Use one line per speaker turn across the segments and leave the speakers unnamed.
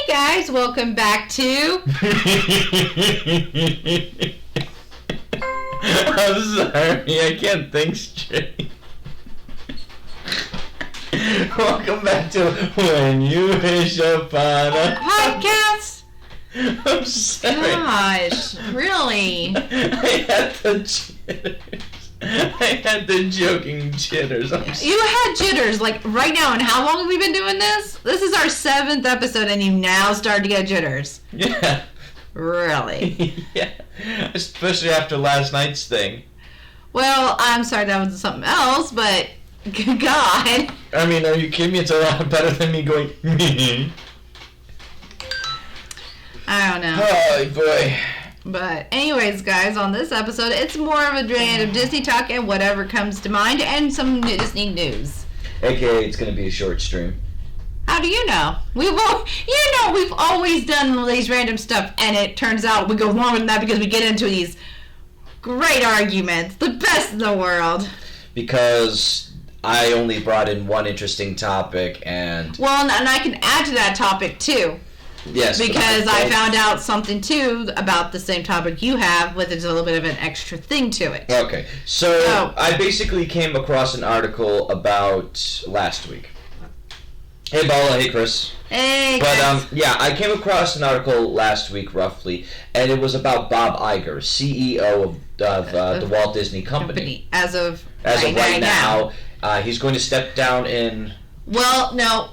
guys, welcome back to...
I'm sorry, I can't think straight. Welcome back to When You Wish Upon a
podcast.
I'm sorry.
Gosh, really?
I had the jitters. I had the joking jitters.
You had jitters, like, right now, and how long have we been doing this? This is our 7th episode, and you now started to get jitters.
Yeah.
Really?
Yeah. Especially after last night's thing.
Well, I'm sorry that was something else, but God.
I mean, are you kidding me? It's a lot better than me going,
I don't know.
Oh, boy.
But anyways, guys, on this episode, it's more of a random Disney talk and whatever comes to mind, and some Disney news.
AKA, it's going to be a short stream.
How do you know? We've always done these random stuff, and it turns out we go longer than that because we get into these great arguments, the best in the world.
Because I only brought in one interesting topic, and...
Well, and I can add to that topic, too.
Yes.
Because I found out something, too, about the same topic you have, with a little bit of an extra thing to it.
Okay. So I basically came across an article about last week. Hey, Bala. Hey, Chris.
Hey,
But, yeah, I came across an article last week, roughly, and it was about Bob Iger, CEO of the Walt Disney Company.
As of
right now, he's going to step down in...
Well, no.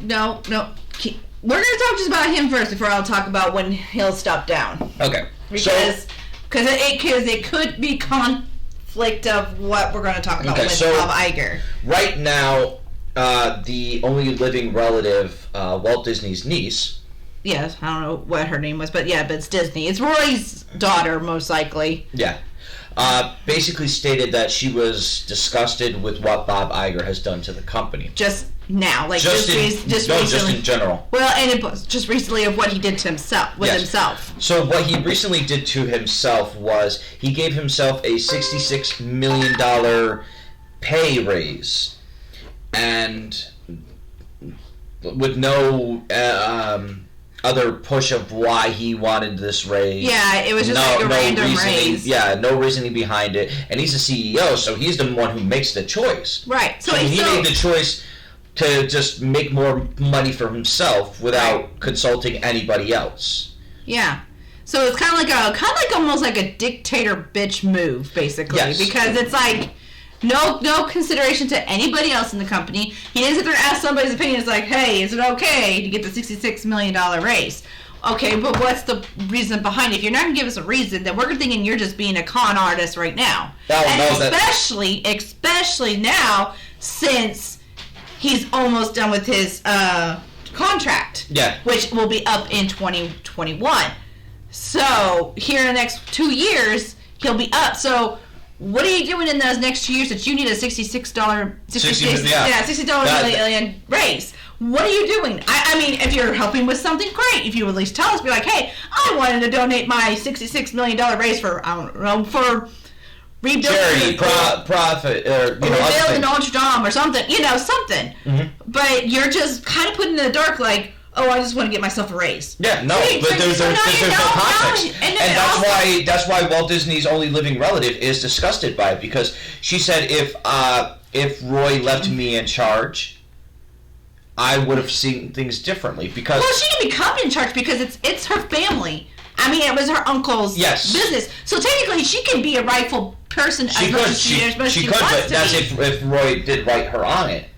We're going to talk just about him first before I'll talk about when he'll step down.
Okay.
Because it could be conflict of what we're going to talk about with Bob Iger.
Right now, the only living relative, Walt Disney's niece.
Yes, I don't know what her name was, but it's Disney. It's Roy's daughter, most likely.
Yeah. Basically stated that she was disgusted with what Bob Iger has done to the company.
Just now, like
just
recently.
Just in general.
Well, and it was just recently of what he did to himself himself.
So what he recently did to himself was he gave himself a $66 million pay raise, and with no other push of why he wanted this raise.
Yeah, it was just a random raise.
Yeah, no reasoning behind it. And he's the CEO, so he's the one who makes the choice.
Right.
So he made the choice to just make more money for himself without consulting anybody else.
Yeah. So it's kind of like almost like a dictator bitch move, basically.
Yes.
Because it's like no consideration to anybody else in the company. He didn't sit there and ask somebody's opinion. It's like, hey, is it okay to get the $66 million raise? Okay, but what's the reason behind it? If you're not going to give us a reason, then we're thinking you're just being a con artist right now. Especially now, since he's almost done with his contract.
Yeah.
Which will be up in 2021. So, here in the next 2 years, he'll be up. So, what are you doing in those next 2 years that you need a $60 million raise? What are you doing? I mean, if you're helping with something, great. If you at least tell us, be like, hey, I wanted to donate my $66 million raise for, I don't know, for rebuilding
charity, profit, or
rebuilding Notre Dame or something, something.
Mm-hmm.
But you're just kind of putting in the dark, like, oh, I just want to get myself a raise.
Yeah, no, but there's no context. And that's why Walt Disney's only living relative is disgusted by it, because she said if Roy left me in charge, I would have seen things differently. Because
she didn't become in charge because it's her family. I mean, it was her uncle's business. So technically, she can be a rightful person as much as she wants to be.
But that's if Roy did write her on it.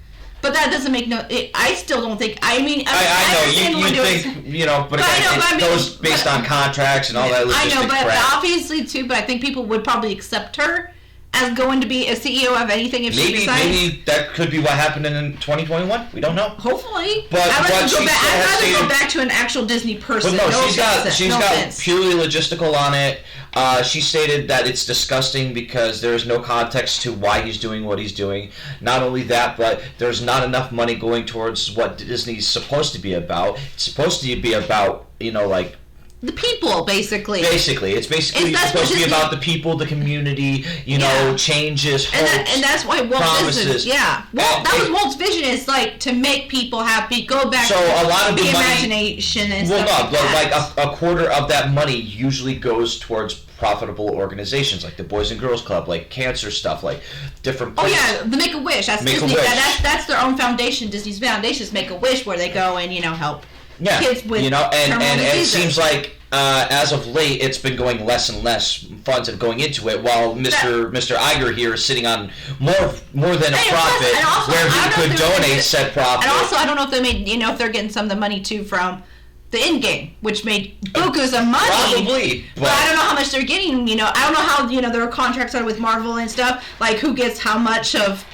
But that doesn't make I still don't think. I mean,
I know you think but again, it goes based on contracts and all that.
I know, but obviously too. But I think people would probably accept her as going to be a CEO of anything if she decides.
Maybe that could be what happened in 2021. We don't know.
Hopefully,
but
I'd rather go back to an actual Disney person.
But no, she's got purely logistical on it. She stated that it's disgusting because there is no context to why he's doing what he's doing. Not only that, but there's not enough money going towards what Disney's supposed to be about. It's supposed to be about, like
the people, basically.
Basically, it's supposed to be about the people, the community, changes, hopes,
and that's why Walt
promises.
Disney, that was Walt's vision, is like to make people happy, go back
so
to
a lot of
the
money,
imagination and stuff like that.
a quarter of that money usually goes towards profitable organizations like the Boys and Girls Club, like cancer stuff, like different places.
Oh yeah, the Make-A-Wish. That's Disney. That's their own foundation. Disney's foundation is Make-A-Wish, where they go and help kids with
and it seems like as of late it's been going less and less funds of going into it, while Mr. Iger here is sitting on more than a profit, where he could donate said profit.
And also, I don't know if they made if they're getting some of the money too from the in-game, which made bukus of money.
Probably.
But I don't know how much they're getting. I don't know how their contracts are with Marvel and stuff. Like who gets how much of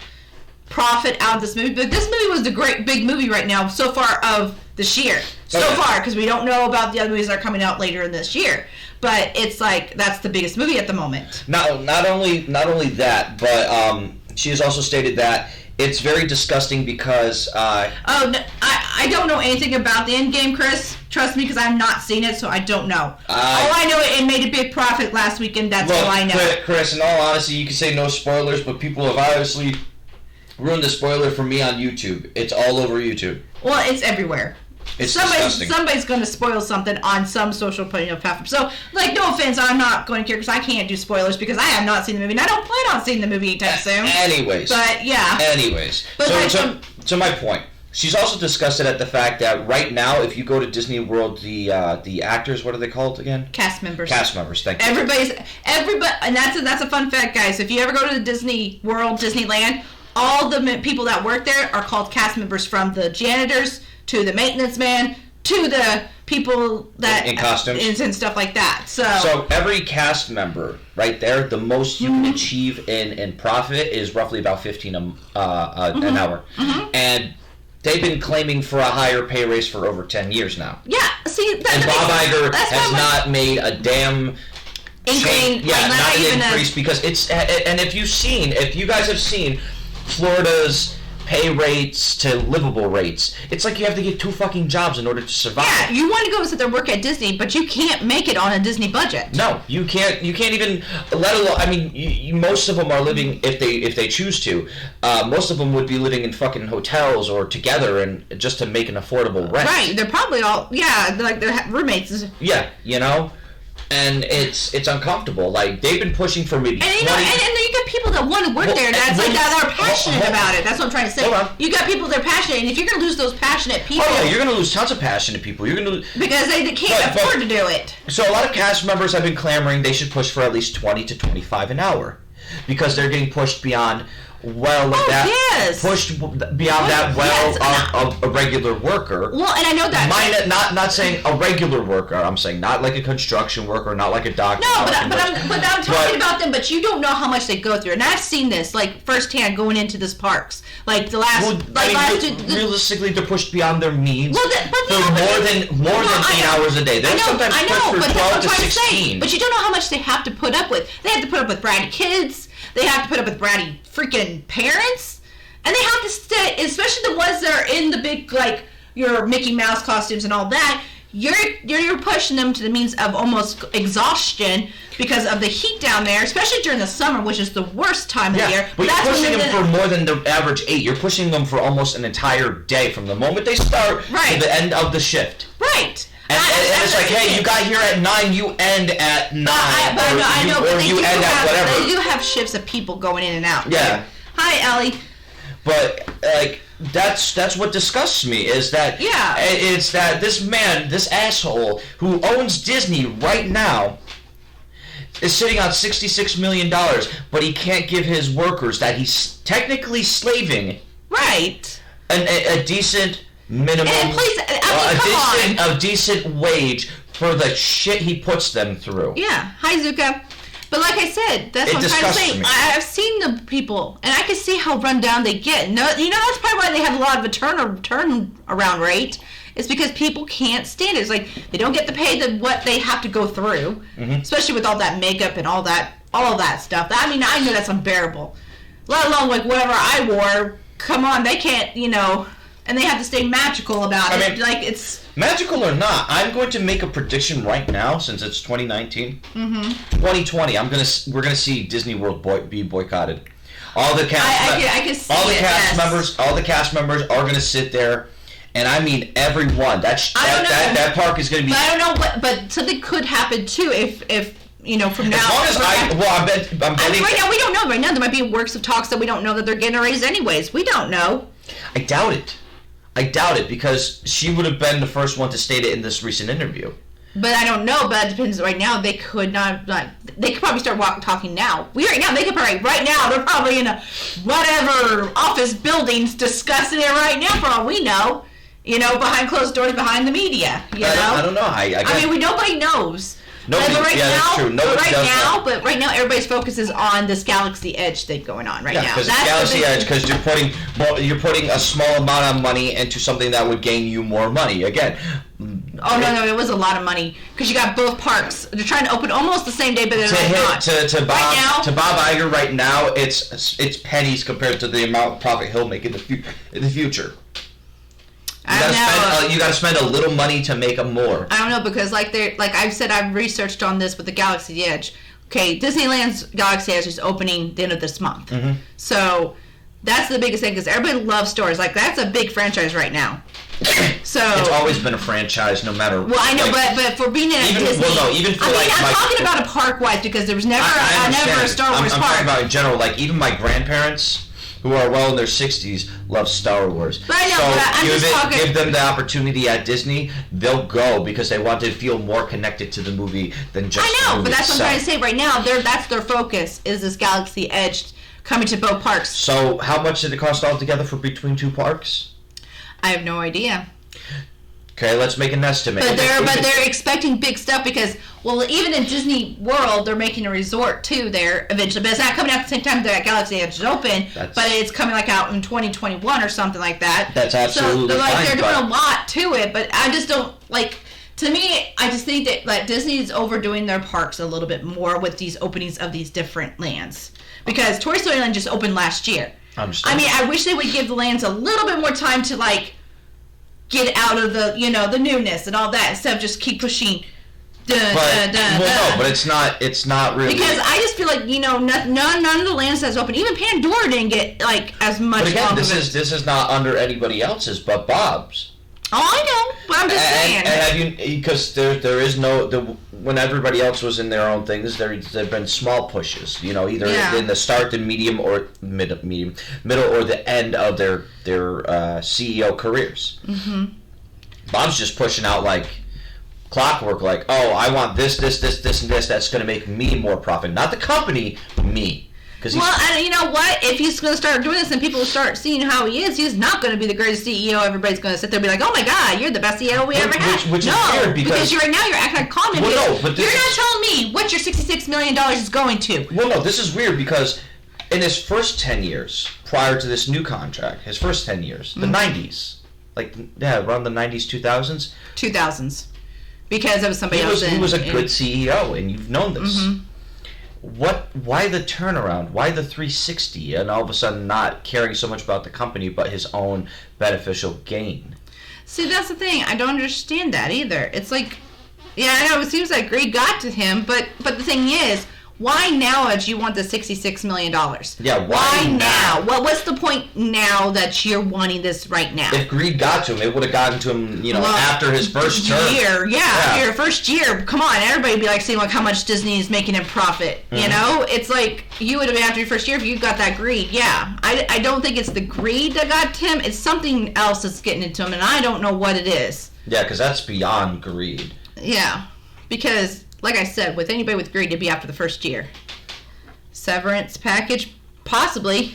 profit out of this movie. But this movie was the great big movie right now so far of this year. So far, because we don't know about the other movies that are coming out later in this year. But it's like that's the biggest movie at the moment.
Not only that, but she has also stated that it's very disgusting because I
don't know anything about the Endgame, Chris. Trust me, because I've not seen it, so I don't know. All I know, it made a big profit last weekend. That's all I know.
Chris, in all honesty, you can say no spoilers, but people have obviously ruined the spoiler for me on YouTube. It's all over YouTube.
Well, it's everywhere.
It's disgusting.
Somebody's going to spoil something on some social platform. So, no offense, I'm not going to care because I can't do spoilers because I have not seen the movie, and I don't plan on seeing the movie anytime soon.
Anyways.
But, yeah.
Anyways. But so my point. She's also discussed it at the fact that right now, if you go to Disney World, the actors, what are they called again?
Cast members.
Cast members, thank you.
Everybody, and that's a fun fact, guys. If you ever go to the Disney World, Disneyland, all the people that work there are called cast members, from the janitors to the maintenance man to the people that
in costumes
and stuff like that.
So every cast member right there, the most you can achieve in profit is roughly about $15 an hour, and they've been claiming for a higher pay raise for over 10 years now.
Yeah, see,
and Bob Iger has not made a damn change. Yeah, not an increase because it's. And if you guys have seen Florida's pay rates to livable rates, it's like you have to get 2 fucking jobs in order to survive.
Yeah, you want to go and sit there and work at Disney, but you can't make it on a Disney budget.
No, you can't even, let alone, I mean, most of them are living, if they choose to, most of them would be living in fucking hotels or together and just to make an affordable rent.
Right, they're probably all, they're roommates.
Yeah, and it's uncomfortable. Like, they've been pushing for maybe 20...
And you got people that want to work there that are passionate about it. That's what I'm trying to say.
Hold on.
You got people that are passionate, and if you're going to lose those passionate people...
Oh, yeah, you're going to lose tons of passionate people. You're going to...
Because they can't afford to do it.
So a lot of cast members have been clamoring they should push for at least $20 to $25 an hour. Because they're getting pushed beyond... pushed beyond of a regular worker.
Well, and I know that.
Not saying a regular worker. I'm saying not like a construction worker, not like a doctor.
No, but I'm talking about them. But you don't know how much they go through, and I've seen this firsthand going into this parks. Like the last,
realistically, they're pushed beyond their means.
Well,
more than 8 hours a day. They're sometimes pushed for 12 to 16.
But you don't know how much they have to put up with. They have to put up with bratty kids. They have to put up with bratty freaking parents, and they have to stay, especially the ones that are in the big, your Mickey Mouse costumes and all that. You're pushing them to the means of almost exhaustion because of the heat down there, especially during the summer, which is the worst time of the year.
But you're pushing them for more than the average 8. You're pushing them for almost an entire day from the moment they start to the end of the shift.
Right.
And it's like, hey, you got here at 9, you end at 9.
I know, but
you end at whatever.
They do have shifts of people going in and out.
Yeah.
Right? Hi, Ellie.
But, that's what disgusts me, is that it's that this man, this asshole, who owns Disney right now, is sitting on $66 million, but he can't give his workers that he's technically slaving a decent minimum, a decent wage for the shit he puts them through.
Yeah. Hi, Zuka. But like I said, that's what I'm trying to say. I've seen the people, and I can see how run down they get. No, that's probably why they have a lot of a turnaround rate. It's because people can't stand it. It's like they don't get to pay what they have to go through, especially with all that makeup and all of that stuff. I mean, I know that's unbearable. Let alone whatever I wore. Come on, they can't. and they have to stay magical about it.
mean,
Like, it's...
Magical or not, I'm going to make a prediction right now, since it's 2019. 2020, we're gonna see Disney World be boycotted. All the cast
I can see
all the
it,
cast
yes.
members, all the cast members are gonna sit there, and I mean everyone. That park is gonna be.
But I don't know what. But something could happen too if you know, from now.
As long as I'm betting.
Right now we don't know. Right now there might be works of talks that we don't know that they're getting a raise anyways. We don't know.
I doubt it because she would have been the first one to state it in this recent interview.
But I don't know. But it depends. Right now they could not. They could probably start talking now. Right now they could probably. Right now they're probably in a whatever office buildings discussing it right now. For all we know, you know, behind closed doors, behind the media.
I don't know. I mean,
nobody knows.
Nobody,
that's true.
Nobody does know.
But right now, everybody's focus is on this Galaxy Edge thing going on now.
Because Galaxy Edge, because you're putting a small amount of money into something that would gain you more money. Again.
Oh no! It was a lot of money because you got both parks. They're trying to open almost the same day, but they're not.
To Bob Iger right now, it's pennies compared to the amount of profit he'll make in the future. You gotta spend a little money to make them more.
I don't know because like I've said, I've researched on this with the Galaxy Edge. Okay, Disneyland's Galaxy Edge is opening the end of this month.
Mm-hmm.
So that's the biggest thing because everybody loves stores. Like that's a big franchise right now. So
it's always been a franchise, no matter.
Well, I know, but for being in a Disney, I'm talking about a park wise because there was never a Star Wars park.
I'm talking about in general. Like even my grandparents, who are well in their 60s, love Star Wars.
But I know,
so give them the opportunity at Disney, they'll go because they want to feel more connected to the movie than just.
I know, but that's what I'm trying to say right now. That's their focus is this Galaxy Edge coming to both parks.
So how much did it cost altogether for between two parks?
I have no idea.
Okay, let's make an estimate.
But they're expecting big stuff because, well, even in Disney World, they're making a resort too there eventually. But it's not coming out at the same time that Galaxy Edge is open. But it's coming like out in 2021 or something like that.
That's absolutely
fine. They're doing a lot to it, but I just don't like. To me, I just think that like Disney's overdoing their parks a little bit more with these openings of these different lands because Toy Story Land just opened last year.
I
mean, I wish they would give the lands a little bit more time to like get out of the the newness and all that instead of just keep pushing.
No, but it's not really.
Because I just feel like none of the lands that's open. Even Pandora didn't get like as much.
But again, this is not under anybody else's but Bob's.
Oh, I know, but I'm just saying.
And have you, because there is when everybody else was in their own things, there've been small pushes, either in the start, the medium, or middle, or the end of their CEO careers. Mm-hmm. Bob's just pushing out like clockwork, like, oh, I want this, and this. That's going to make me more profit, not the company, me.
Well, and you know what? If he's going to start doing this and people will start seeing how he is, he's not going to be the greatest CEO. Everybody's going to sit there and be like, oh my God, you're the best CEO we ever had.
Which is weird because
right now you're acting like common.
Well, no, but
you're not telling me what your $66 million is going to.
Well, no, this is weird because in his first 10 years, prior to this new contract, his first 10 years, the 90s, around the 90s, 2000s?
2000s. Because it was somebody else.
He was a good CEO, and you've known this. Mm-hmm. Why the turnaround? Why the 360 and all of a sudden not caring so much about the company but his own beneficial gain?
See, that's the thing. I don't understand that either. It's like, yeah, I know it seems like greed got to him, but the thing is, why now do you want the $66 million?
Yeah,
why now? What's the point now that you're wanting this right now?
If greed got to him, it would have gotten to him, after his first term.
Your first year. Come on, everybody would be like seeing like how much Disney is making in profit. Mm-hmm. It's like you would have been after your first year if you got that greed. Yeah, I don't think it's the greed that got to him. It's something else that's getting into him, and I don't know what it is.
Yeah, because that's beyond greed.
Yeah, because. Like I said, with anybody with greed, it'd be after the first year. Severance package, possibly.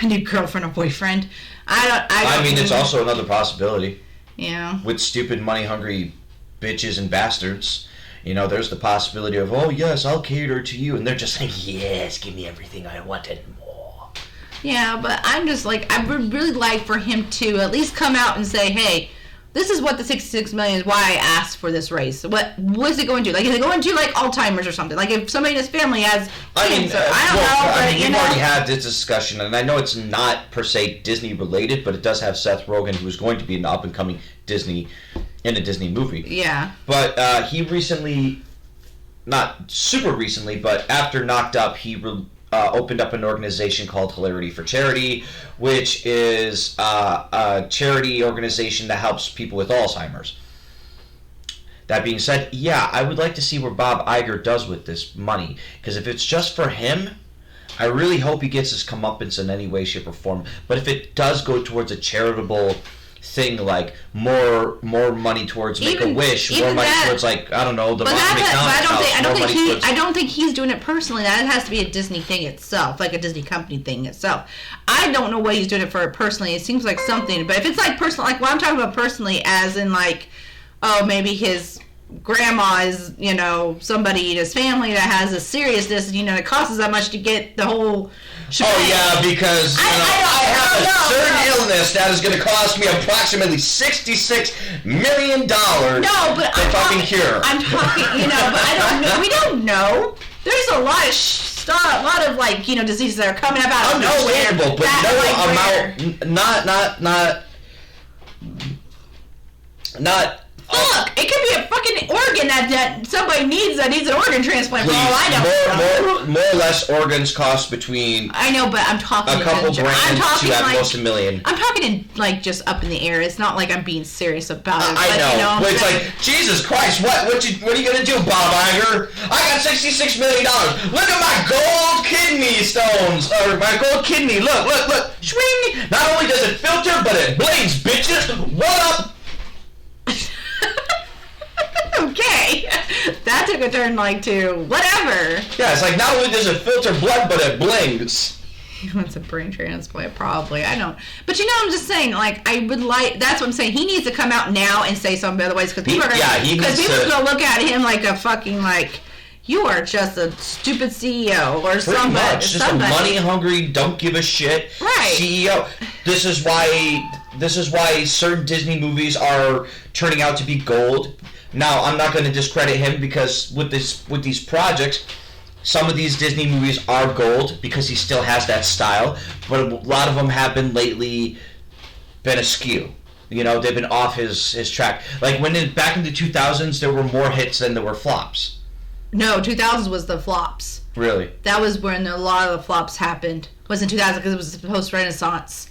A new girlfriend or boyfriend. I
mean, it's also another possibility.
Yeah.
With stupid, money-hungry bitches and bastards, there's the possibility of, oh, yes, I'll cater to you. And they're just like, yes, give me everything I want and more.
Yeah, but I'm just like, I would really like for him to at least come out and say, hey, this is what the 66 million is, why I asked for this raise. What is it going to? Like, is it going to, like, Alzheimer's or something? Like, if somebody in his family has cancer, I don't know, but,
we've already had this discussion, and I know it's not, per se, Disney-related, but it does have Seth Rogen, who's going to be an up-and-coming Disney, in a Disney movie.
Yeah.
But he recently, not super recently, but after Knocked Up, he opened up an organization called Hilarity for Charity, which is a charity organization that helps people with Alzheimer's. That being said, yeah, I would like to see what Bob Iger does with this money, because if it's just for him, I really hope he gets his comeuppance in any way, shape, or form. But if it does go towards a charitable thing, like more money towards Make-A-Wish, more money towards, like, I don't know, the Ronald McDonald House.
I don't think he's doing it personally. That has to be a Disney thing itself, like a Disney company thing itself. I don't know what he's doing it for personally. It seems like something, but if it's like personal, like what I'm talking about personally, as in like, oh, maybe his grandma is, you know, somebody in his family that has a seriousness, you know, it costs that much to get the whole shebang.
Oh yeah, because I have a certain illness that is going to cost me approximately $66 million.
No, but
I'm talking here.
I'm talking, you know, but I don't know. We don't know. There's a lot of a lot of, like, you know, diseases that are coming up out of nowhere.
Understandable, but not.
Look, it could be a fucking organ that somebody needs an organ transplant. For all I know.
More or less, organs cost between.
I know, but I'm talking
a couple grand to at most $1 million.
I'm talking in, like, just up in the air. It's not like I'm being serious about it.
I know,
you know
but it's like, Jesus Christ, what are you gonna do, Bob Iger? I got $66 million. Look at my gold kidney stones, or my gold kidney. Look, swing. Not only does it filter, but it blades, bitches. What up?
Okay, that took a turn, like, to whatever.
Yeah, it's like not only does it filter blood, but it blings.
He wants a brain transplant, probably. I don't. But you know, I'm just saying, like, I would like. That's what I'm saying. He needs to come out now and say something otherwise, because people are gonna look at him like a fucking, like, you are just a stupid CEO or somebody.
Pretty much, just a money-hungry, don't give a shit CEO. This is why certain Disney movies are turning out to be gold. Now, I'm not going to discredit him, because with these projects, some of these Disney movies are gold because he still has that style, but a lot of them have been askew. You know, they've been off his track. Like back in the 2000s, there were more hits than there were flops.
No, 2000s was the flops.
Really?
That was when a lot of the flops happened. It was in 2000 because it was post-Renaissance.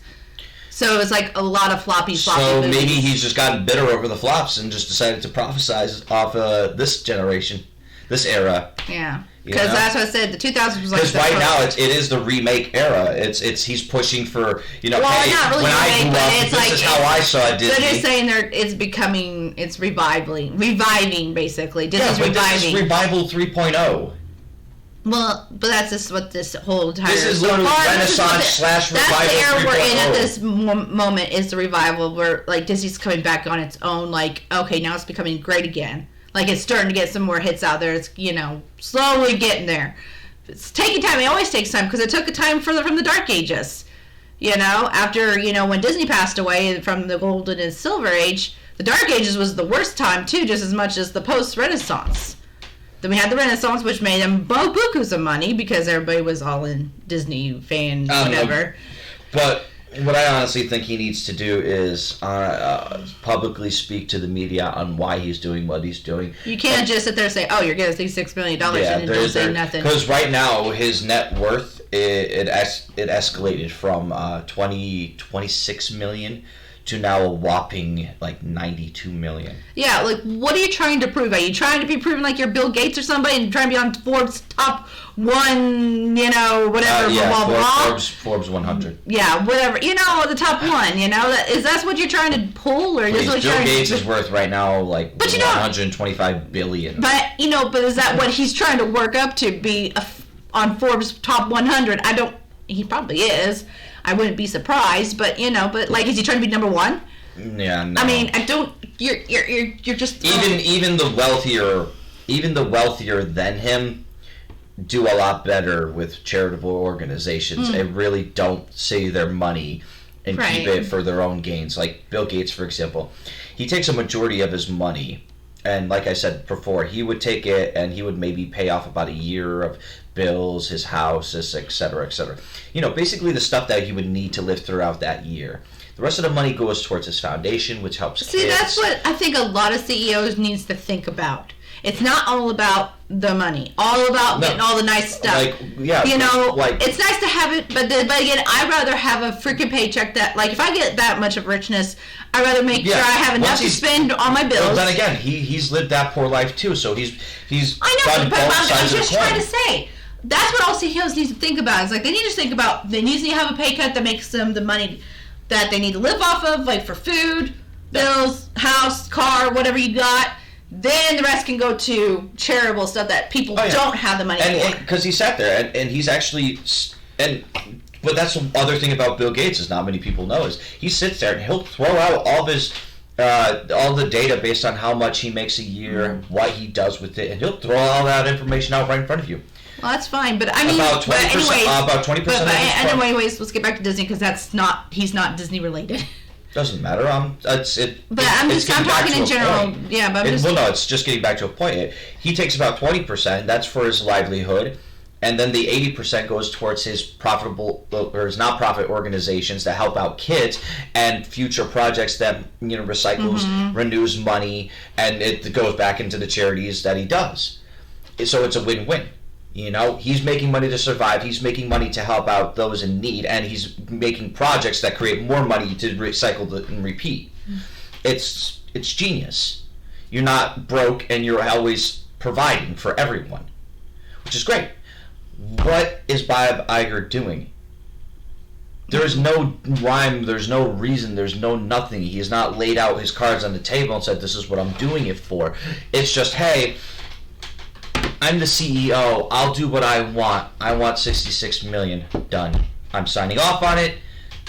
So it was like a lot of floppy movies.
So maybe he's just gotten bitter over the flops and just decided to prophesize off this generation, this era.
Yeah, because that's what I said. The 2000s was like.
Because right now it is the remake era. It's he's pushing for, you know.
Well,
hey,
not really
when
remake,
I grew
but
up,
it's
this
like
is how I saw Disney.
They're just saying it's reviving basically. Disney's
but
reviving.
This is Revival 3.0.
Well, but that's just what this whole entire...
This is literally Renaissance / Revival 3.0.
That's the era we're in at this moment, is the revival where, like, Disney's coming back on its own, like, okay, now it's becoming great again. Like, it's starting to get some more hits out there. It's, you know, slowly getting there. It's taking time. It always takes time, because it took a time from the Dark Ages. You know, after, you know, when Disney passed away from the Golden and Silver Age, the Dark Ages was the worst time, too, just as much as the post-Renaissance. Then we had the Renaissance, which made them bukus of money because everybody was all in Disney fan, whatever.
But what I honestly think he needs to do is publicly speak to the media on why he's doing what he's doing.
You can't just sit there and say, "Oh, you're getting $66 million," and don't say nothing.
Because right now his net worth it escalated from $26 million to now a whopping like $92 million.
Yeah, like, what are you trying to prove? Are you trying to be proven like you're Bill Gates or somebody and trying to be on Forbes top 1, you know, whatever, blah, blah, blah?
Forbes 100.
Yeah, whatever, you know, the top 1, you know, that's what you're trying to pull, or is what
Bill Gates is worth right now like $125 billion.
But, you know, but is that what he's trying to work up to, be on Forbes top 100? He probably is. I wouldn't be surprised, but, you know, like, is he trying to be number 1?
Yeah, no.
I mean, you're just
even the wealthier than him do a lot better with charitable organizations. They really don't save their money and keep it for their own gains. Like Bill Gates, for example, he takes a majority of his money, and like I said before, he would take it and he would maybe pay off about a year of bills, his house, et cetera, et cetera. Basically the stuff that he would need to live throughout that year. The rest of the money goes towards his foundation, which helps kids.
See, that's what I think a lot of CEOs needs to think about. It's not all about the money, all about getting all the nice stuff. It's nice to have it, but again, I'd rather have a freaking paycheck that, like, if I get that much of richness, I'd rather make sure I have enough to spend on my bills.
Well, then again, he's lived that poor life too, so he's
I know, but I'm just trying to say, that's what all CEOs need to think about. It's like they need to think about, they need to have a pay cut that makes them the money that they need to live off of, like for food, bills, house, car, whatever you got. Then the rest can go to charitable stuff that people don't have the money for.
Because he sat there, and he's actually... But that's the other thing about Bill Gates is not many people know is he sits there and he'll throw out all his... all the data based on how much he makes a year, what he does with it, and he'll throw all that information out right in front of you.
Well, that's fine, but I mean...
About 20%. About 20%.
But anyways, let's get back to Disney, because he's not Disney related.
Doesn't matter. I'm
talking in general. Yeah, but
it's just getting back to a point. He takes about 20%. That's for his livelihood, and then the 80% goes towards his profitable or his nonprofit organizations that help out kids and future projects that recycles, renews money, and it goes back into the charities that he does. So it's a win-win. He's making money to survive. He's making money to help out those in need, and he's making projects that create more money to recycle and repeat. It's genius. You're not broke, and you're always providing for everyone, which is great. What is Bob Iger doing? There is no rhyme. There's no reason. There's no nothing. He has not laid out his cards on the table and said, "This is what I'm doing it for." It's just, hey, I'm the CEO. I'll do what I want. I want $66 million. Done. I'm signing off on it.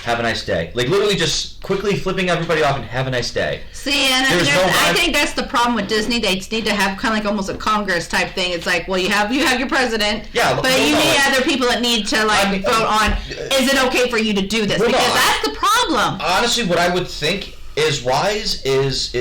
Have a nice day. Like, literally just quickly flipping everybody off and have a nice day.
See, and I think that's the problem with Disney. They need to have kind of like almost a Congress type thing. It's like, well, you have your president, but you need other people that need to vote on, is it okay for you to do this? Because that's the problem.
Honestly, what I would think is wise is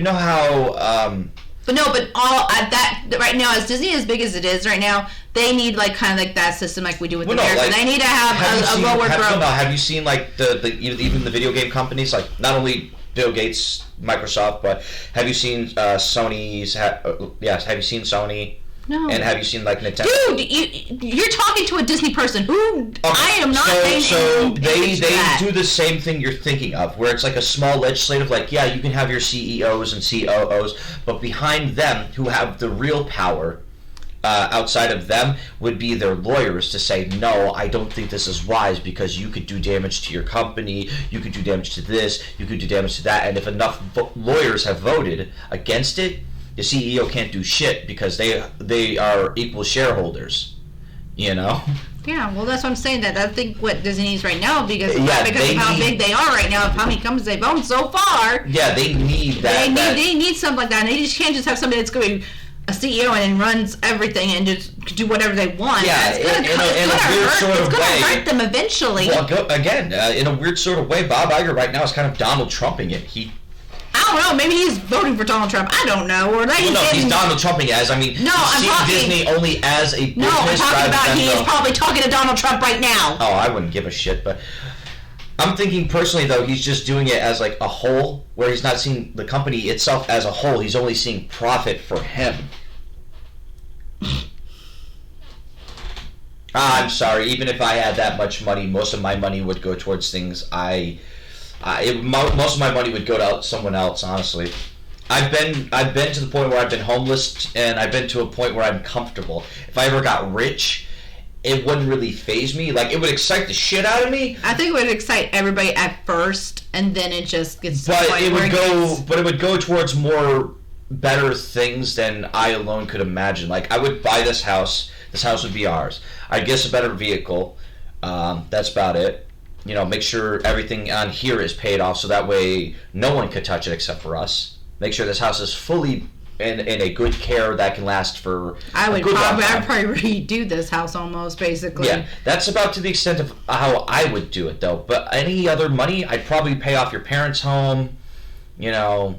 how...
But all that right now, as Disney as big as it is right now, they need kind of that system like we do with America. They need to have a lower growth.
Have you seen even the video game companies, like not only Bill Gates, Microsoft, but have you seen Sony's? Have you seen Sony?
No.
And have you seen Nintendo?
Dude, you're talking to a Disney person who I am not.
So they do the same thing you're thinking of, where it's like a small legislative, you can have your CEOs and COOs, but behind them, who have the real power outside of them, would be their lawyers to say, no, I don't think this is wise because you could do damage to your company, you could do damage to this, you could do damage to that, and if enough lawyers have voted against it, the CEO can't do shit because they are equal shareholders,
Yeah, well, that's what I'm saying. That I think what Disney needs right now because of how big they are right now, of how many companies they've owned so far.
Yeah, they need that.
They need something like that. And they just can't just have somebody that's going to be a CEO and then runs everything and just do whatever they want.
Yeah, it's going to
hurt them eventually.
Well, in a weird sort of way, Bob Iger right now is kind of Donald Trumping it.
I don't know. Maybe he's voting for Donald Trump. I don't know.
He's Donald Trumping as. I'm talking Disney only as a business.
No, I'm talking about he's probably talking to Donald Trump right now.
Oh, I wouldn't give a shit. But I'm thinking personally, though, he's just doing it as a whole, where he's not seeing the company itself as a whole. He's only seeing profit for him. I'm sorry. Even if I had that much money, most of my money would go towards things most of my money would go to someone else, honestly. I've been to the point where I've been homeless, and I've been to a point where I'm comfortable. If I ever got rich, it wouldn't really faze me. It would excite the shit out of me.
I think it would excite everybody at first, and then it just gets.
But it would go towards more better things than I alone could imagine. I would buy this house. This house would be ours. I'd get a better vehicle. That's about it. Make sure everything on here is paid off so that way no one could touch it except for us. Make sure this house is fully in a good care that can last for
I'd probably redo this house almost, basically.
Yeah, that's about to the extent of how I would do it, though. But any other money, I'd probably pay off your parents' home, like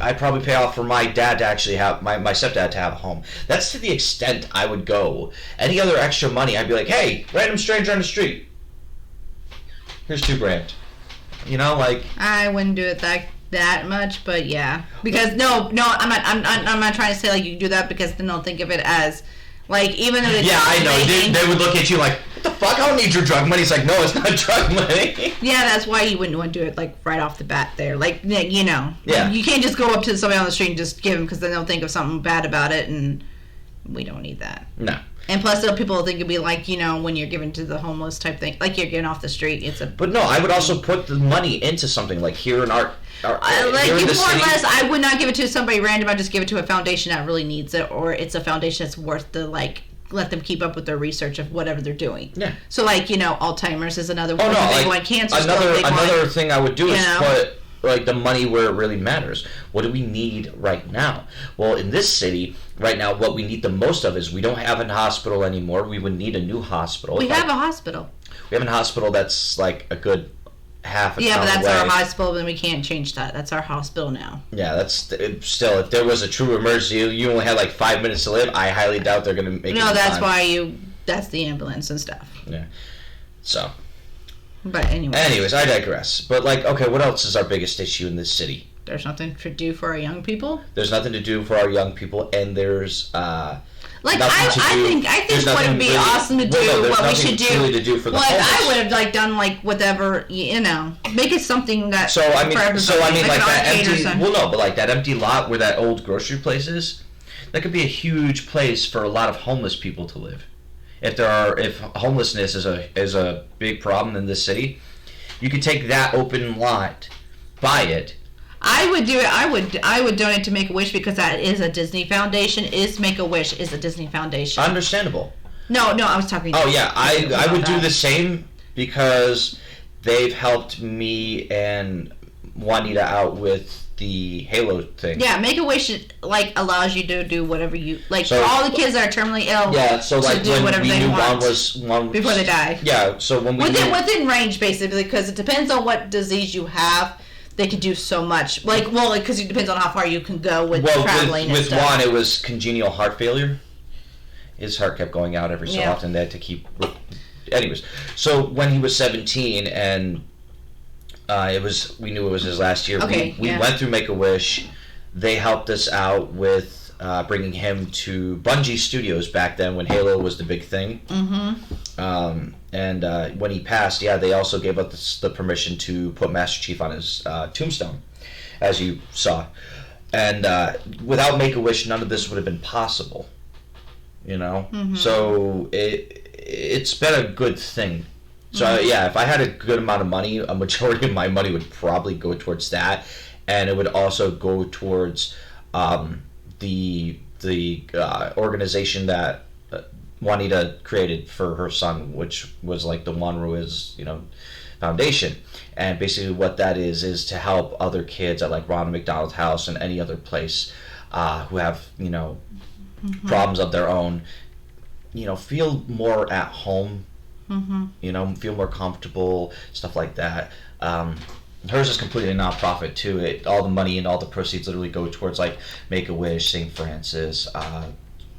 I'd probably pay off for my dad to actually have my stepdad to have a home. That's to the extent I would go. Any other extra money, I'd be like, hey, random stranger on the street, here's $2,000. Like
I wouldn't do it that much, but yeah, because no, I'm not trying to say like you do that, because then they'll think of it as like, even if it's
I know they would look at you like, what the fuck? I don't need your drug money. It's like, no, it's not drug money.
Yeah, that's why you wouldn't want to do it like right off the bat there. Like,
Yeah.
You can't just go up to somebody on the street and just give them, because then they'll think of something bad about it, and we don't need that.
No.
And plus, people will think it'd be like, when you're giving to the homeless type thing, like you're getting off the street.
But no, I would also put the money into something like here in our
like
here in the
more or
city.
less, I would not give it to somebody random. I'd just give it to a foundation that really needs it, or it's a foundation that's worth the let them keep up with their research of whatever they're doing.
Yeah.
So like, Alzheimer's is another
big
one. Cancer is
another thing I would do is put like the money where it really matters. What do we need right now? Well, in this city right now, what we need the most of is we don't have a hospital anymore. We would need a new hospital.
We have a hospital.
We have a hospital that's like a good half a
but that's
away.
our hospital, then we can't change that. That's our hospital now.
Yeah, that's still, if there was a true emergency, you only had like 5 minutes to live, I highly doubt they're going to make it.
No, that's why that's the ambulance and stuff.
Yeah. So.
But
anyways, I digress. But like, okay, what else is our biggest issue in this city?
There's nothing to do for our young people.
There's nothing to do for our young people, and there's
I think what would be awesome to do, what we should do,
to do for the
homeless.
I
would have like done like whatever, make it something that
for everybody. Like that empty.
Well,
no, but like that empty lot where that old grocery place is, that could be a huge place for a lot of homeless people to live. If homelessness is a big problem in this city, you could take that open lot, buy it.
I would do it. I would donate to Make-A-Wish, because that is a Disney foundation. Make-A-Wish is a Disney foundation.
Understandable.
No, I was talking.
Oh yeah, I would do the same, because they've helped me and Juanita out with the Halo thing.
Yeah, Make-A-Wish allows you to do whatever you like. So, for all the kids that are terminally ill.
Yeah, so like
do
when
whatever
we
they
knew
want
one
before they die.
Yeah, so when we
within range, basically, because it depends on what disease you have. They could do so much. Because it depends on how far you can go with traveling
with Juan, it was congenital heart failure. His heart kept going out every so often. They had to keep. Anyways, so when he was 17 and we knew it was his last year.
Okay,
we went through Make-A-Wish. They helped us out with bringing him to Bungie Studios back then when Halo was the big thing. Mm-hmm. And when he passed, they also gave us the permission to put Master Chief on his tombstone, as you saw. And without Make-A-Wish, none of this would have been possible. Mm-hmm. So it's been a good thing. So if I had a good amount of money, a majority of my money would probably go towards that, and it would also go towards the organization that Juanita created for her son, which was like the Juan Ruiz, Foundation. And basically what that is to help other kids at like Ronald McDonald House and any other place who have, problems of their own, feel more at home, feel more comfortable, stuff like that. Hers is completely a nonprofit too. All the money and all the proceeds literally go towards like Make-A-Wish, St. Francis,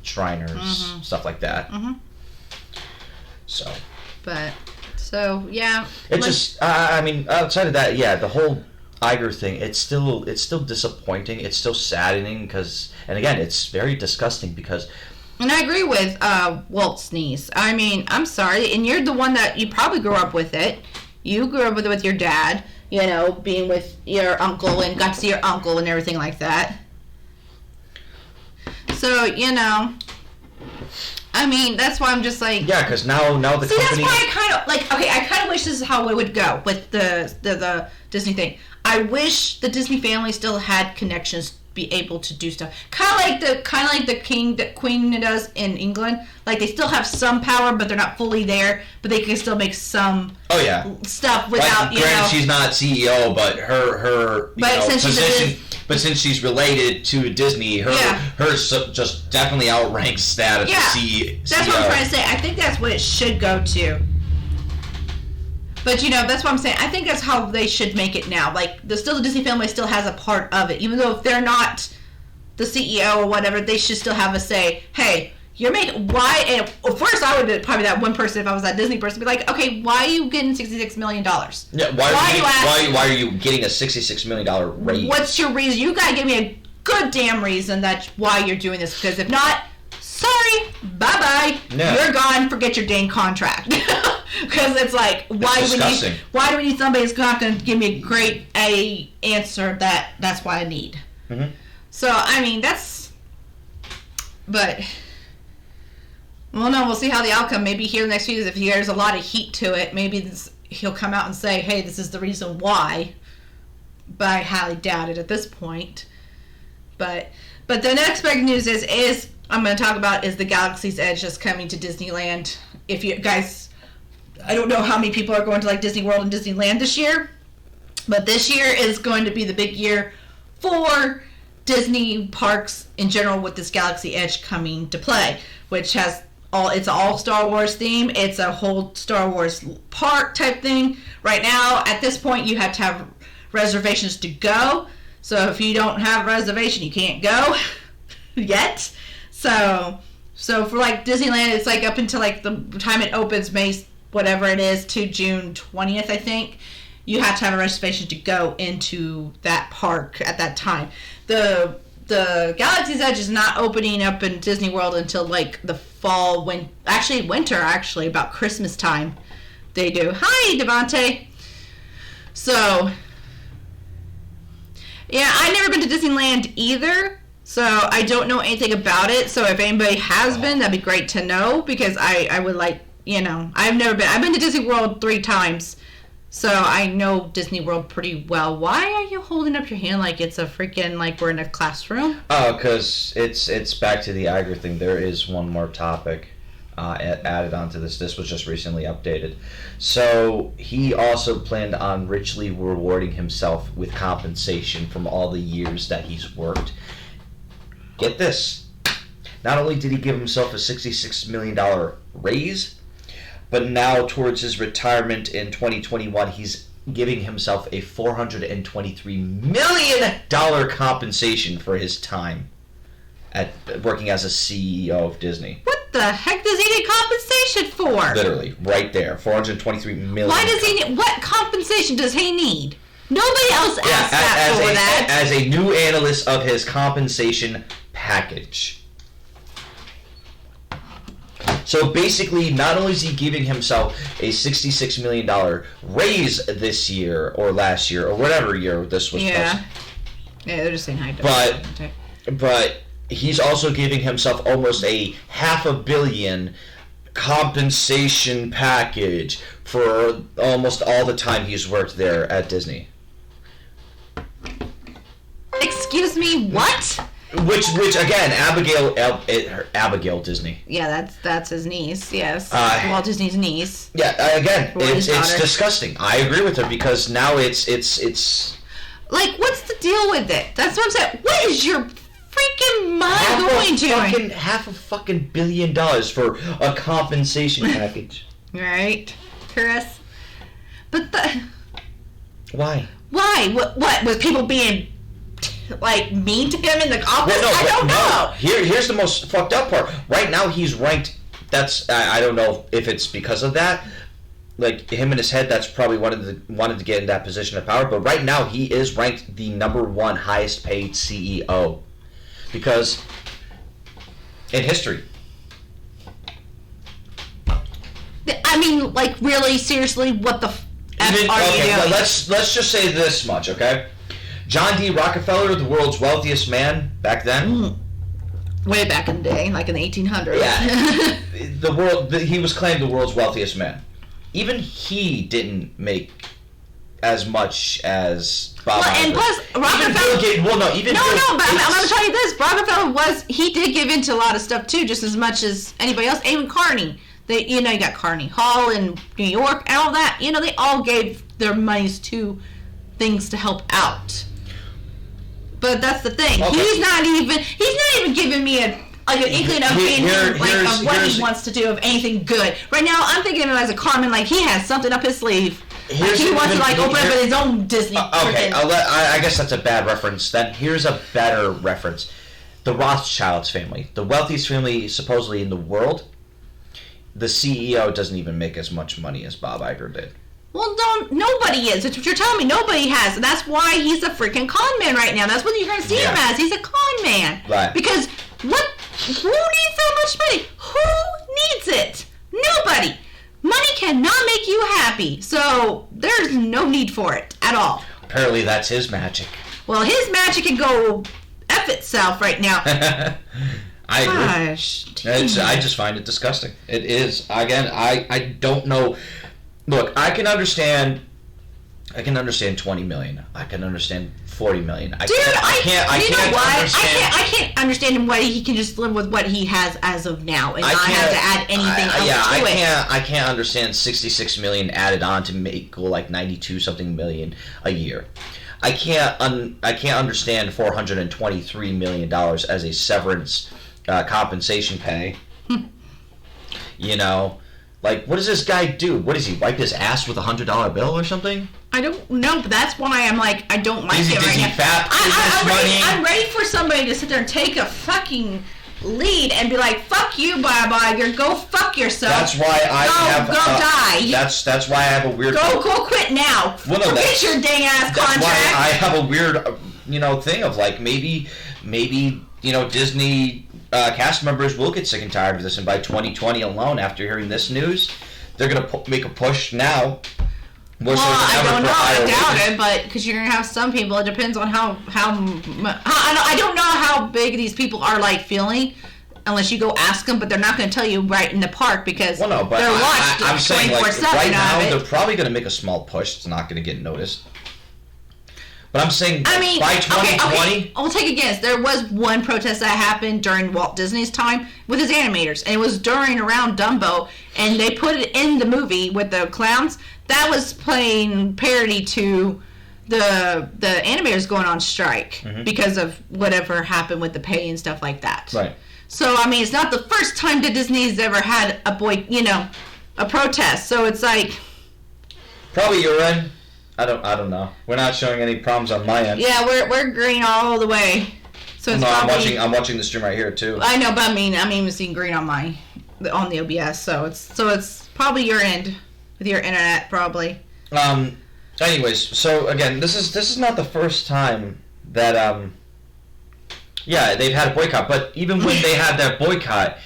Shriners, stuff like that. Mm-hmm. It's just, outside of that, the whole Iger thing, it's still disappointing. It's still saddening and again, it's very disgusting because.
And I agree with Walt's niece. I mean, I'm sorry, and you're the one that you probably grew up with it. You grew up with your dad, being with your uncle and got to see your uncle and everything like that. So, that's why I'm just like...
Yeah, because now the company...
that's why I kind of, I kind of wish this is how it would go with the Disney thing. I wish the Disney family still had connections, be able to do stuff. Kind of like the queen does in England. Like, they still have some power, but they're not fully there, but they can still make some stuff without,
granted, she's not CEO, but her position... But since she's related to Disney, hers just definitely outranks that of the CEO.
That's what I'm trying to say. I think that's what it should go to. But, that's what I'm saying. I think that's how they should make it now. Like, the Disney family still has a part of it. Even though if they're not the CEO or whatever, they should still have a say. Hey, you're making... Why... And first, I would be probably that one person, if I was that Disney person, be like, okay, why are you getting $66 million?
Yeah, why are you getting a $66 million raise?
What's your reason? You gotta give me a good damn reason that's why you're doing this. Because if not... Sorry, bye-bye. Yeah. You're gone. Forget your dang contract. Because it's like, why do we need somebody who's not going to give me a great answer that's what I need? Mm-hmm. So, I mean, but, well, no, we'll see how the outcome. Maybe here next week, if there's a lot of heat to it, maybe he'll come out and say, hey, this is the reason why. But I highly doubt it at this point. But the next big news is I'm going to talk about is the Galaxy's Edge that's coming to Disneyland. If you guys, I don't know how many people are going to like Disney World and Disneyland this year, but this year is going to be the big year for Disney parks in general with this Galaxy Edge coming to play, which has it's all Star Wars theme. It's a whole Star Wars park type thing. Right now, at this point, you have to have reservations to go. So if you don't have a reservation, you can't go yet. So for like Disneyland, it's like up until like the time it opens, May, whatever it is, to June 20th, I think. You have to have a reservation to go into that park at that time. The Galaxy's Edge is not opening up in Disney World until like the fall, winter, about Christmas time. They do. Hi, Devontae. So, yeah, I've never been to Disneyland either. So I don't know anything about it. So if anybody has been, that'd be great to know, because I would like, I've never been. I've been to Disney World 3 times. So I know Disney World pretty well. Why are you holding up your hand like it's a freaking, like we're in a classroom?
Oh, because it's back to the Iger thing. There is one more topic added onto this. This was just recently updated. So he also planned on richly rewarding himself with compensation from all the years that he's worked. Get this. Not only did he give himself a $66 million raise, but now towards his retirement in 2021, he's giving himself a $423 million compensation for his time at working as a CEO of Disney.
What the heck does he need compensation for?
Literally, right there, $423 million.
Why does he need? What compensation does he need? Nobody else asked that.
As a new analyst of his compensation package. So basically, not only is he giving himself a $66 million raise this year, or last year, or whatever year this was
posted. Yeah, they're just saying hi.
But he's also giving himself almost a $500 million compensation package for almost all the time he's worked there at Disney.
Excuse me, what?
Which again, Abigail Disney.
Yeah, that's his niece. Yes, Walt Disney's niece.
Yeah, again, it's disgusting. I agree with her, because now it's
like, what's the deal with it? That's what I'm saying. What is your freaking mind going to?
$500 million for a compensation package.
Right, Chris. But
why?
Why? What was people being like mean to him in the office? I don't know.
Here's the most fucked up part. Right now he's ranked. That's I don't know if it's because of that. Like, him in his head, that's probably wanted to get in that position of power. But right now he is ranked the #1 highest paid CEO, because in history.
I mean, like, really, seriously, what the F are you doing?
Let's just say this much, okay? John D. Rockefeller, the world's wealthiest man back then.
Way back in the day, like in the 1800s.
Yeah. He was claimed the world's wealthiest man. Even he didn't make as much as Bob Iger.
And plus, Rockefeller...
but I'm going
to tell you this. Rockefeller he did give into a lot of stuff, too, just as much as anybody else. Even Carney. You got Carney Hall in New York and all that. They all gave their monies to things to help out. But that's the thing. Okay. He's not even giving me an inkling of what he wants to do of anything good. Right now, I'm thinking of him as a Carmen, like he has something up his sleeve he wants to like open up his own Disney.
Okay, I guess that's a bad reference. Then here's a better reference: the Rothschilds family, the wealthiest family supposedly in the world. The CEO doesn't even make as much money as Bob Iger did.
Well, nobody is. That's what you're telling me. Nobody has. And that's why he's a freaking con man right now. That's what you're going to see him as. He's a con man.
Right.
Because who needs that much money? Who needs it? Nobody. Money cannot make you happy. So there's no need for it at all.
Apparently that's his magic.
Well, his magic can go F itself right now.
I agree.
Gosh.
I just find it disgusting. It is. Again, I don't know. Look, I can understand 20 million. I can understand 40 million. I can't
understand why he can just live with what he has as of now and not have to add anything else to it.
I can't understand 66 million added on to make like 92 something million a year. I can't understand 423 million dollars as a severance compensation pay. You know. Like, what does this guy do? What does he wipe his ass with $100 bill or something? I
don't know, but that's why I'm like, I don't like it right now. I'm ready for somebody to sit there and take a fucking lead and be like, "Fuck you, Bob Iger, go fuck yourself."
That's why
go die.
That's why I have a weird.
Go quit now. Forget your dang ass contract.
That's why I have a weird, thing of like maybe Disney. Cast members will get sick and tired of this, and by 2020 alone, after hearing this news, they're going to make a push now.
I don't know. I doubt it, but because you're going to have some people, it depends on how I don't know how big these people are like feeling, unless you go ask them. But they're not going to tell you right in the park because they're watched 24/7.
Right now, they're probably going to make a small push. It's not going to get noticed. But I'm saying by 2020...
I'll take a guess. There was one protest that happened during Walt Disney's time with his animators. And it was around Dumbo. And they put it in the movie with the clowns. That was playing parody to the animators going on strike. Mm-hmm. Because of whatever happened with the pay and stuff like that.
Right.
So, I mean, it's not the first time that Disney's ever had a protest. So it's like...
Probably you're right. I don't know. We're not showing any problems on my end.
Yeah, we're green all the way. So it's
I'm watching the stream right here too.
I know, but I'm even seeing green on the OBS. So it's probably your end with your internet, probably.
Anyways, so again, this is not the first time that they've had a boycott. But even when they had that boycott,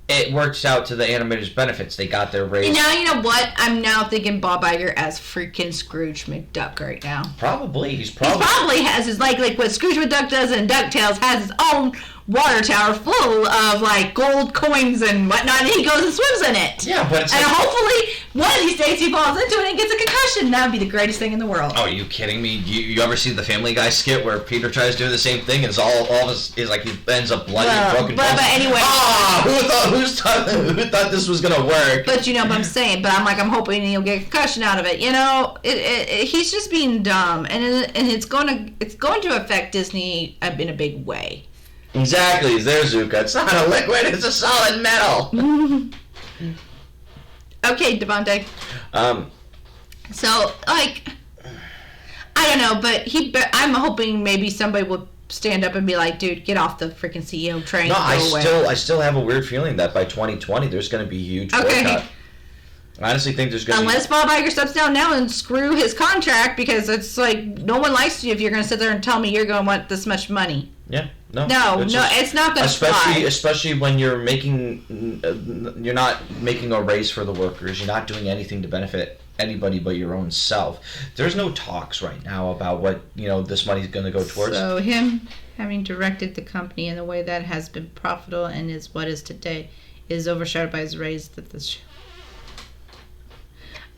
it works out to the animators' benefits. They got their raise.
Now, you know what? I'm now thinking Bob Iger as freaking Scrooge McDuck right now.
Probably. He
probably has his, like what Scrooge McDuck does in DuckTales, has his own water tower full of, like, gold coins and whatnot, and he goes and swims in it.
Yeah, but it's
hopefully, one of these days he falls into it and gets a concussion. That would be the greatest thing in the world.
Oh, are you kidding me? You ever see the Family Guy skit where Peter tries doing the same thing and it's all of his like he ends up bloody and broken bones?
But anyway.
Who thought this was gonna work?
But you know what I'm saying. But I'm hoping he'll get a concussion out of it. You know, he's just being dumb, and it's going to affect Disney in a big way.
Exactly. There's Zuka. It's not a liquid. It's a solid metal.
Okay, Devontae. So, like, I don't know, but I'm hoping maybe somebody will stand up and be like, dude, get off the freaking CEO train.
No, I still have a weird feeling that by 2020 there's going to be a huge boycott. I honestly think there's going to be... Unless
Bob Iger steps down now and screw his contract, because it's like, no one likes you if you're going to sit there and tell me you're going to want this much money.
Yeah.
No, it's not going to fly.
Especially when you're not making a raise for the workers. You're not doing anything to benefit anybody but your own self. There's no talks right now about what this money's going to go towards.
So him having directed the company in the way that has been profitable and is what is today is overshadowed by his raise that this.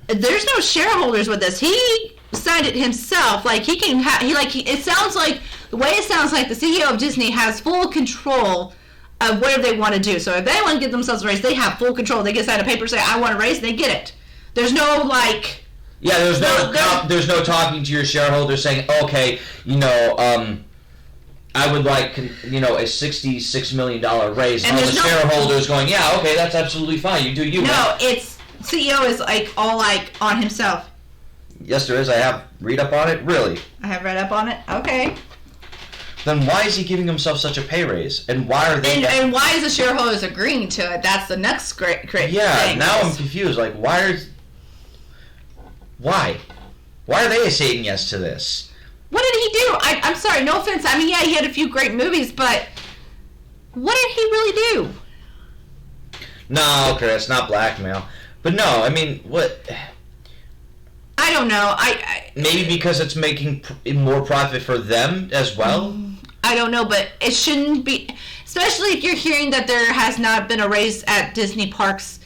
There's no shareholders with this. He signed it himself. Like he can it sounds like the way it sounds like the CEO of Disney has full control of whatever they want to do. So if they want to give themselves a raise, they have full control. They get signed a paper say I want a raise, they get it. There's no like.
Yeah, there's no talking to your shareholders saying, okay, I would like a $66 million raise. And all the shareholders going, yeah, okay, that's absolutely fine. You do you.
No, it's CEO is like all like on himself.
Yes, there is. I have read up on it. Really?
I have read up on it. Okay.
Then why is he giving himself such a pay raise? And why are they...
And why is the shareholders agreeing to it? That's the next great
Yeah,
thing.
now I'm confused. Like, why? Why are they saying yes to this?
What did he do? I'm sorry, no offense. I mean, yeah, he had a few great movies, but what did he really do?
No, okay, it's not blackmail. But no, I mean, what...
I don't know.
Maybe because it's making more profit for them as well?
I don't know, but it shouldn't be... Especially if you're hearing that there has not been a raise at Disney parks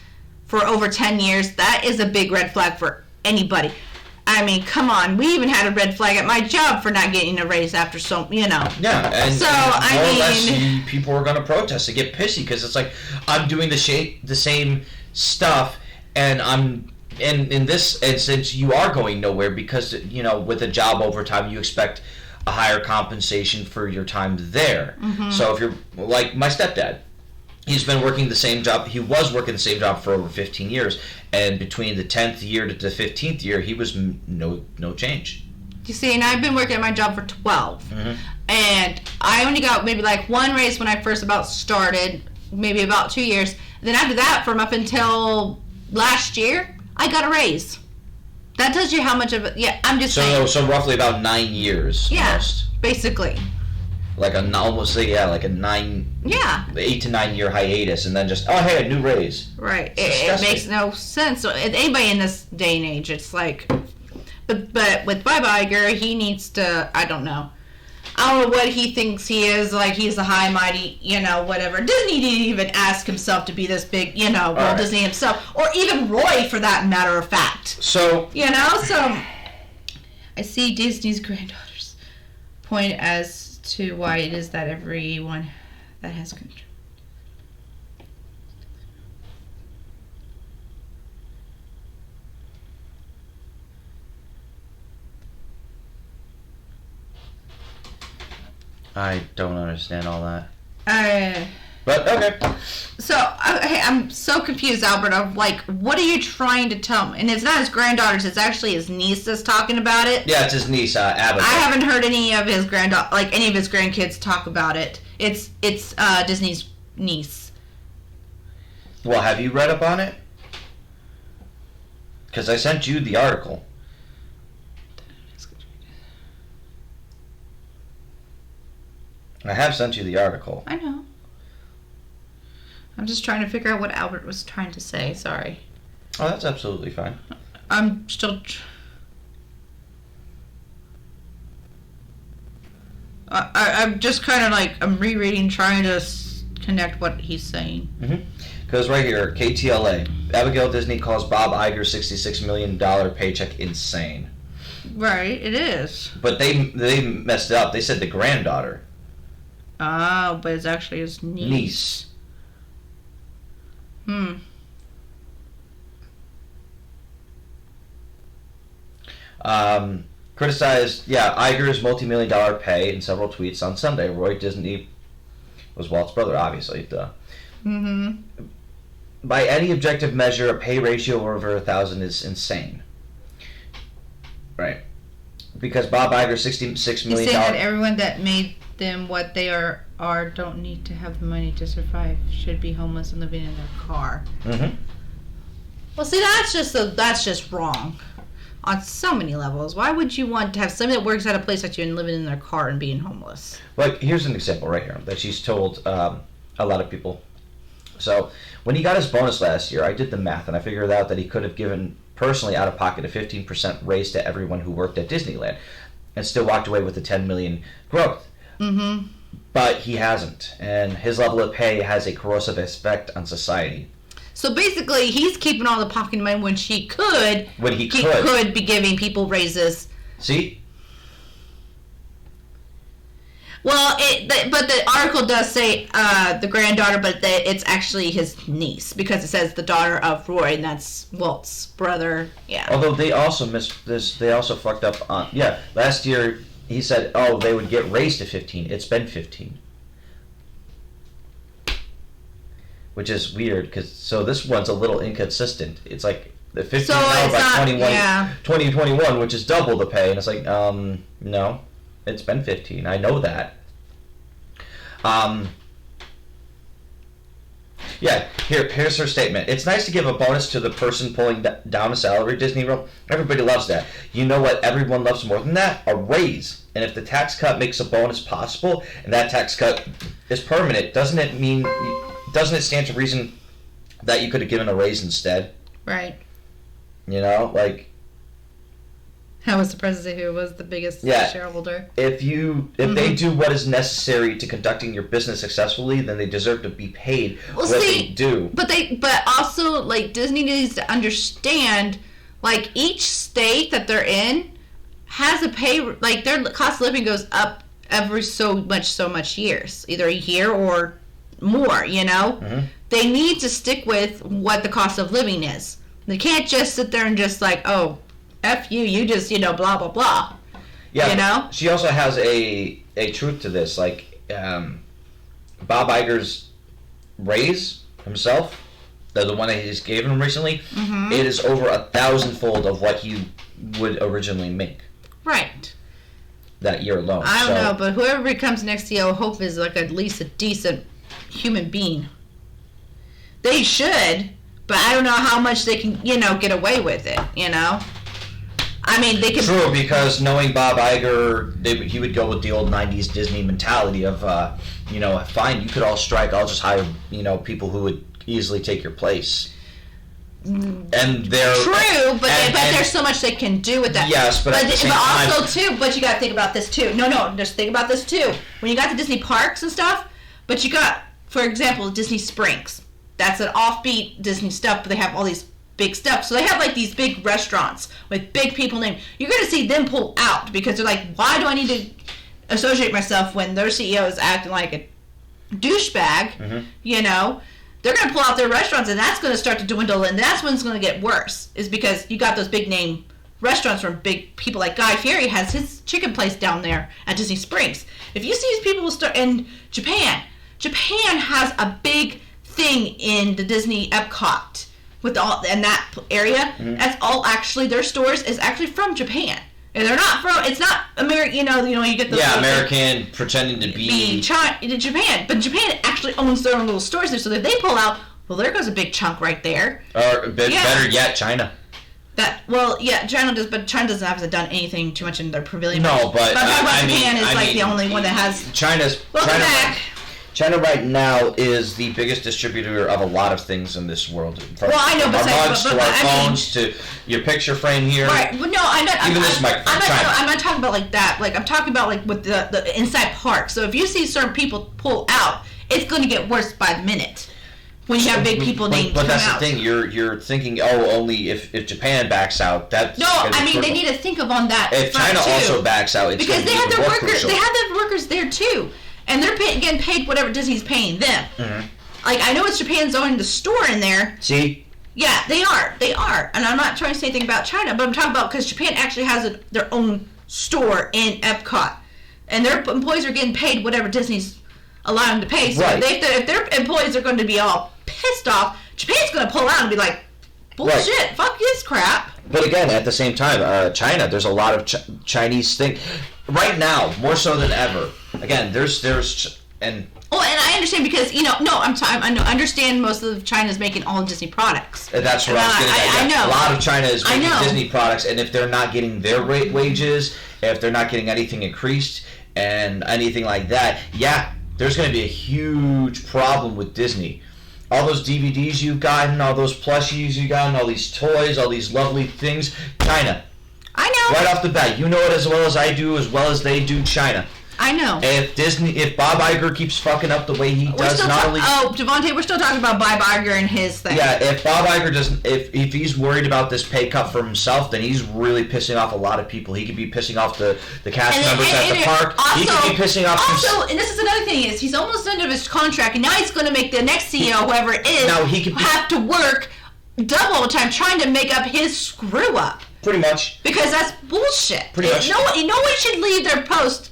for over 10 years. That is a big red flag for anybody. I mean, come on. We even had a red flag at my job for not getting a raise after
Yeah, and,
so,
and more or less, people are going to protest and get pissy because it's like, I'm doing the same stuff, and I'm... And in this instance, you are going nowhere because, with a job overtime, you expect a higher compensation for your time there. Mm-hmm. So if you're like my stepdad, he's been working the same job. He was working the same job for over 15 years. And between the 10th year to the 15th year, he was no change.
You see, and I've been working at my job for 12. Mm-hmm. And I only got maybe like one raise when I first about started, maybe about 2 years. And then after that, from up until last year, I got a raise. That tells you how much of it. Yeah, I'm just saying.
So roughly about 9 years.
Yeah,
almost.
Basically.
Like like a 8 to 9 year hiatus, and then just hey, a new raise.
Right. It makes no sense. So anybody in this day and age, it's like, but with Bob Iger, he needs to. I don't know what he thinks he is. Like he's a high mighty, whatever. Disney didn't even ask himself to be this big, Walt right. Disney himself, or even Roy for that matter of fact.
So
so I see Disney's granddaughters point as to why it is that everyone that has control.
I don't understand all that.
But
okay.
So I'm so confused, Albert. Of like, what are you trying to tell me? And it's not his granddaughters; it's actually his niece that's talking about it.
Yeah, it's his niece, Abigail.
I haven't heard any of his any of his grandkids talk about it. It's Disney's niece.
Well, have you read up on it? Because I sent you the article. I have sent you the article.
I know. I'm just trying to figure out what Albert was trying to say. Sorry.
Oh, that's absolutely fine.
I'm still... I'm just kind of like, I'm rereading, trying to connect what he's saying.
Because right here, KTLA, Abigail Disney calls Bob Iger's $66 million paycheck insane.
Right, it is.
But they messed it up. They said the granddaughter.
Oh, but it's actually his niece.
Criticized, Iger's multi-million-dollar pay in several tweets on Sunday. Roy Disney was Walt's brother, obviously. Duh. By any objective measure, a pay ratio of over 1,000 is insane. Right. Because Bob Iger's $66 million...
He's saying that everyone that made them what they are don't need to have the money to survive, should be homeless and living in their car. Well, see, that's just wrong on so many levels. Why would you want to have somebody that works at a place like you and living in their car and being homeless?
Like, here's an example right here that she's told a lot of people. So, when he got his bonus last year, I did the math and I figured out that he could have given personally out of pocket a 15% raise to everyone who worked at Disneyland and still walked away with the $10 million growth. But he hasn't, and his level of pay has a corrosive effect on society.
So basically, he's keeping all the pocket money when he could be giving people raises.
See?
Well, but the article does say the granddaughter, but it's actually his niece because it says the daughter of Roy, and that's Walt's brother. Yeah.
Although they also missed this, they also fucked up on. Yeah, last year he said, "Oh, they would get raised to 15." It's been 15, which is weird because so this one's a little inconsistent. It's like the 15
So
now
it's
by
not-
2021, which is double the pay. And it's like, no, it's been 15. I know that. Yeah, here's her statement. It's nice to give a bonus to the person pulling down a salary, Disney wrote. Everybody loves that. You know what everyone loves more than that? A raise. And if the tax cut makes a bonus possible, and that tax cut is permanent, doesn't it stand to reason that you could have given a raise instead?
Right.
You know, like...
That was the president who was the biggest shareholder.
If they do what is necessary to conducting your business successfully, then they deserve to be paid they do.
But also, like, Disney needs to understand, like, each state that they're in has a pay, like, their cost of living goes up every so much years, either a year or more, you know?
Mm-hmm.
They need to stick with what the cost of living is. They can't just sit there and just like, oh, F you just, blah, blah, blah.
Yeah,
you know?
She also has a truth to this. Like, Bob Iger's raise himself, the one that he just gave him recently, it is over 1,000-fold of what he would originally make.
Right.
That year alone.
I don't know, but whoever becomes next CEO, I hope is like at least a decent human being. They should, but I don't know how much they can, get away with it, I mean, they could...
True, because knowing Bob Iger, he would go with the old 90s Disney mentality of, fine, you could all strike, I'll just hire, people who would easily take your place. And they're...
True, but there's so much they can do with that.
Yes, but at the same time...
also, too, but you gotta think about this, too. No, just think about this, too. When you got the Disney parks and stuff, but you got, for example, Disney Springs. That's an offbeat Disney stuff, but they have all these big stuff. So they have like these big restaurants with big people named. You're going to see them pull out because they're like, why do I need to associate myself when their CEO is acting like a douchebag? They're going to pull out their restaurants, and that's going to start to dwindle, and that's when it's going to get worse, is because you got those big name restaurants from big people like Guy Fieri has his chicken place down there at Disney Springs. If you see these people start in Japan has a big thing in the Disney Epcot with all in that area. That's all actually their stores is actually from Japan, and they're not from. It's not American. You get the
American pretending to be
Japan, but Japan actually owns their own little stores there. So if they pull out, well, there goes a big chunk right there.
Or better yet, China.
China does, but China hasn't done anything too much in their pavilion.
No, but
Japan is the only one that has.
China right now is the biggest distributor of a lot of things in this world. From
I know,
our mugs to our phones to your picture frame here.
Right. Well, no, I'm not.
Even this microphone.
I'm not talking about like that. Like I'm talking about like with the inside park. So if you see certain people pull out, it's going to get worse by the minute. When you have big people named
But that's the thing. You're thinking, only if Japan backs out, that's
they need to think of on that.
If China also backs out, it's
because they have their workers.
Crucial.
They have their workers there too. And they're getting paid whatever Disney's paying them.
Mm-hmm.
Like, I know it's Japan's owning the store in there.
See?
Yeah, they are. And I'm not trying to say anything about China, but I'm talking about because Japan actually has their own store in Epcot. And their employees are getting paid whatever Disney's allowing them to pay. So if their employees are going to be all pissed off, Japan's going to pull out and be like, bullshit, fuck this crap.
But again, at the same time, China, there's a lot of Chinese things. Right now, more so than ever. Again, there's and
I understand because I understand most of China's making all Disney products.
That's what I was getting at.
I know
a lot of China is making Disney products, and if they're not getting their wages, if they're not getting anything increased and anything like that, there's going to be a huge problem with Disney. All those DVDs you've gotten, all those plushies you've gotten, all these toys, all these lovely things, China.
I know.
Right off the bat, you know it as well as I do, as well as they do, China.
I know.
If Bob Iger keeps fucking up the way he does,
Devontae, we're still talking about Bob Iger and his thing.
Yeah, if Bob Iger doesn't, if he's worried about this pay cut for himself, then he's really pissing off a lot of people. He could be pissing off the cast members at the park. He could be pissing off.
And this is another thing is he's almost end of his contract, and now he's going to make the next CEO, whoever it is, have to work double time trying to make up his screw up.
Pretty much.
Because that's bullshit.
Pretty much.
No one should leave their post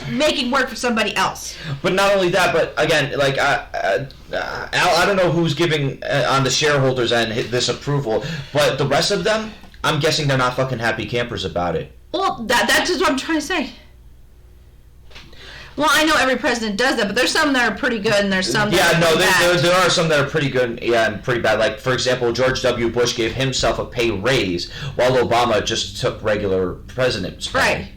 making work for somebody else.
But not only that, but again, like I don't know who's giving on the shareholders end this approval, but the rest of them, I'm guessing they're not fucking happy campers about it.
Well, that's just what I'm trying to say. Well, I know every president does that, but there's some that are pretty good, and there's some that are pretty bad.
There are some that are pretty good, and pretty bad. Like, for example, George W. Bush gave himself a pay raise, while Obama just took regular president's pay.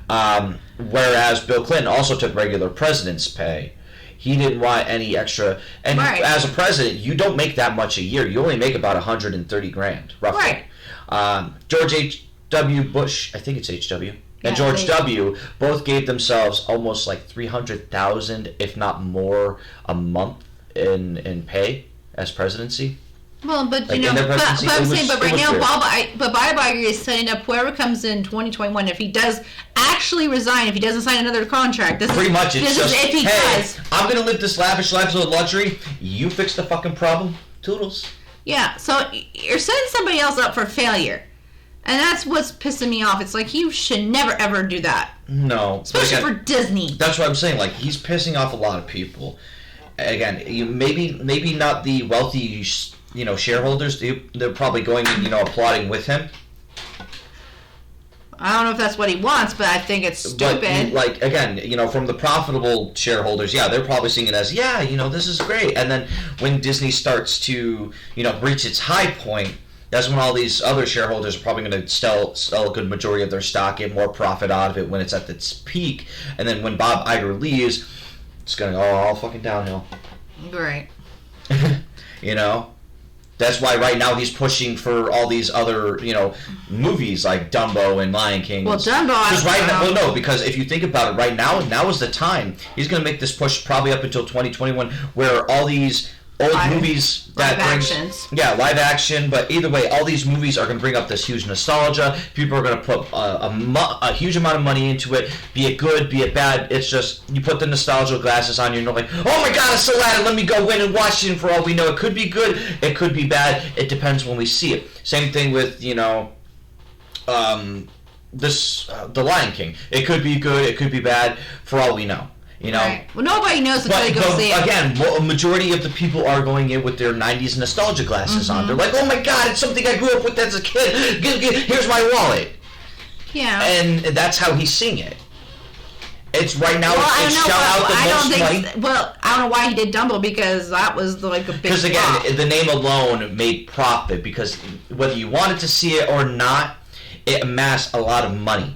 Right.
Whereas Bill Clinton also took regular president's pay. He didn't want any extra. And as a president, you don't make that much a year. You only make about $130,000, roughly.
Right.
George H.W. Bush, I think it's H.W., and George W. both gave themselves almost like $300,000, if not more, a month in pay as presidency.
Well, but
like
you know, but I'm saying, but right now, Bob Iger is setting up whoever comes in 2021. If he does actually resign, if he doesn't sign another contract, this
pretty
is,
much it's just
if he does.
I'm gonna live this lavish life of luxury. You fix the fucking problem. Toodles.
Yeah, so you're setting somebody else up for failure. And that's what's pissing me off. It's like, you should never, ever do that.
No.
Especially for Disney.
That's what I'm saying. Like, he's pissing off a lot of people. Again, maybe not the wealthy, shareholders. They're probably going and, applauding with him.
I don't know if that's what he wants, but I think it's stupid.
But, again, from the profitable shareholders, they're probably seeing it as, this is great. And then when Disney starts to, reach its high point, that's when all these other shareholders are probably going to sell a good majority of their stock, get more profit out of it when it's at its peak. And then when Bob Iger leaves, it's going to go all fucking downhill.
Right.
That's why right now he's pushing for all these other, movies like Dumbo and Lion King.
Well, Dumbo,
because if you think about it, right now is the time. He's going to make this push probably up until 2021, where all these old movies
live action,
but either way, all these movies are going to bring up this huge nostalgia. People are going to put a huge amount of money into it, be it good, be it bad. It's just, you put the nostalgia glasses on, you're like, oh my god, it's Aladdin, let me go in and watch it, and for all we know, it could be good, it could be bad, it depends when we see it. Same thing with, The Lion King. It could be good, it could be bad, for all we know.
Right. Well, nobody knows until they go see it.
Again, a majority of the people are going in with their 90s nostalgia glasses on. They're like, oh my god, it's something I grew up with as a kid. Here's my wallet.
Yeah.
And that's how he's seeing it. It's right now, it's shout out the most money.
Well, I don't know why he did Dumbo, because that was like a big
Because again,
flop.
The name alone made profit, because whether you wanted to see it or not, it amassed a lot of money.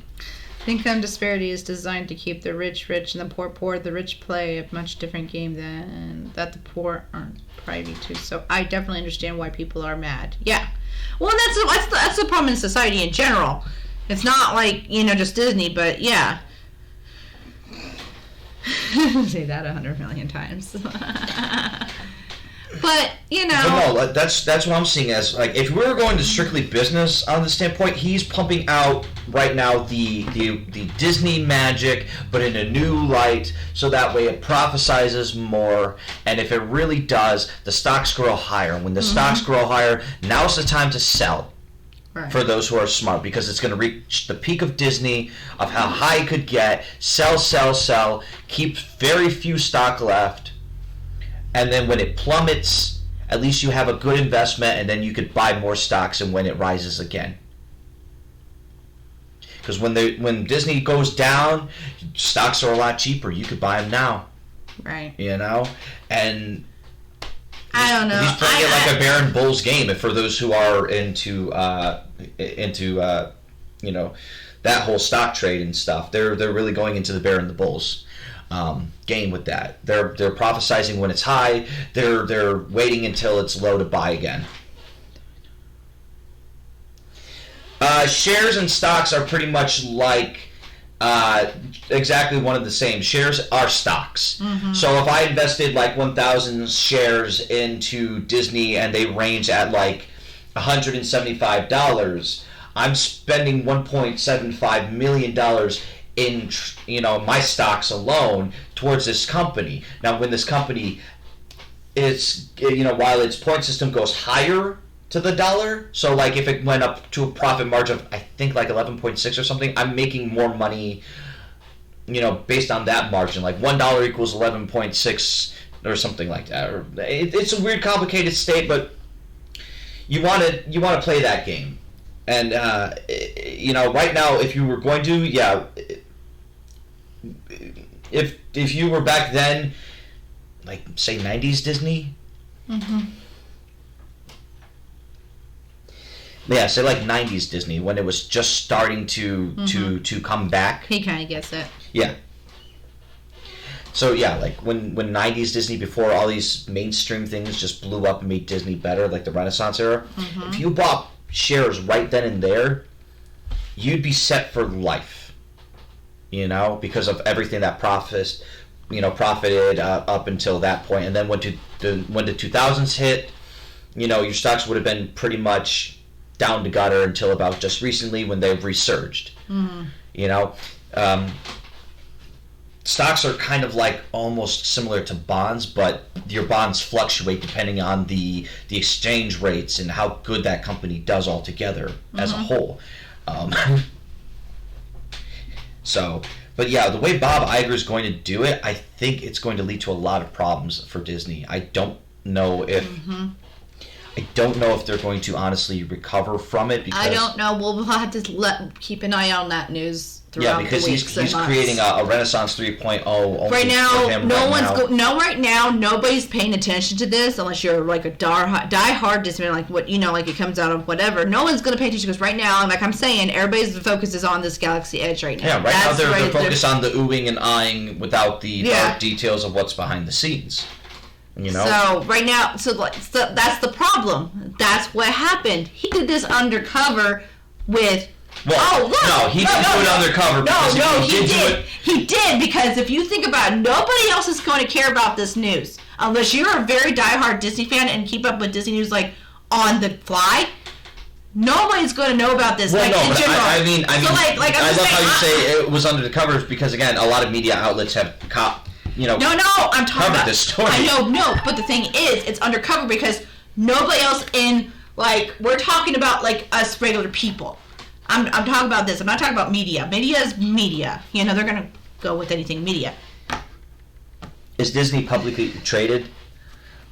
Income disparity is designed to keep the rich rich and the poor poor. The rich play a much different game than that the poor aren't privy to. So I definitely understand why people are mad. Yeah. Well, that's the problem in society in general. It's not like, just Disney, but yeah. Say that 100 million times. But,
But no, that's what I'm seeing as, like, if we were going to strictly business on the standpoint, he's pumping out right now the Disney magic, but in a new light, so that way it prophesizes more, and if it really does, the stocks grow higher. When the stocks grow higher, now's the time to sell. Right. For those who are smart, because it's going to reach the peak of Disney, of how high it could get, sell, keep very few stock left, and then when it plummets, at least you have a good investment, and then you could buy more stocks and when it rises again. Because when Disney goes down, stocks are a lot cheaper. You could buy them now.
Right.
And
I don't know.
He's playing it like a Baron Bulls game. And for those who are into that whole stock trade and stuff, they're really going into the Baron the Bulls game with that. They're prophesizing when it's high. They're waiting until it's low to buy again. Shares and stocks are pretty much like exactly one of the same. Shares are stocks. Mm-hmm. So if I invested like 1,000 shares into Disney and they range at like $175, I'm spending $1.75 million in my stocks alone towards this company. Now, when this company is, while its point system goes higher to the dollar, so like if it went up to a profit margin of I think like 11.6 or something, I'm making more money based on that margin, like $1 equals 11.6 or something like that. Or it's a weird, complicated state, but you want to play that game. And right now, if you were going to, if you were back then, like say 90s Disney.
Mm-hmm.
Yeah, say like 90s Disney, when it was just starting to come back.
He kind of gets it.
Yeah. So yeah, like when 90s Disney, before all these mainstream things just blew up and made Disney better, like the Renaissance era, if you bought shares right then and there, you'd be set for life. Because of everything that profited up until that point, and then when the 2000s hit, your stocks would have been pretty much down to gutter until about just recently when they've resurged. Stocks are kind of like almost similar to bonds, but your bonds fluctuate depending on the exchange rates and how good that company does altogether as a whole. But yeah, the way Bob Iger is going to do it, I think it's going to lead to a lot of problems for Disney. I don't know if they're going to honestly recover from it. Because
I don't know. We'll have to keep an eye on that news throughout the weeks.
Because he's creating a Renaissance 3.0.
Right now, right now, nobody's paying attention to this unless you're like a die-hard Disney fan, like what like it comes out of whatever. No one's going to pay attention because right now, like I'm saying, everybody's focus is on this Galaxy Edge right now.
Yeah, now they're focused on the oohing and eyeing without the dark details of what's behind the scenes.
So right now, so that's the problem. That's what happened. He did this undercover with.
Well, he didn't do it undercover.
He did because if you think about it, nobody else is going to care about this news unless you're a very diehard Disney fan and keep up with Disney news like on the fly. Nobody's going to know about this.
Well,
in general.
I mean, I love how you say it was under the covers because again, a lot of media outlets have I'm talking about this story.
I know, but the thing is, it's undercover because nobody else we're talking about us regular people. I'm talking about this. I'm not talking about media. Media is media. They're gonna go with anything media.
Is Disney publicly traded?
I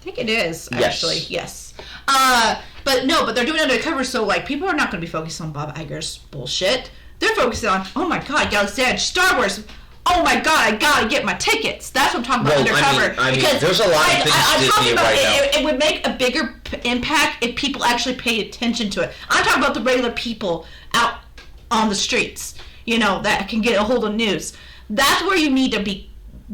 think it is actually. Yes. But they're doing it undercover, so people are not gonna be focused on Bob Iger's bullshit. They're focused on, oh my God, Galaxy Edge, Star Wars. Oh my God, I gotta get my tickets. That's what I'm talking about undercover.
I mean, there's a lot of things Disney right now.
It would make a bigger impact if people actually paid attention to it. I'm talking about the regular people out on the streets, that can get a hold of news. That's where you need to be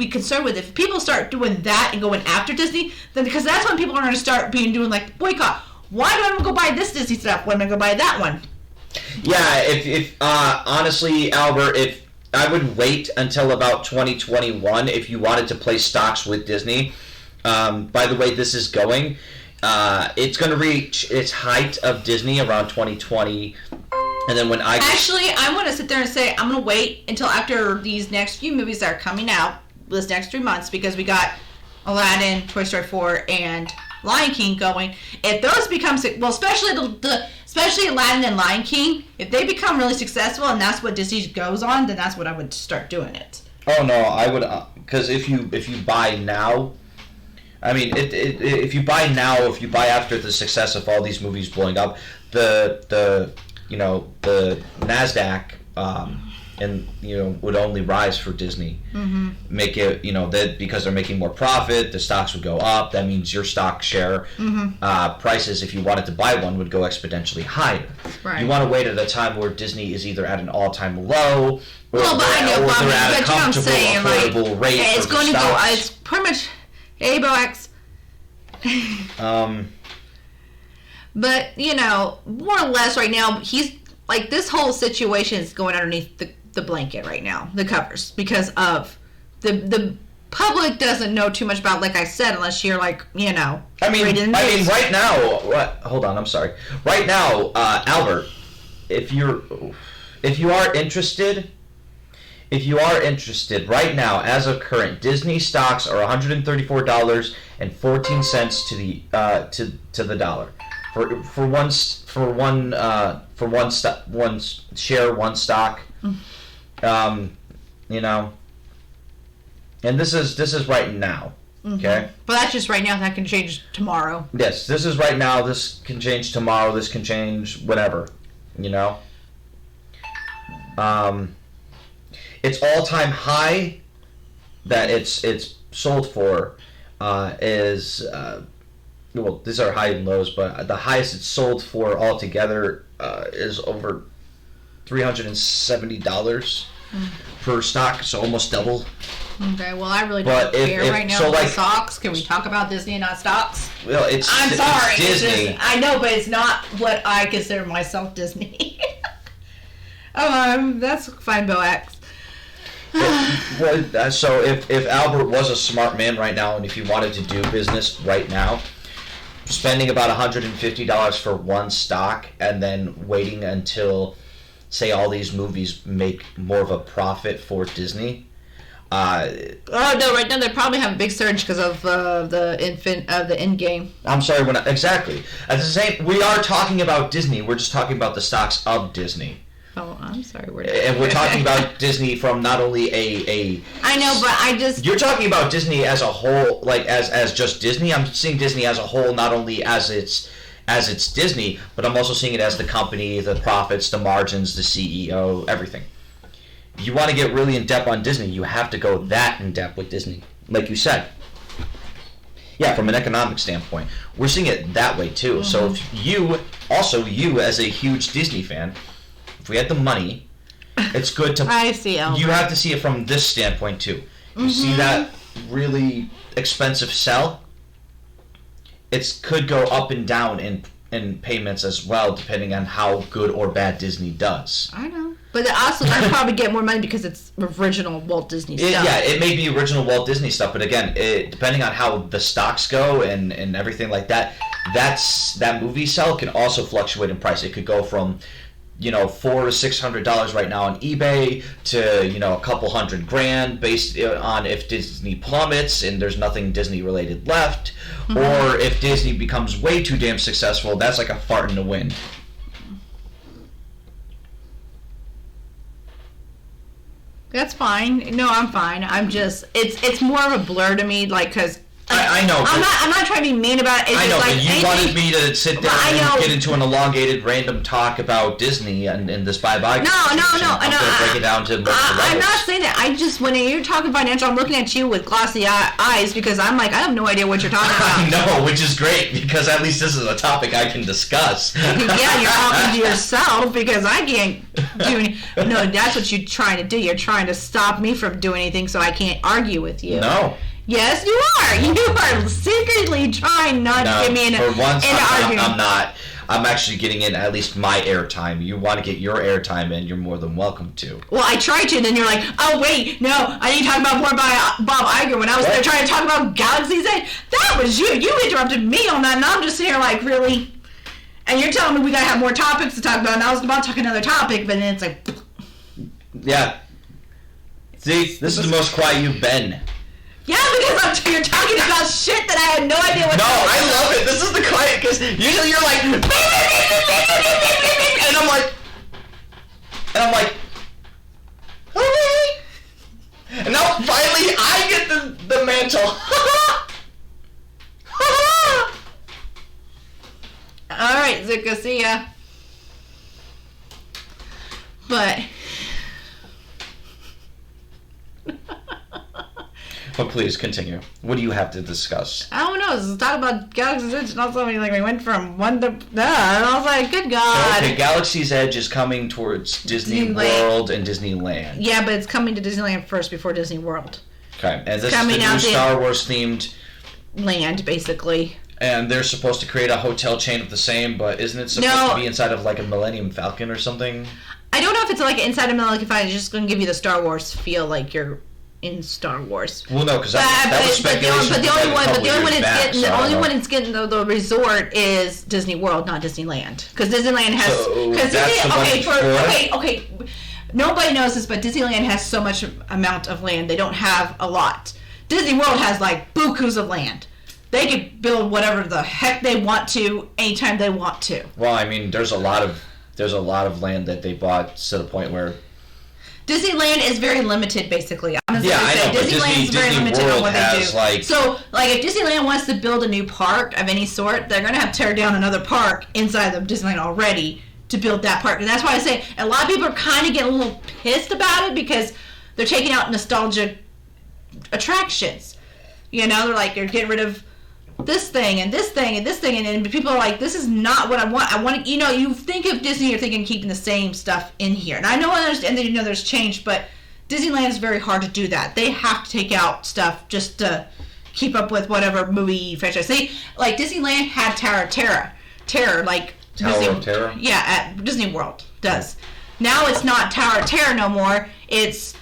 concerned with. If people start doing that and going after Disney, then because that's when people are going to start doing boycott. Why do I go buy this Disney stuff when I go buy that one?
Yeah, if honestly, Albert, if I would wait until about 2021 if you wanted to play stocks with Disney. By the way, this is going. It's going to reach its height of Disney around 2020. And then when
Actually, I want to sit there and say I'm going to wait until after these next few movies that are coming out, this next 3 months, because we got Aladdin, Toy Story 4, and Lion King going. If those become, especially Aladdin and Lion King, if they become really successful and that's what Disney goes on, then that's what I would start doing it.
Oh no, I would, because if you buy now, I mean, if you buy now, if you buy after the success of all these movies blowing up, the NASDAQ would only rise for Disney.
Mm-hmm.
Make it, that because they're making more profit, the stocks would go up. That means your stock share prices, if you wanted to buy one, would go exponentially higher.
Right.
You want to wait at a time where Disney is either at an all-time low, or
they're
at a comfortable, affordable rate.
It's going to go. It's pretty much ABOX. But more or less right now, he's this whole situation is going underneath the blanket right now, the covers, because of the public doesn't know too much about, like I said, unless you're
I mean, right now. Hold on, I'm sorry. Right now, Albert, if you are interested right now, as of current, Disney stocks are $134.14 to the dollar for one share, one stock. And this is right now. Okay?
But that's just right now. That can change tomorrow.
Yes, this is right now. This can change tomorrow. This can change whatever. You know? Its all-time high that it's sold for is... well, these are high and lows, but the highest it's sold for altogether is over $370 per stock, so almost double.
Okay, well, I really don't care right now about stocks. Can we talk about Disney and not stocks?
Well,
I'm sorry.
It's Disney.
I know, but it's not what I consider myself Disney. That's fine, Boax.
So if Albert was a smart man right now, and if he wanted to do business right now, spending about $150 for one stock and then waiting until, say, all these movies make more of a profit for Disney.
Right now they probably have a big surge because of the end game.
I'm sorry, exactly. At the same, we are talking about Disney. We're just talking about the stocks of Disney.
Oh, I'm sorry.
We're talking about Disney from not only a.
I know, but I just.
You're talking about Disney as a whole, like as just Disney. I'm seeing Disney as a whole, not only as it's Disney, but I'm also seeing it as the company, the profits, the margins, the CEO, everything. If you want to get really in depth on Disney, you have to go that in depth with Disney, like you said. Yeah, from an economic standpoint, we're seeing it that way too. So if you as a huge Disney fan. If we had the money, it's good to...
I see, Albert.
You have to see it from this standpoint, too. You see that really expensive sell? It could go up and down in payments as well, depending on how good or bad Disney does.
I know. But also, they'll probably get more money because it's original Walt Disney stuff.
Yeah, it may be original Walt Disney stuff, but again, depending on how the stocks go and everything like that, that movie sell can also fluctuate in price. It could go from... $400 to $600 right now on eBay to a couple $100,000 based on if Disney plummets and there's nothing Disney related left, or if Disney becomes way too damn successful, that's like a fart in the wind.
That's fine. No, I'm fine. I'm just it's more of a blur to me, like because.
I know.
I'm not trying to be mean about it.
I know,
like
but you wanted me to sit down and get into an elongated, random talk about Disney and this bye-bye.
No.
I'm going to break it down to multiple levels.
I'm not saying that. I just, when you're talking financial, I'm looking at you with glossy eyes because I'm like, I have no idea what you're talking about.
I know, which is great because at least this is a topic I can discuss.
Yeah, you're talking to yourself because I can't do any. No, that's what you're trying to do. You're trying to stop me from doing anything so I can't argue with you.
No.
Yes, you are. You are secretly trying not to get me in an argument.
I'm not. I'm actually getting in at least my airtime. You want to get your airtime in, you're more than welcome to.
Well, I tried to, and then you're like, oh, wait, no, I need to talk about more by Bob Iger when I was there trying to talk about Galaxy's Edge. That was you. You interrupted me on that, and I'm just here like, really? And you're telling me we got to have more topics to talk about, and I was about to talk another topic, but then it's like...
Yeah. See, this is the most quiet you've been.
Yeah, because you're talking about shit that I had no idea what.
No, I love it. This is the quiet because usually you're like, and I'm like, okay. And now finally I get the mantle.
All right, Zuka, see ya. But.
But please continue. What do you have to discuss?
I don't know. Let's talk about Galaxy's Edge. And also, like, we went from one to and I was like, good God.
Okay, Galaxy's Edge is coming towards Disney World and Disneyland.
Yeah, but it's coming to Disneyland first before Disney World.
Okay, and this is the new Star Wars themed
land, basically.
And they're supposed to create a hotel chain of the same, but isn't it supposed to be inside of like a Millennium Falcon or something?
I don't know if it's like inside a Millennium Falcon. It's just going to give you the Star Wars feel, like you're in Star Wars.
Well, no, because that was speculation.
But the only one it's getting the resort is Disney World, not Disneyland. Because Disneyland has. Okay. Nobody knows this, but Disneyland has so much amount of land. They don't have a lot. Disney World has like bukus of land. They could build whatever the heck they want to anytime they want to.
Well, I mean, there's a lot of land that they bought to the point where
Disneyland is very limited, basically. I'm
Yeah, I know, but
Disneyland's very
Disney
limited on
World
what they
has,
do.
like-
So, like, if Disneyland wants to build a new park of any sort, they're going to have to tear down another park inside of Disneyland already to build that park. And that's why I say a lot of people are kind of getting a little pissed about it because they're taking out nostalgic attractions. You know, they're like, they're getting rid of this thing and this thing and this thing, and then people are like, this is not what I want. I want to, you know, you think of Disney, you're thinking keeping the same stuff in here. And I know, and then you know there's change, but Disneyland is very hard to do that. They have to take out stuff just to keep up with whatever movie franchise. Like Disneyland had Tower of Terror, like
Tower of Terror?
Yeah, at Disney World does. Now it's not Tower of Terror no more. It's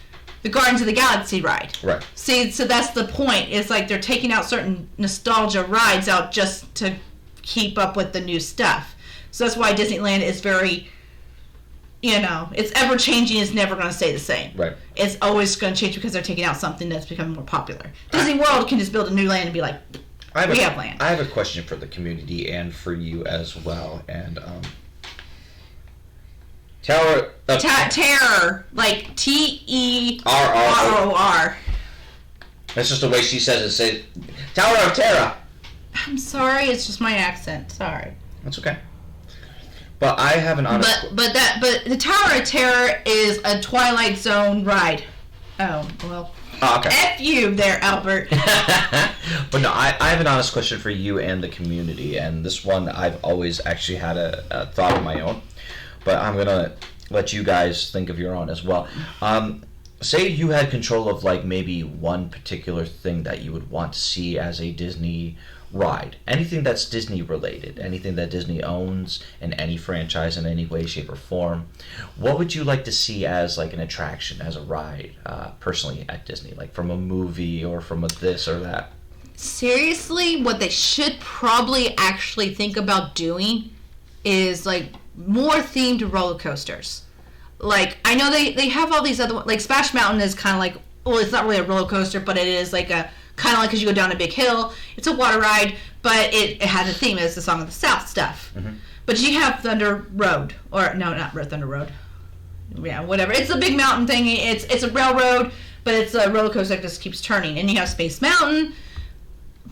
the Guardians of the Galaxy ride.
Right.
See, so that's the point. It's like they're taking out certain nostalgia rides out just to keep up with the new stuff. So that's why Disneyland is very, you know, it's ever changing. It's never going to stay the same.
Right.
It's always going to change because they're taking out something that's becoming more popular. Disney World can just build a new land and be like, we have land.
I have a question for the community and for you as well. And Terror, like TERROR. That's just the way she says it. Say Tower of Terror.
I'm sorry, it's just my accent. Sorry.
That's okay. But I have an honest.
But the Tower of Terror is a Twilight Zone ride. Oh well.
Oh, okay.
F you there, Albert.
But no, I have an honest question for you and the community, and this one I've always actually had a thought of my own, but I'm gonna let you guys think of your own as well. Say you had control of like maybe one particular thing that you would want to see as a Disney ride. Anything that's Disney related, anything that Disney owns in any franchise in any way, shape, or form. What would you like to see as like an attraction, as a ride, personally at Disney, like from a movie or from a this or that?
Seriously, what they should probably actually think about doing is like more themed roller coasters. Like, I know they have all these other ones, like Splash Mountain is kind of like, well, it's not really a roller coaster, but it is like a kind of like as you go down a big hill. It's a water ride, but it has a theme. It's the Song of the South stuff. Mm-hmm. But you have Thunder Road, or no, not Thunder Road. Yeah, whatever. It's a big mountain thing. It's a railroad, but it's a roller coaster that just keeps turning. And you have Space Mountain.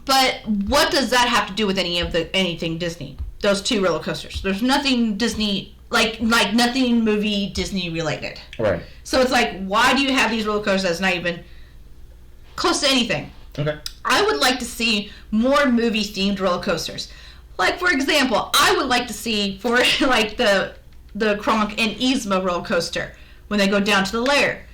But what does that have to do with anything Disney? Those two roller coasters. There's nothing Disney, like nothing movie Disney related.
Right.
So it's like, why do you have these roller coasters that's not even close to anything?
Okay.
I would like to see more movie-themed roller coasters. Like, for example, I would like to see, for like the Kronk and Yzma roller coaster when they go down to the lair.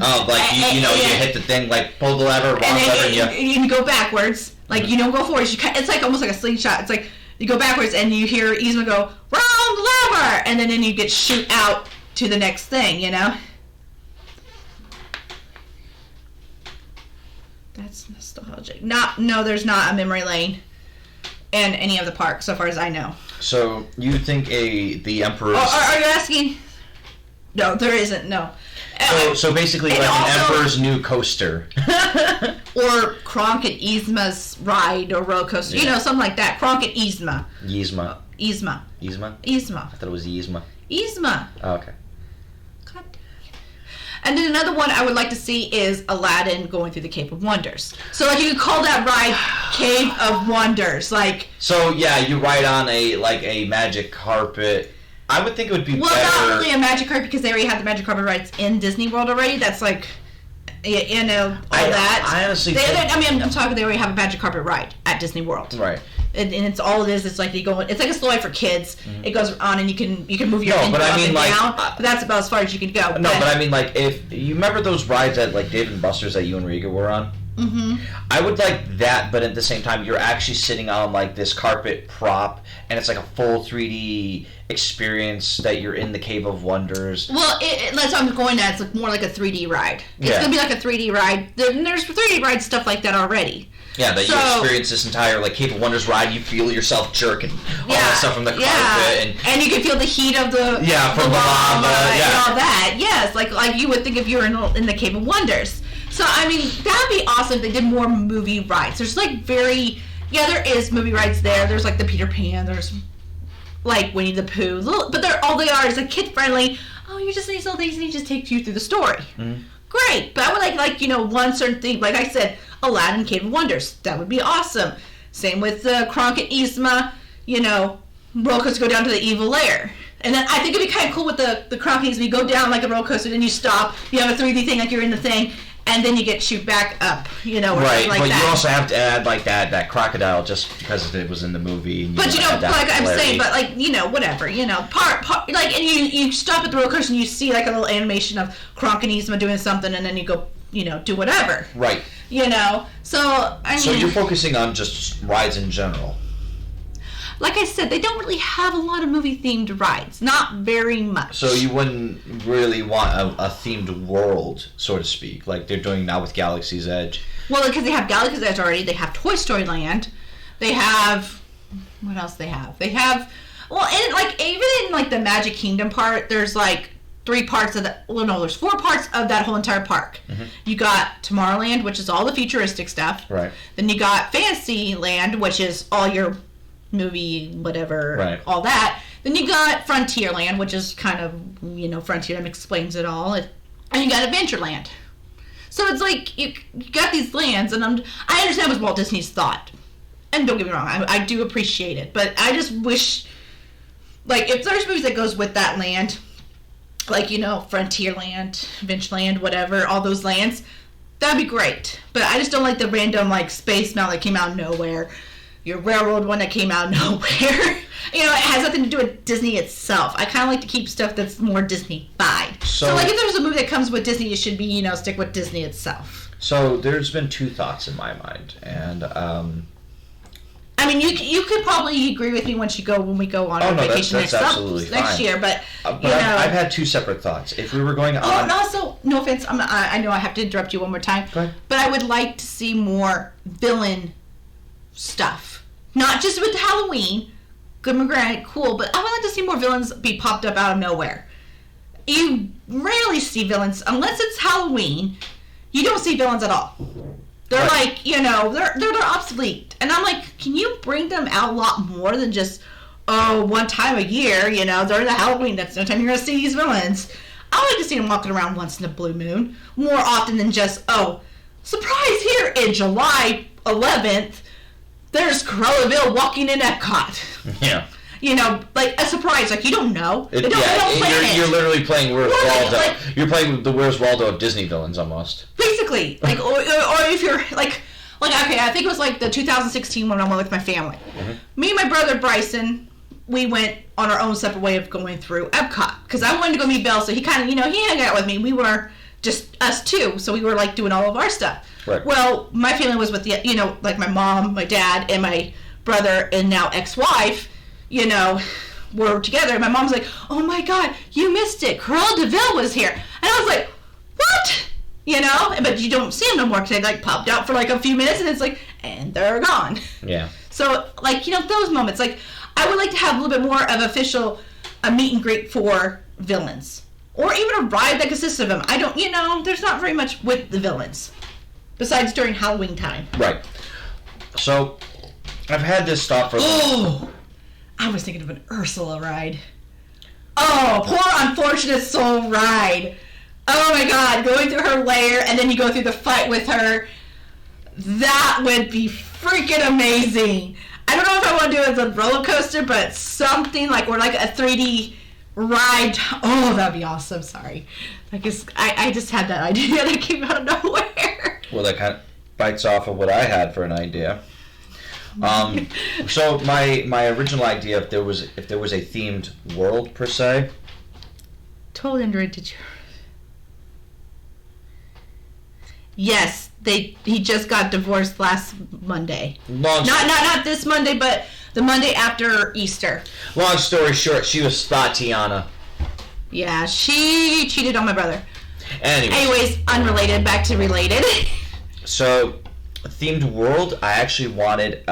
Oh, like you hit the thing, like pull the lever, wrong lever,
and you go backwards. Like, you don't go forwards. It's like almost like a slingshot. It's like you go backwards and you hear Yzma go, wrong lever! And then you get shoot out to the next thing, you know? That's nostalgic. No, there's not a memory lane in any of the parks, so far as I know.
So, you think the Emperor's...
Are you asking? No, there isn't, no.
So basically like an Emperor's New Coaster.
Or Kronk and Yzma's ride or roller coaster. Yeah. You know, something like that. Kronk and Yzma.
Yzma.
Yzma.
Yzma?
Yzma.
I thought it was Yzma.
Yzma.
Oh, okay.
God. And then another one I would like to see is Aladdin going through the Cave of Wonders. So, like, you could call that ride Cave of Wonders. Like... So,
yeah, you ride on a magic carpet... I would think it would be better...
Well, not really a magic carpet because they already have the magic carpet rides in Disney World already. That's like, you know, all that.
I honestly
I'm talking, they already have a magic carpet ride at Disney World.
Right.
And it's all it is. It's like it's like a slow ride for kids. Mm-hmm. It goes on and you can move your feet up and down. But that's about as far as you can go.
No, but I mean, like, if you remember those rides at like Dave & Buster's that you and Riga were on?
Mm-hmm.
I would like that, but at the same time, you're actually sitting on like this carpet prop, and it's like a full 3D experience that you're in the Cave of Wonders.
Well, that's what I'm going at. It's like more like a 3D ride. It's gonna be like a 3D ride. There's 3D ride stuff like that already.
Yeah, that you experience this entire like Cave of Wonders ride. You feel yourself jerking all that stuff from the carpet,
and you can feel the heat of the
from the lava
and all that. Yes, like you would think if you were in the Cave of Wonders. So, I mean, that would be awesome if they did more movie rides. There's, like, there is movie rides there. There's, like, the Peter Pan. There's, like, Winnie the Pooh. But all they are is, like, kid-friendly. Oh, you just need these little things, and he just takes you through the story.
Mm-hmm.
great. But I would like one certain thing. Like I said, Aladdin, Cave of Wonders. That would be awesome. Same with Kronk and Yzma. Roller coaster go down to the evil lair. And then I think it'd be kind of cool with the Kronk and Yzma. You go down like a roller coaster, then you stop. You have a 3D thing like you're in the thing. And then you get shoot back up, or
right?
like
but
that.
You also have to add like that crocodile just because it was in the movie. And
but like I'm saying, but like whatever, part like, and you stop at the roller coaster and you see like a little animation of Kronk and Yzma doing something, and then you go, do whatever.
Right.
So I mean.
So you're focusing on just rides in general.
Like I said, they don't really have a lot of movie-themed rides. Not very much.
So you wouldn't really want a themed world, so to speak, like they're doing now with Galaxy's Edge.
Well, because they have Galaxy's Edge already. They have Toy Story Land. They have... What else they have? They have... Well, and like even in like the Magic Kingdom part, there's like 3 parts of the... Well, no, there's 4 parts of that whole entire park. Mm-hmm. You got Tomorrowland, which is all the futuristic stuff.
Right.
Then you got Fantasyland, which is all your... movie, whatever,
right.
All that. Then you got Frontierland, which is kind of, Frontierland explains it all. And you got Adventureland. So it's like, you got these lands, and I understand what Walt Disney's thought. And don't get me wrong, I do appreciate it. But I just wish, like, if there's movies that goes with that land, like, Frontierland, Adventureland, whatever, all those lands, that'd be great. But I just don't like the random, like, Space Mountain that came out of nowhere. Your railroad one that came out of nowhere. It has nothing to do with Disney itself. I kind of like to keep stuff that's more Disney-fied. So like, if there's a movie that comes with Disney, it should be, stick with Disney itself.
So there's been 2 thoughts in my mind, and
I mean, you could probably agree with me when we go on our vacation next year, but
I've had 2 separate thoughts. If we were going on...
Oh, and also, no offense, I know I have to interrupt you one more time,
go ahead.
But I would like to see more villain stuff. Not just with Halloween, good and granted, cool, but I would like to see more villains be popped up out of nowhere. You rarely see villains, unless it's Halloween, you don't see villains at all. They're right. Like, they're obsolete. And I'm like, can you bring them out a lot more than just, one time a year, during the Halloween, that's the time you're going to see these villains. I like to see them walking around once in a blue moon, more often than just, surprise here in July 11th, there's Cruella walking in Epcot.
Yeah.
Like a surprise. Like, you don't know. They don't plan
you're literally playing Where's Waldo.
Like,
you're playing the Where's Waldo of Disney villains almost.
Basically. Like, or if you're like, okay, I think it was like the 2016 when I went with my family. Mm-hmm. Me and my brother Bryson, we went on our own separate way of going through Epcot. Because I wanted to go meet Bill, so he kind of, he hung out with me. We were just us 2, so we were like doing all of our stuff.
Right.
Well, my family was with like my mom, my dad, and my brother, and now ex-wife, were together. And my mom's like, "Oh my God, you missed it! Cruella de Vil was here," and I was like, "What?" But you don't see them no more because they like popped out for like a few minutes, and it's like, and they're gone.
Yeah.
So like those moments, like I would like to have a little bit more of a meet and greet for villains, or even a ride that consists of them. I don't, there's not very much with the villains. Besides during Halloween time.
Right. So, I've had this thought for...
Oh! I was thinking of an Ursula ride. Oh, poor unfortunate soul ride. Oh my God, going through her lair and then you go through the fight with her. That would be freaking amazing. I don't know if I want to do it as a roller coaster, but something like, or like a 3D ride. Oh, that'd be awesome. Sorry. I just had that idea that came out of nowhere.
Well, that kind of bites off of what I had for an idea. So my original idea, if there was a themed world per se.
Told Android, did you? Yes, he just got divorced last Monday. Not this Monday, but the Monday after Easter.
Long story short, she was Tatiana.
Yeah, she cheated on my brother.
Anyways,
unrelated, back to related.
So, a themed world, I actually wanted,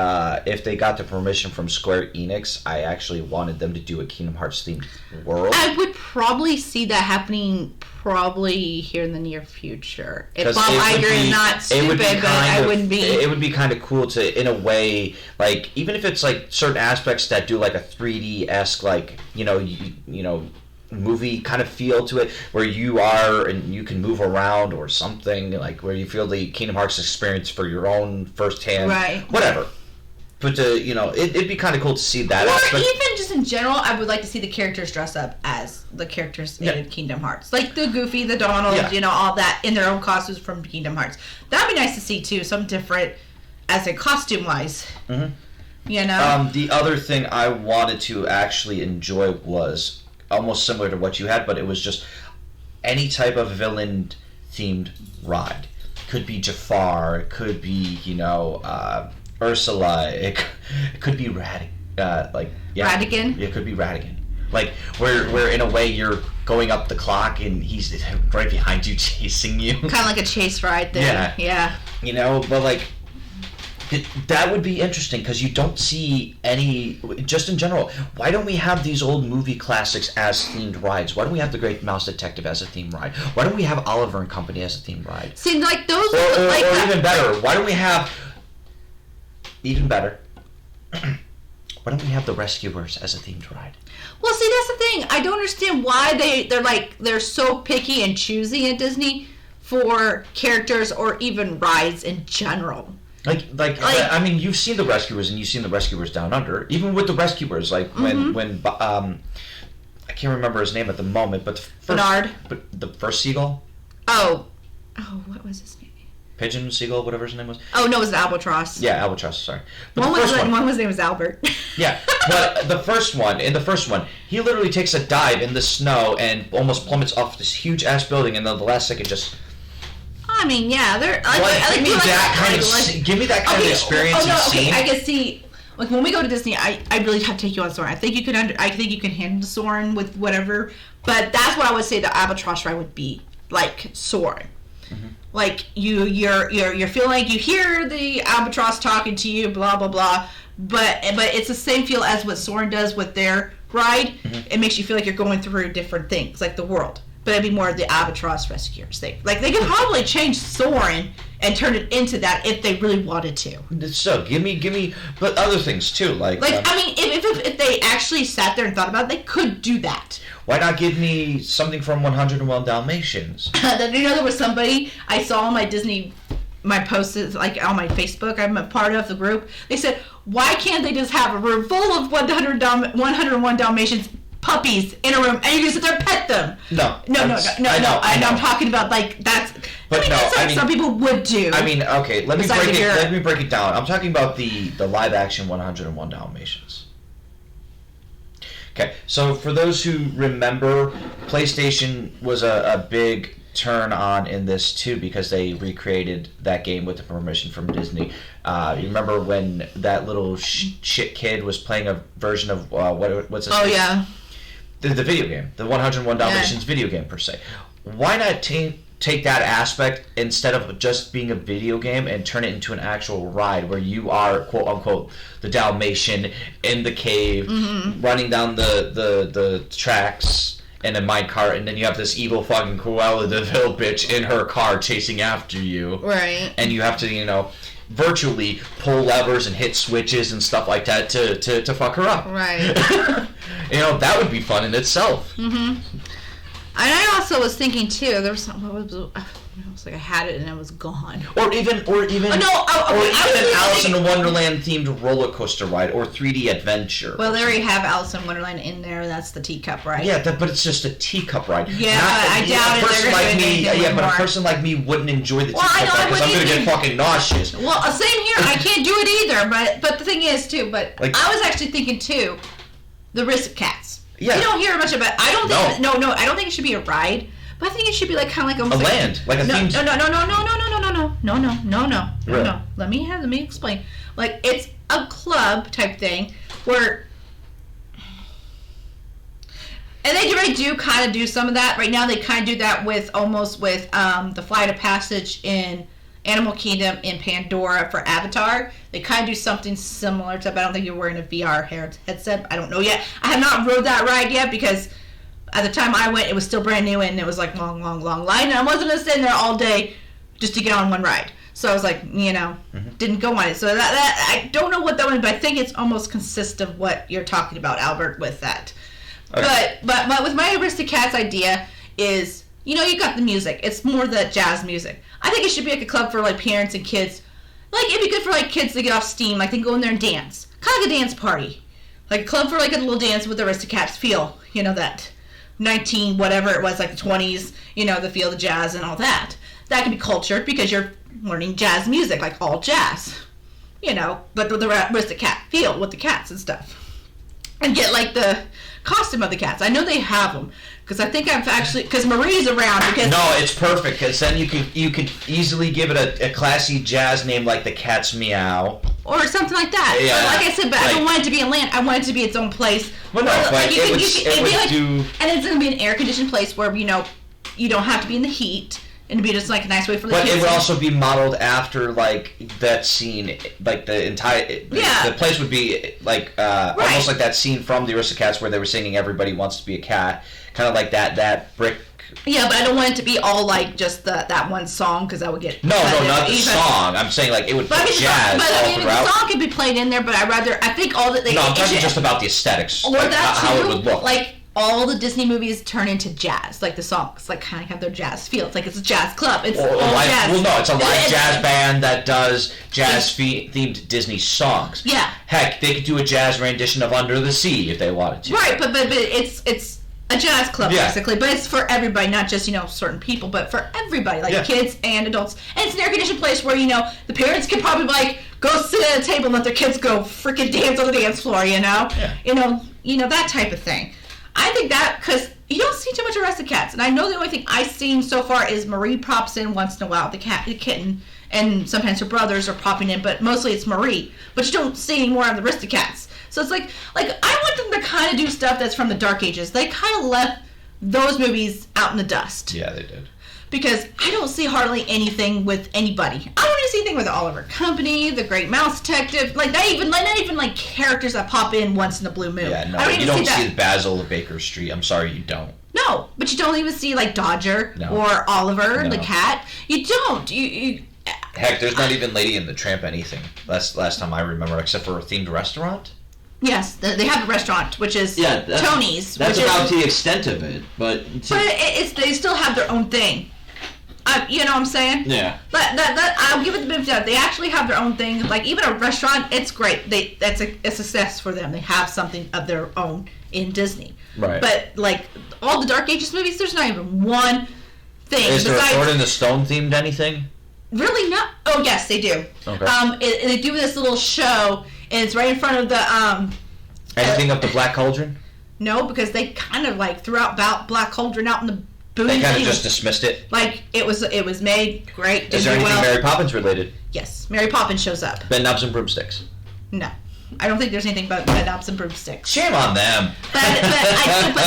if they got the permission from Square Enix, I actually wanted them to do a Kingdom Hearts themed world.
I would probably see that happening here in the near future. If Bob Iger is not stupid, but I wouldn't be.
It would be kind of cool to, in a way, like, even if it's like certain aspects that do like a 3D-esque, like, movie kind of feel to it, where you are and you can move around or something, like where you feel the Kingdom Hearts experience for your own firsthand,
right?
Whatever. But it'd be kind of cool to see that.
Or
aspect.
even just in general, I would like to see the characters dress up as the characters in Kingdom Hearts, like the Goofy, the Donald, all that in their own costumes from Kingdom Hearts. That'd be nice to see too, some different, as a costume wise.
Mm-hmm.
The
other thing I wanted to actually enjoy was almost similar to what you had, but it was just any type of villain themed ride. Could be Jafar, it could be Ursula, it could be Radigan.
Radigan?
It could be Radigan. Like, where in a way you're going up the clock and he's right behind you chasing you.
Kind of like a chase ride there. Yeah.
But like, that would be interesting because you don't see any, just in general, why don't we have these old movie classics as themed rides? Why don't we have The Great Mouse Detective as a themed ride? Why don't we have Oliver and Company as a themed ride?
See, like those...
Or even better, why don't we have... Even better. Why don't we have The Rescuers as a themed ride?
Well, see, that's the thing. I don't understand why they're so picky and choosy at Disney for characters or even rides in general.
Like I mean, you've seen The Rescuers and you've seen The Rescuers Down Under. Even with The Rescuers, like when I can't remember his name at the moment, but
Bernard.
But the first seagull.
Oh, what was his name?
Pigeon, seagull, whatever his name was.
Oh no, it was Albatross.
Yeah, Albatross. Sorry. But
one was name was Albert.
Yeah, but in the first one, he literally takes a dive in the snow and almost plummets off this huge ass building, and then the last second just.
I mean, yeah, they're
give me that kind of experience and scene.
I can see. Like when we go to Disney, I really have to take you on Soarin'. I think you can handle Soarin' with whatever, but that's what I would say the Albatross ride would be like Soarin'. Mm-hmm. Like you're feeling like you hear the albatross talking to you, blah blah blah, but it's the same feel as what Soarin' does with their ride. Mm-hmm. It makes you feel like you're going through different things, like the world. But it'd be more of the Albatross Rescuers thing. Like they could probably change Soarin' and turn it into that if they really wanted to.
So give me, but other things too, like
I mean, if they actually sat there and thought about it, they could do that.
Why not give me something from 101 Dalmatians?
There was somebody I saw on my posts, like on my Facebook, I'm a part of the group. They said, why can't they just have a room full of 101 Dalmatians puppies in a room and you can sit there and pet them?
No.
I know. I'm talking about like that's. But that's what some people would do.
I mean, okay, let me break it down. I'm talking about the live action 101 Dalmatians. Okay, so for those who remember, PlayStation was a big turn on in this too because they recreated that game with the permission from Disney. You remember when that little shit kid was playing a version of what's his name?
Oh yeah.
The video game, the 101 Dalmatians video game per se. Why not take that aspect instead of just being a video game and turn it into an actual ride where you are quote unquote the Dalmatian in the cave running down the tracks in a minecart, and then you have this evil fucking Cruella de Vil bitch in her car chasing after you,
right?
And you have to virtually pull levers and hit switches and stuff like that to fuck her up,
right?
That would be fun in itself.
And I also was thinking too. There was something. It was like I had it and it was gone.
Or even an Alice in Wonderland themed roller coaster ride or 3D adventure.
Well, they already have Alice in Wonderland in there. That's the teacup ride.
Yeah, but it's just a teacup ride.
Yeah, I doubt it.
But a person like me wouldn't enjoy the teacup ride because I'm going to get fucking nauseous.
Well, same here. I can't do it either. But the thing is too. But I was actually thinking too, the Aristocats.
Yeah.
You don't hear much about. I don't think. No. I don't think it should be a ride. But I think it should be like kind of like
a land, like a theme.
No. Let me explain. Like it's a club type thing where, and they already do kind of do some of that right now. They kind of do that with the Flight of Passage in Animal Kingdom in Pandora for Avatar. They kind of do something similar to. But I don't think you're wearing a VR headset. I don't know yet. I have not rode that ride yet because. At the time I went, it was still brand new, and it was like long line, and I wasn't going to stand there all day just to get on one ride. So I was like, didn't go on it. So that I don't know what that one, but I think it's almost consists of what you're talking about, Albert, with that.
Okay.
But with my Aristocats idea is, you got the music. It's more the jazz music. I think it should be like a club for like parents and kids. Like it'd be good for like kids to get off steam. Like they can go in there and dance, kind of like a dance party, like a club for like a little dance with the Aristocats feel. That 19 whatever it was, like the 20s. The feel, the jazz and all that. That can be cultured because you're learning jazz music, like all jazz. But with the Aristocat feel with the cats and stuff. And get like the costume of the cats. I know they have them because I think I've actually because Marie's around. Because
no, it's perfect because then you could easily give it a classy jazz name like the Cat's Meow
or something like that.
Yeah,
but like I said, but I don't want it to be a land. I want it to be its own place.
Well, no, but
like
it would do.
And it's gonna be an air conditioned place where you don't have to be in the heat. And it'd be just like a nice way for the kids.
But it would also be modeled after like that scene, like the entire the place would be like almost like that scene from the Aristocats where they were singing "Everybody Wants to Be a Cat," kind of like that brick.
Yeah, but I don't want it to be all like just that one song because that would get
no, not the song. I'm saying like it would put jazz all throughout.
The song could be played in there, but I think all that they.
No, I'm talking just about the aesthetics,
or like that
how it would look.
Like all the Disney movies turn into jazz, like the songs, like kind of have their jazz feel. It's like it's a jazz club. It's all jazz.
Well, no, it's a live jazz band that does jazz-themed Disney songs.
Yeah.
Heck, they could do a jazz rendition of Under the Sea if they wanted to.
Right, but it's a jazz club basically, but it's for everybody, not just certain people, but for everybody, like kids and adults. And it's an air-conditioned place where the parents could probably like go sit at a table and let their kids go freaking dance on the dance floor, that type of thing. I think that because you don't see too much Aristocats, and I know the only thing I've seen so far is Marie pops in once in a while, the kitten, and sometimes her brothers are popping in, but mostly it's Marie. But you don't see any more of the Aristocats. So it's like I want them to kind of do stuff that's from the Dark Ages. They kind of left those movies out in the dust.
Yeah, they did.
Because I don't see hardly anything with anybody. I don't see anything with the Oliver Company, the Great Mouse Detective, like not even like characters that pop in once in a blue moon.
Yeah, no,
I
you don't see Basil of Baker Street. I'm sorry, you don't.
No, but you don't even see like Dodger or Oliver the cat. You don't. You
Heck, there's not even Lady and the Tramp anything. That's last time I remember, except for a themed restaurant.
Yes, they have a restaurant, which is Tony's.
That's about the extent of it, but
they still have their own thing. You know what I'm saying?
Yeah.
But that I'll give it the benefit of that. They actually have their own thing. Like even a restaurant, it's great. That's a success for them. They have something of their own in Disney.
Right.
But like all the Dark Ages movies, there's not even one thing.
Is there a Sword in the Stone themed anything?
Really not. Oh yes, they do.
Okay.
They do this little show, and it's right in front of the
Anything up the Black Cauldron?
No, because they kind of like threw out Black Cauldron out in the.
They kind of just dismissed it.
Like it was made great.
Is there anything Mary Poppins related?
Yes, Mary Poppins shows up.
Bedknobs and Broomsticks.
No, I don't think there's anything but Bedknobs and Broomsticks.
Shame on them.
But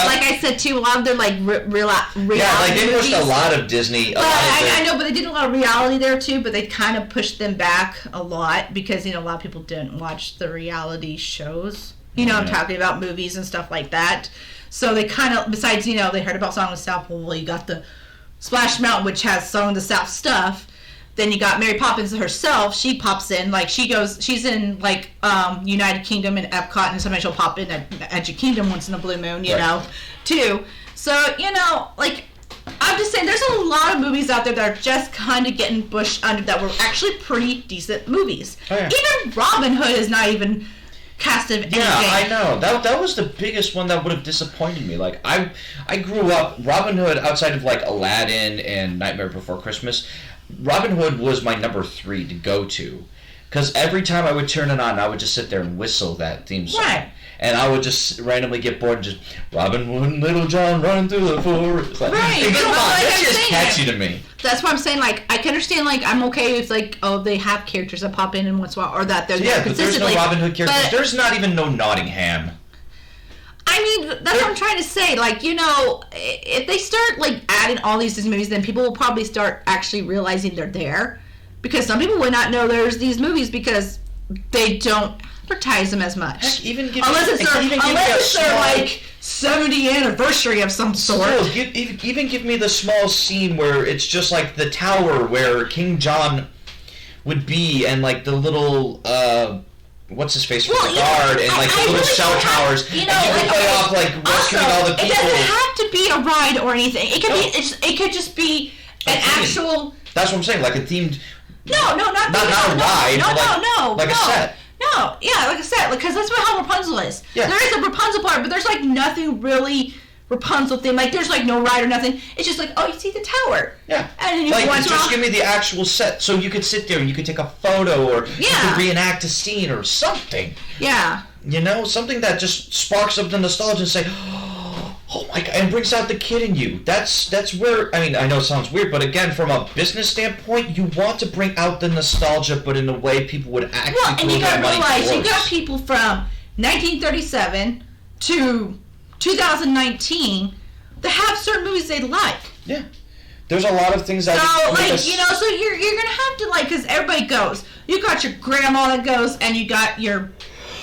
like I said too, a lot of their like reality.
Yeah, like they pushed a lot of Disney.
I know, but they did a lot of reality there too. But they kind of pushed them back a lot because a lot of people didn't watch the reality shows. I'm talking about movies and stuff like that. So they kind of, besides, they heard about Song of the South. Well, you got the Splash Mountain, which has Song of the South stuff. Then you got Mary Poppins herself. She pops in, like she's in like United Kingdom and Epcot, and sometimes she'll pop in at Magic Kingdom once in a blue moon, too. So like I'm just saying, there's a lot of movies out there that are just kind of getting pushed under that were actually pretty decent movies.
Oh, yeah.
Even Robin Hood is not even. Cast of anything.
Yeah, I know. That was the biggest one that would have disappointed me. Like I grew up Robin Hood outside of like Aladdin and Nightmare Before Christmas. Robin Hood was my number 3 to go to, because every time I would turn it on, I would just sit there and whistle that theme song.
Right.
And I would just randomly get bored and just Robin Hood and Little John running through the forest. Like,
right.
Hey, come on, that's just
saying,
catchy to me.
That's what I'm saying. Like I can understand. Like I'm okay if like they have characters that pop in once in a while, or that they're there consistently.
But there's no Robin Hood characters. There's not even no Nottingham.
I mean, that's what I'm trying to say. Like if they start like adding all these Disney movies, then people will probably start actually realizing they're there, because some people would not know there's these movies because they don't advertise them as much.
Heck,
unless it's their like 70th anniversary of some sort.
Still, even give me the small scene where it's just like the tower where King John would be, and like the little what's his face from
Well,
the guard and
I
the little
really
cell
don't have-
towers,
you
and
know,
you can
like,
play
okay,
off rescuing all the
It
people.
doesn't have to be a ride or anything. It could
No.
be. It could just be an
A theme.
actual.
That's what I'm saying, like a themed.
No, not
Not a ride, but like a set.
No, yeah, like a set, because that's what how Rapunzel is.
Yeah.
There is a Rapunzel part, but there's like nothing really Rapunzel theme. Like there's like no ride or nothing. It's just like, oh, you see the tower.
Yeah.
And then you
Like,
watch
just give me the actual set so you could sit there and you could take a photo or you
Yeah.
could reenact a scene or something.
Yeah.
You know, something that just sparks up the nostalgia and say, oh my God, and brings out the kid in you. That's where, I mean, I know it sounds weird, but again, from a business standpoint, you want to bring out the nostalgia, but in a way people would actually
Well, and you
put their
gotta
money
realize you
towards.
got people from 1937 to 2019 that have certain movies they like.
Yeah. There's a lot of things that...
So,
make
like,
us-
you know, so you're gonna have to, like, because everybody goes. You got your grandma that goes, and you got your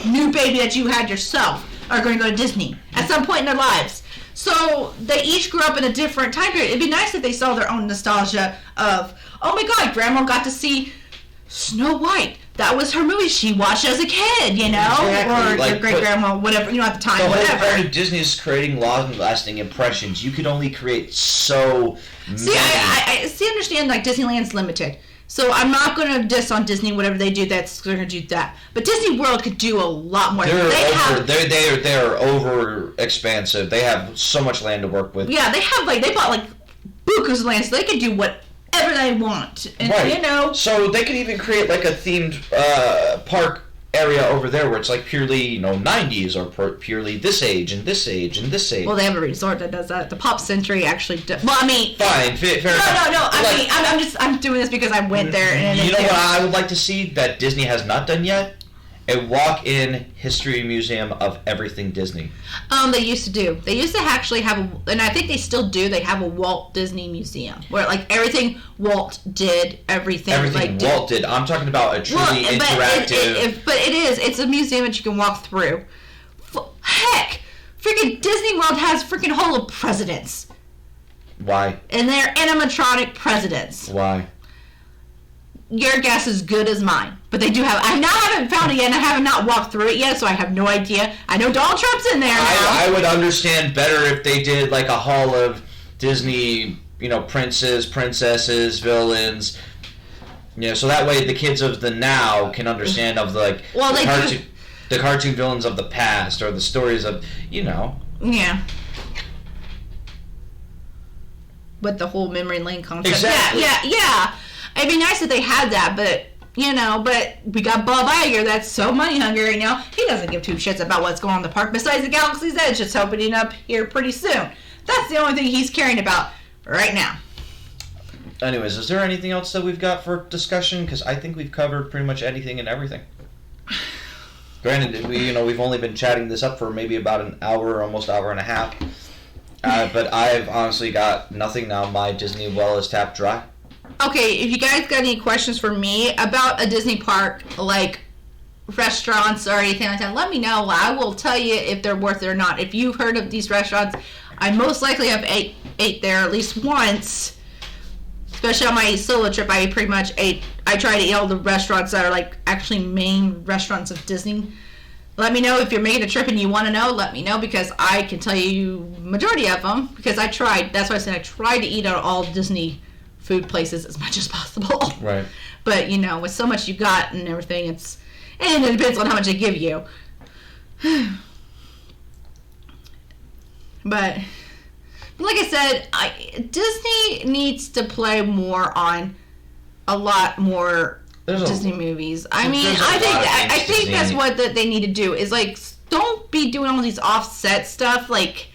new baby that you had yourself are going to go to Disney at some point in their lives. So they each grew up in a different time period. It'd be nice if they saw their own nostalgia of, oh my God, grandma got to see Snow White. That was her movie she watched as a kid, you know?
Exactly,
Or
like,
your great-grandma, whatever, you know, at the time,
The whole
whatever.
part of Disney is creating long-lasting impressions. You could only create so
See,
many.
I see, understand, like, Disneyland's limited. So I'm not going to diss on Disney, whatever they do, that's going to do that. But Disney World could do a lot more.
They're over expansive. They have so much land to work with.
Yeah, they bought, like, bukus of land, so they could do whatever they want. And,
Right.
you know,
So they could even create like a themed park area over there where it's like purely 90s or purely this age and this age and this age.
well, they have a resort that does that. The Pop Century actually does. Well, I mean,
Fine, fair enough.
no.
Like,
I'm doing this because I went there. And
you know what I would like to see that Disney has not done yet? A walk-in history museum of everything Disney.
They used to do. They used to actually have and I think they still do. They have a Walt Disney Museum where like everything Walt did, everything
Everything
like
Walt did. I'm talking about a truly interactive.
But it's a museum that you can walk through. Heck, freaking Disney World has freaking Hall of Presidents,
Why?
and they're animatronic presidents.
Why?
Your guess is good as mine. But they do have. haven't found it yet, and I have not walked through it yet, so I have no idea. I know Donald Trump's in there now.
I would understand better if they did like a hall of Disney, princes, princesses, villains. So that way the kids of the now can understand of the cartoon villains of the past or the stories of,
Yeah. With the whole memory lane concept.
Exactly.
Yeah. It'd be nice if they had that, but we got Bob Iger that's so money hungry right now. He doesn't give two shits about what's going on in the park besides the Galaxy's Edge that's opening up here pretty soon. That's the only thing he's caring about right now.
Anyways, is there anything else that we've got for discussion? Because I think we've covered pretty much anything and everything. Granted, we've only been chatting this up for maybe about an hour, almost hour and a half. But I've honestly got nothing now. My Disney well is tapped dry.
Okay, if you guys got any questions for me about a Disney park, like restaurants or anything like that, let me know. I will tell you if they're worth it or not. If you've heard of these restaurants, I most likely have ate there at least once. Especially on my solo trip, I try to eat all the restaurants that are like actually main restaurants of Disney. Let me know if you're making a trip and you want to know. Let me know because I can tell you majority of them because I tried. That's why I said I tried to eat at all Disney food places as much as possible.
Right.
But with so much you got and everything, and it depends on how much they give you. But like I said, Disney needs to play more on a lot more Disney movies. I think that's what they need to do is like don't be doing all these offset stuff like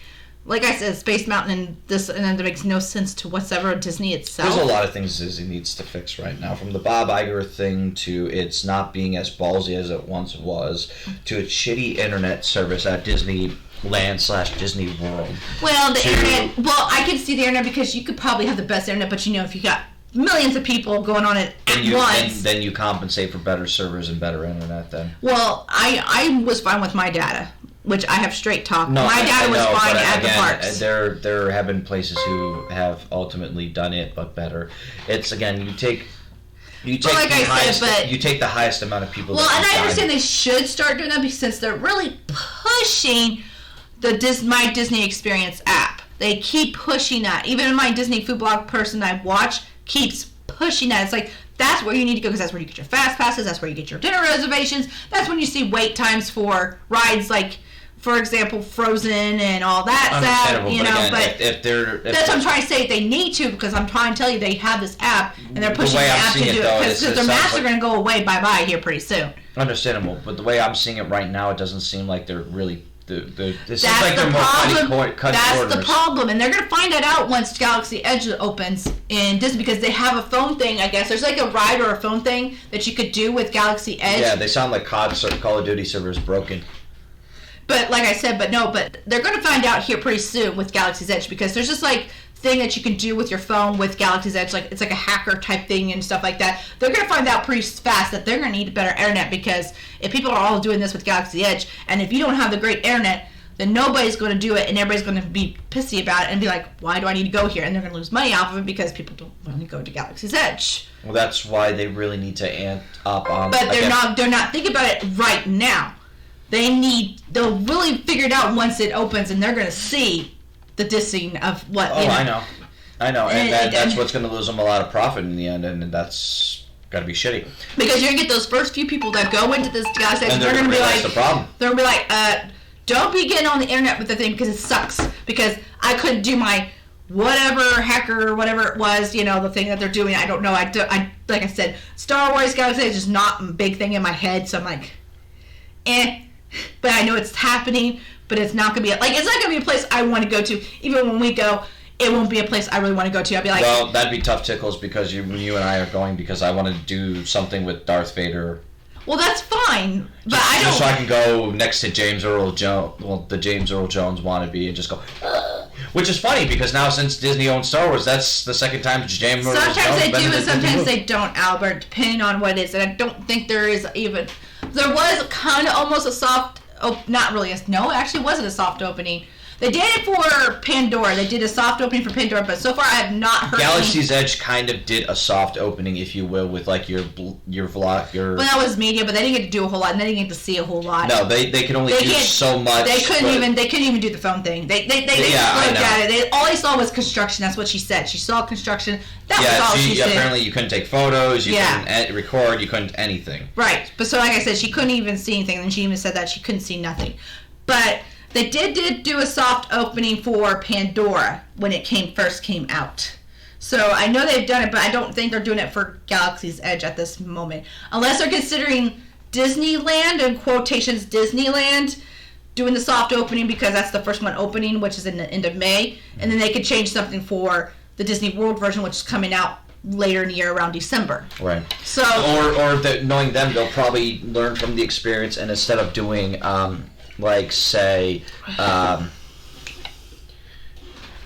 I said, Space Mountain and this, and then it makes no sense to whatsoever Disney itself.
There's a lot of things Disney needs to fix right now, from the Bob Iger thing to it's not being as ballsy as it once was, to its shitty internet service at Disneyland/Disney World.
Well, the internet. Well, I can see the internet because you could probably have the best internet, but if you got millions of people going on it at once,
then you compensate for better servers and better internet. Then.
Well, I was fine with my data. Which I have straight talk.
No,
my dad was fine at the parks.
There have been places who have ultimately done it, but better. It's again, you take. You
But
take
like
the
I said,
highest.
but-
You take the highest amount of people.
Well,
that
and
can
I
find.
understand they should start doing that since they're really pushing the My Disney Experience app. They keep pushing that. Even my Disney food blog person I watch keeps pushing that. It's like, that's where you need to go because that's where you get your fast passes. That's where you get your dinner reservations. That's when you see wait times for rides like, for example, Frozen and all that stuff.
Understandable,
You know,
but again,
but
if they're
that's what I'm trying to say. They need to because I'm trying to tell you they have this app and they're pushing
way
the
I'm
app to
seeing
do
it, though,
it because
it
their
sounds
masks are
like-
going to go away bye here pretty soon.
understandable, but the way I'm seeing it right now, it doesn't seem like they're really. It seems
That's
like
the
they're more
problem.
cutting
That's
corners.
the problem, and they're gonna find that out once Galaxy Edge opens in Disney because they have a phone thing. I guess there's like a ride or a phone thing that you could do with Galaxy Edge.
Yeah, they sound like Call of Duty servers broken.
But like I said, but they're gonna find out here pretty soon with Galaxy's Edge because there's just like thing that you can do with your phone with Galaxy's Edge, like it's like a hacker type thing and stuff like that. They're gonna find out pretty fast that they're gonna need better internet because if people are all doing this with Galaxy Edge, and if you don't have the great internet, then nobody's going to do it, and everybody's going to be pissy about it and be like, why do I need to go here? And they're going to lose money off of it because people don't want to go to Galaxy's Edge.
Well, that's why they really need to amp up on.
But they're not thinking about it right now. They'll really figure it out once it opens, and they're going to see the dissing of what.
Oh, I know, and that's
and-
what's going to lose them a lot of profit in the end, and that's got to be shitty.
Because you're going to get those first few people that go into this Galaxy Edge,
And
they're going to be
realize
like,
the problem.
they're going to be like, don't be getting on the internet with the thing because it sucks. Because I couldn't do my whatever hacker or whatever it was, you know, the thing that they're doing. I don't know. I like I said, Star Wars Galaxy is just not a big thing in my head. So I'm like, But I know it's happening. But it's not gonna be it's not gonna be a place I want to go to. Even when we go, it won't be a place I really want to go to. I'll be like,
well, that'd be tough tickles because you and I are going because I want to do something with Darth Vader.
well, that's fine. But I don't.
Just so I can go next to James Earl Jones, the James Earl Jones wannabe, and just go. Which is funny because now since Disney owns Star Wars, that's the second time James Earl Jones.
Sometimes they
been
do
in a
and
Disney
sometimes
movie.
they don't, Albert, depending on what it is. And I don't think there is even... There was kind of almost a soft... not really. No, it actually wasn't a soft opening. They did it for Pandora. They did a soft opening for Pandora, but so far I have not heard
Galaxy's Edge kind of did a soft opening, if you will, with like your vlog, your...
Well, that was media, but they didn't get to do a whole lot, and they didn't get to see a whole lot.
No, they can only do so much.
They couldn't
but-
even do the phone thing. They
Yeah,
just looked
I
at it. All they saw was construction. That's what she said. She saw construction. That was all she said.
apparently you couldn't take photos, you
Yeah.
couldn't record, you couldn't anything.
Right. But so like I said, she couldn't even see anything, and she even said that she couldn't see nothing. But they did do a soft opening for Pandora when it first came out. So I know they've done it, but I don't think they're doing it for Galaxy's Edge at this moment. Unless they're considering Disneyland, in quotations, Disneyland, doing the soft opening because that's the first one opening, which is in the end of May. And then they could change something for the Disney World version, which is coming out later in the year around December.
Right.
So
Or knowing them, they'll probably learn from the experience, and instead of doing,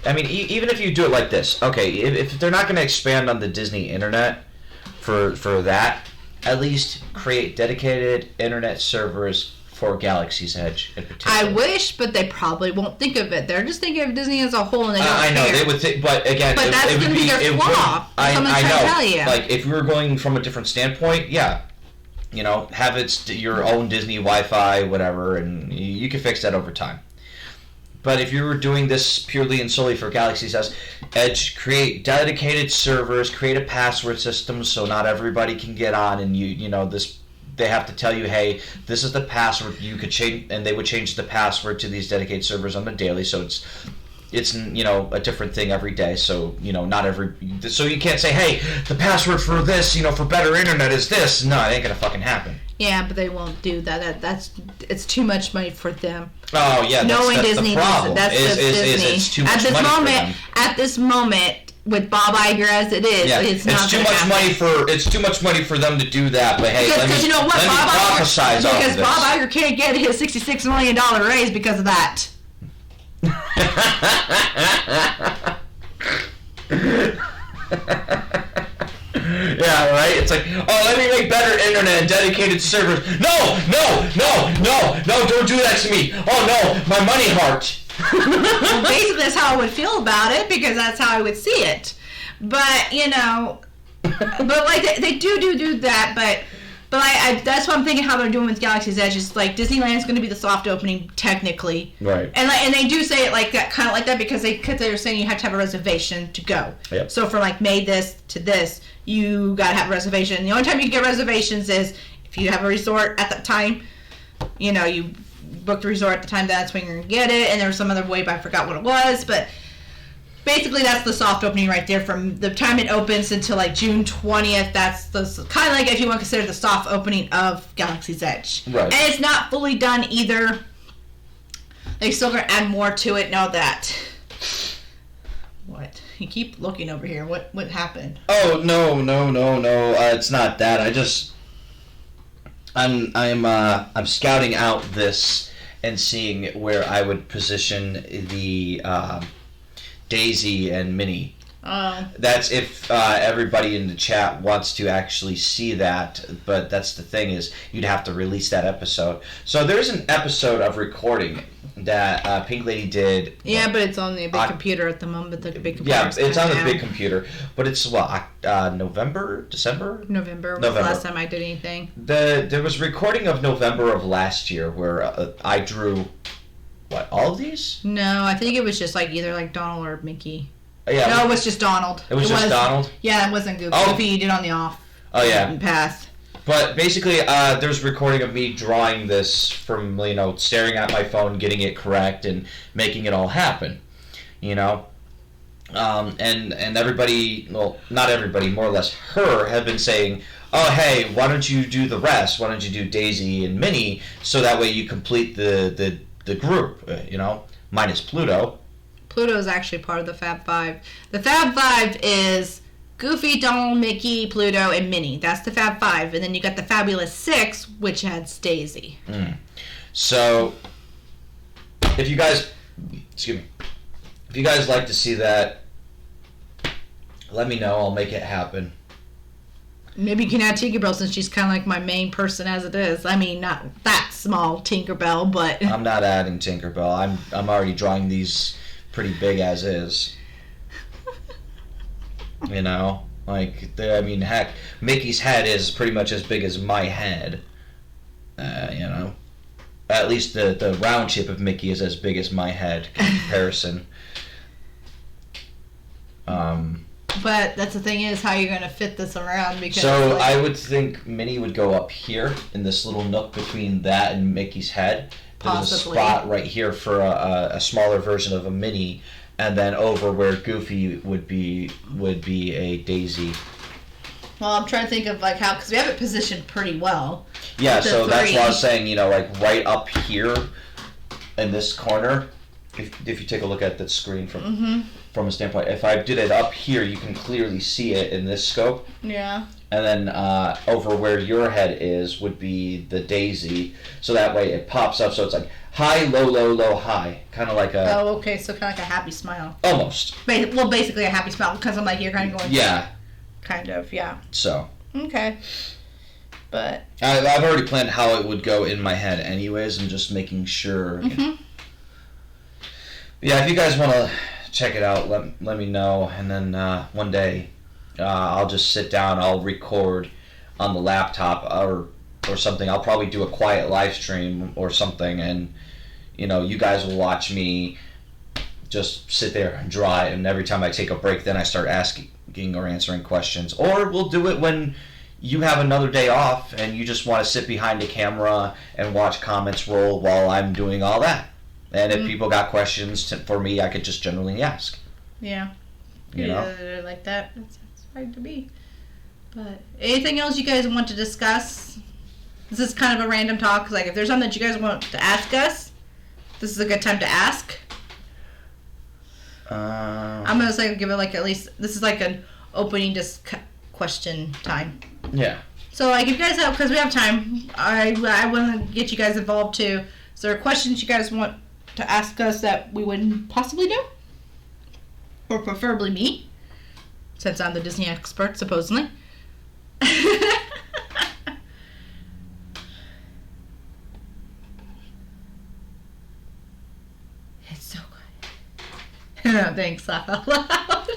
I mean, even if you do it like this, okay, if they're not going to expand on the Disney internet for that, at least create dedicated internet servers for Galaxy's Edge in particular.
I wish, but they probably won't think of it. They're just thinking of Disney as a whole, and they don't
I know
care.
they would think, but again,
But that's
it would
gonna be their
it
flaw.
wouldn't-
That's what I'm trying to tell you.
Like if we were going from a different standpoint, yeah, you know, have your own Disney Wi-Fi, whatever, and you can fix that over time. But if you were doing this purely and solely for Galaxy's Edge, create dedicated servers, create a password system so not everybody can get on, and you know this. They have to tell you, hey, this is the password. You could change, and they would change the password to these dedicated servers on the daily. So it's you know a different thing every day. So you know so you can't say, hey, the password for this, you know, for better internet is this. No, it ain't gonna fucking happen.
Yeah, but they won't do that. It's too much money for them.
Oh yeah,
Knowing
that's
Disney,
the problem.
that's just Disney.
It's too much money for them.
At this moment, with Bob Iger as it is,
Yeah,
it's not
too
gonna
much
happen.
it's too much money for them to do that. But hey,
Because you know what,
let me
Bob
prophesize
Iger,
off
because
of this.
Bob Iger can't get his $66 million raise because of that.
Yeah, right? It's like, oh, let me make better internet and dedicated servers. No, don't do that to me. Oh, no, my money heart.
Well, basically, that's how I would feel about it because that's how I would see it. But, you know, But like they do that, but I that's what I'm thinking how they're doing with Galaxy's Edge is like Disneyland's going to be the soft opening technically,
Right.
And they do say it like that, kind of like that because they're saying you have to have a reservation to go.
Yep.
So from like May this to this, you got to have a reservation. The only time you can get reservations is if you have a resort at that time. You know, you book the resort at the time. That's when you're gonna get it. And there was some other way, but I forgot what it was, but. Basically, that's the soft opening right there. From the time it opens until like June 20th, that's the kind of like if you want to consider the soft opening of Galaxy's Edge.
Right.
And it's not fully done either. They're still going to add more to it. Know that. What? You keep looking over here. What happened?
Oh no! It's not that. I'm scouting out this and seeing where I would position the. Daisy and Minnie.
Oh.
That's if everybody in the chat wants to actually see that, but that's the thing is you'd have to release that episode. So there's an episode of recording that Pink Lady did.
Yeah, but it's on the big computer at the moment. The big computer.
Yeah, it's on the big computer, but it's November, December.
November was the last time I did anything.
There was recording of November of last year where I drew. What, all of these?
No, I think it was just like either like Donald or Mickey.
Yeah.
No, it was just Donald.
It was just Donald?
Yeah, it wasn't Goofy.
Oh.
Goofy did on the off.
Oh, yeah.
Path.
But basically, there's recording of me drawing this from, staring at my phone, getting it correct, and making it all happen. And everybody, well, not everybody, more or less her, have been saying, oh, hey, why don't you do the rest? Why don't you do Daisy and Minnie, so that way you complete the group, minus Pluto.
Pluto is actually part of the Fab Five. The Fab Five is Goofy, Donald, Mickey, Pluto, and Minnie. That's the Fab Five. And then you got the Fabulous Six, which adds Daisy.
So, if you guys like to see that, let me know. I'll make it happen.
Maybe you can add Tinkerbell since she's kind of like my main person as it is. I mean, not that small Tinkerbell, but...
I'm not adding Tinkerbell. I'm already drawing these pretty big as is. Heck, Mickey's head is pretty much as big as my head. At least the round shape of Mickey is as big as my head in comparison.
But that's the thing is how you're going to fit this around because...
So I would think Minnie would go up here in this little nook between that and Mickey's head. There's a spot right here for a smaller version of a Minnie, and then over where Goofy would be a Daisy.
Well, I'm trying to think of like how, because we have it positioned pretty well.
Yeah, so that's what I was saying, like right up here in this corner, if you take a look at the screen from a standpoint, if I did it up here, you can clearly see it in this scope.
Yeah.
And then over where your head is would be the Daisy, so that way it pops up, so it's like high, low, low, low, high, kind of like a...
Oh, okay, so kind of like a happy smile.
Almost.
Well, basically a happy smile, because I'm like, you're kind of going...
Yeah.
Kind of, yeah.
So.
Okay. But...
I've already planned how it would go in my head anyways, and just making sure... Yeah, if you guys want to check it out, let me know, and then one day I'll just sit down, I'll record on the laptop or something. I'll probably do a quiet live stream or something, and you guys will watch me just sit there and draw it, and every time I take a break, then I start asking or answering questions. Or we'll do it when you have another day off and you just want to sit behind the camera and watch comments roll while I'm doing all that. And if people got questions for me, I could just generally ask.
Yeah.
Yeah,
like that. That's fine to me. But anything else you guys want to discuss? This is kind of a random talk. Like, if there's something that you guys want to ask us, this is a good time to ask. I'm going to say give it like at least, this is like an opening question time.
Yeah.
So, like, if you guys have, because we have time, I want to get you guys involved too. Is there questions you guys want to ask us that we wouldn't possibly do? Or preferably me, since I'm the Disney expert, supposedly. It's so good. Thanks, laugh out loud.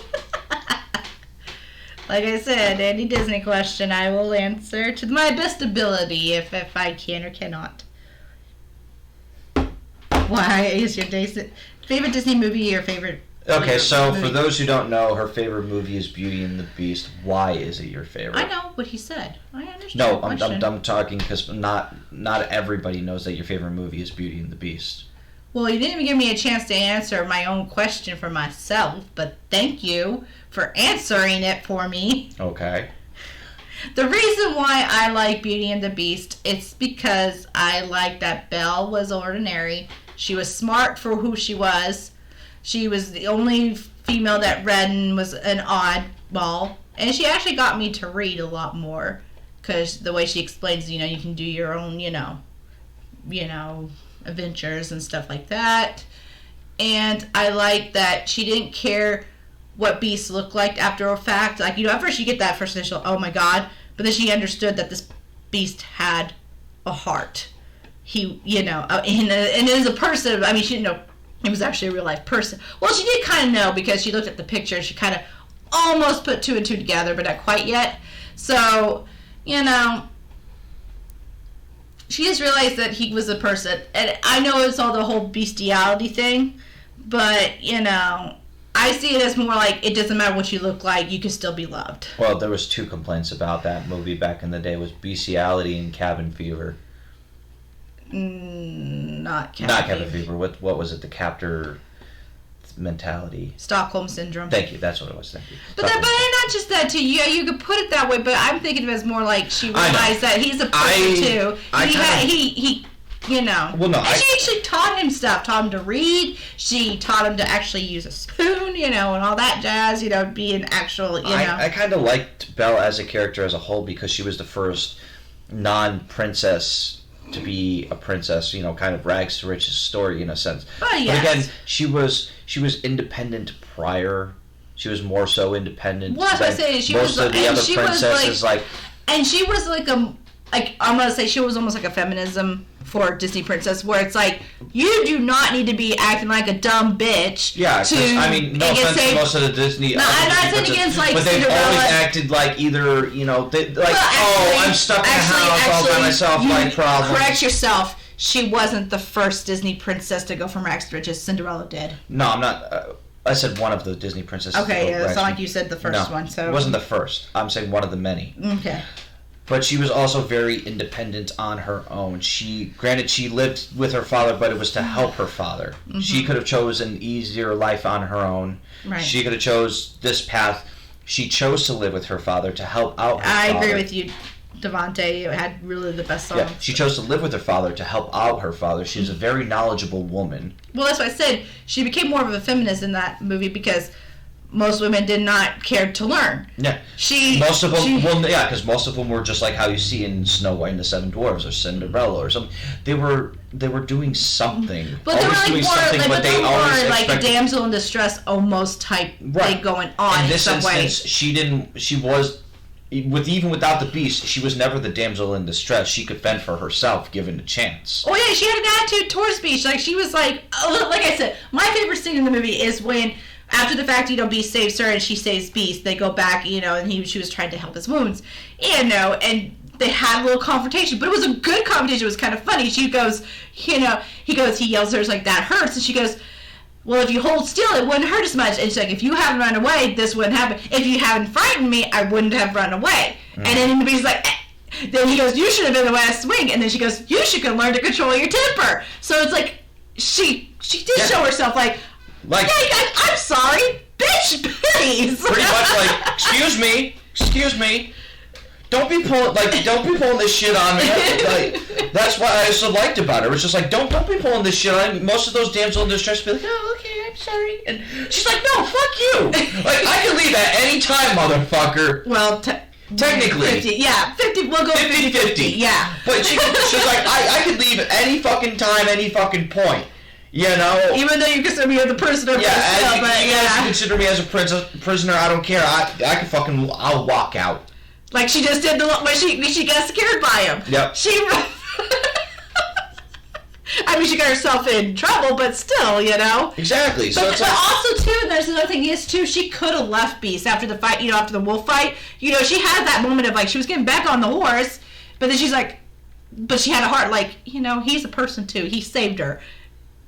Like I said, any Disney question I will answer to my best ability if I can or cannot. Why is your favorite Disney movie or favorite?
Okay, so
movie?
for those who don't know, her favorite movie is Beauty and the Beast. Why is it your favorite?
I know what he said. I understand.
No,
the
I'm
question.
talking because not everybody knows that your favorite movie is Beauty and the Beast.
Well, you didn't even give me a chance to answer my own question for myself, but thank you for answering it for me.
Okay.
The reason why I like Beauty and the Beast, it's because I like that Belle was ordinary. She was smart for who she was. She was the only female that read and was an oddball. And she actually got me to read a lot more. Because the way she explains, you can do your own, adventures and stuff like that. And I like that she didn't care what beasts looked like after a fact. Like, at first you get that first initial, oh my god. But then she understood that this beast had a heart. He, and as a person, I mean, she didn't know he was actually a real life person. Well, she did kind of know because she looked at the picture. She kind of almost put two and two together, but not quite yet. So, she just realized that he was a person. And I know it's all the whole bestiality thing, but, I see it as more like it doesn't matter what you look like, you can still be loved.
Well, there was 2 complaints about that movie back in the day. It was bestiality and cabin fever.
Not cabin
Not cabin fever. What was it? The captor mentality.
Stockholm syndrome.
Thank you. That's what it was. Thank you.
But not just that too. Yeah, you could put it that way. But I'm thinking of it as more like she realized that he's a person too. He Well, no. And she actually taught him stuff. Taught him to read. She taught him to actually use a spoon. And all that jazz. Be an actual.
I kind of liked Belle as a character as a whole because she was the first non-princess to be a princess, kind of rags to riches story in a sense.
Oh, yes.
But again, she was independent prior. She was more so independent.
Well, that's what I say. She
most
was,
of the other
she
princesses,
was and she was I'm gonna say she was almost like a feminism for Disney princess, where it's like you do not need to be acting like a dumb bitch.
Yeah, no offense to most of the Disney.
No, I'm not saying against
but they've
Cinderella.
always acted like either I'm stuck in a house all by myself, like problems.
Correct yourself. She wasn't the first Disney princess to go from rags to riches. Cinderella did.
No, I'm not. I said one of the Disney princesses.
Okay, yeah, it's not like you said the first one. So
it wasn't the first. I'm saying one of the many.
Okay.
But she was also very independent on her own. She lived with her father, but it was to help her father. Mm-hmm. She could have chosen an easier life on her own.
Right.
She could have chose this path. She chose to live with her father to help out her father.
I agree with you. Devante had really the best songs.
Yeah, she chose to live with her father to help out her father. She was a very knowledgeable woman.
Well, that's what I said. She became more of a feminist in that movie because most women did not care to learn.
Yeah. Most of them, because most of them were just like how you see in Snow White and the Seven Dwarfs or Cinderella or something. They were doing something.
But they were like more like a
expected.
damsel in distress almost type thing going on.
In this
some
instance,
way.
Even without the beast, she was never the damsel in distress. She could fend for herself, given a chance.
Oh yeah, she had an attitude towards Beast. Like she was like I said, my favorite scene in the movie is when after the fact, Beast saves her and she saves Beast. They go back, and she was trying to help his wounds, and they had a little confrontation, but it was a good confrontation. It was kind of funny. She goes, he yells at her like that hurts, and she goes, well, if you hold still, it wouldn't hurt as much. And she's like, if you hadn't run away, this wouldn't happen. If you hadn't frightened me, I wouldn't have run away. And then the Beast's like, then he goes, you should have been the West Wing. And then she goes, you should learn to control your temper. So it's like, she did show herself like, I'm sorry, bitch, please.
Pretty much like, excuse me. Don't be pulling this shit on me. That's what I so liked about her. It's just like, don't be pulling this shit on me. Most of those damsel in distress be like, oh, okay, I'm sorry. And she's like, no, fuck you. Like, I can leave at any time, motherfucker.
Well,
technically.
50, yeah, 50, we'll go 50-50. Yeah.
But she's like, I could leave at any fucking time, any fucking point. Even
though you consider me as a prisoner,
you consider me as a prisoner, I don't care. I'll walk out.
Like she just did when she got scared by him.
Yep.
mean she got herself in trouble, but still, you know.
Exactly. So
But,
it's
but
like,
also too, and there's another thing is too, she could have left Beast after the fight, you know, after the wolf fight. You know, she had that moment of like she was getting back on the horse, but then she's like, but she had a heart like, you know, he's a person too. He saved her.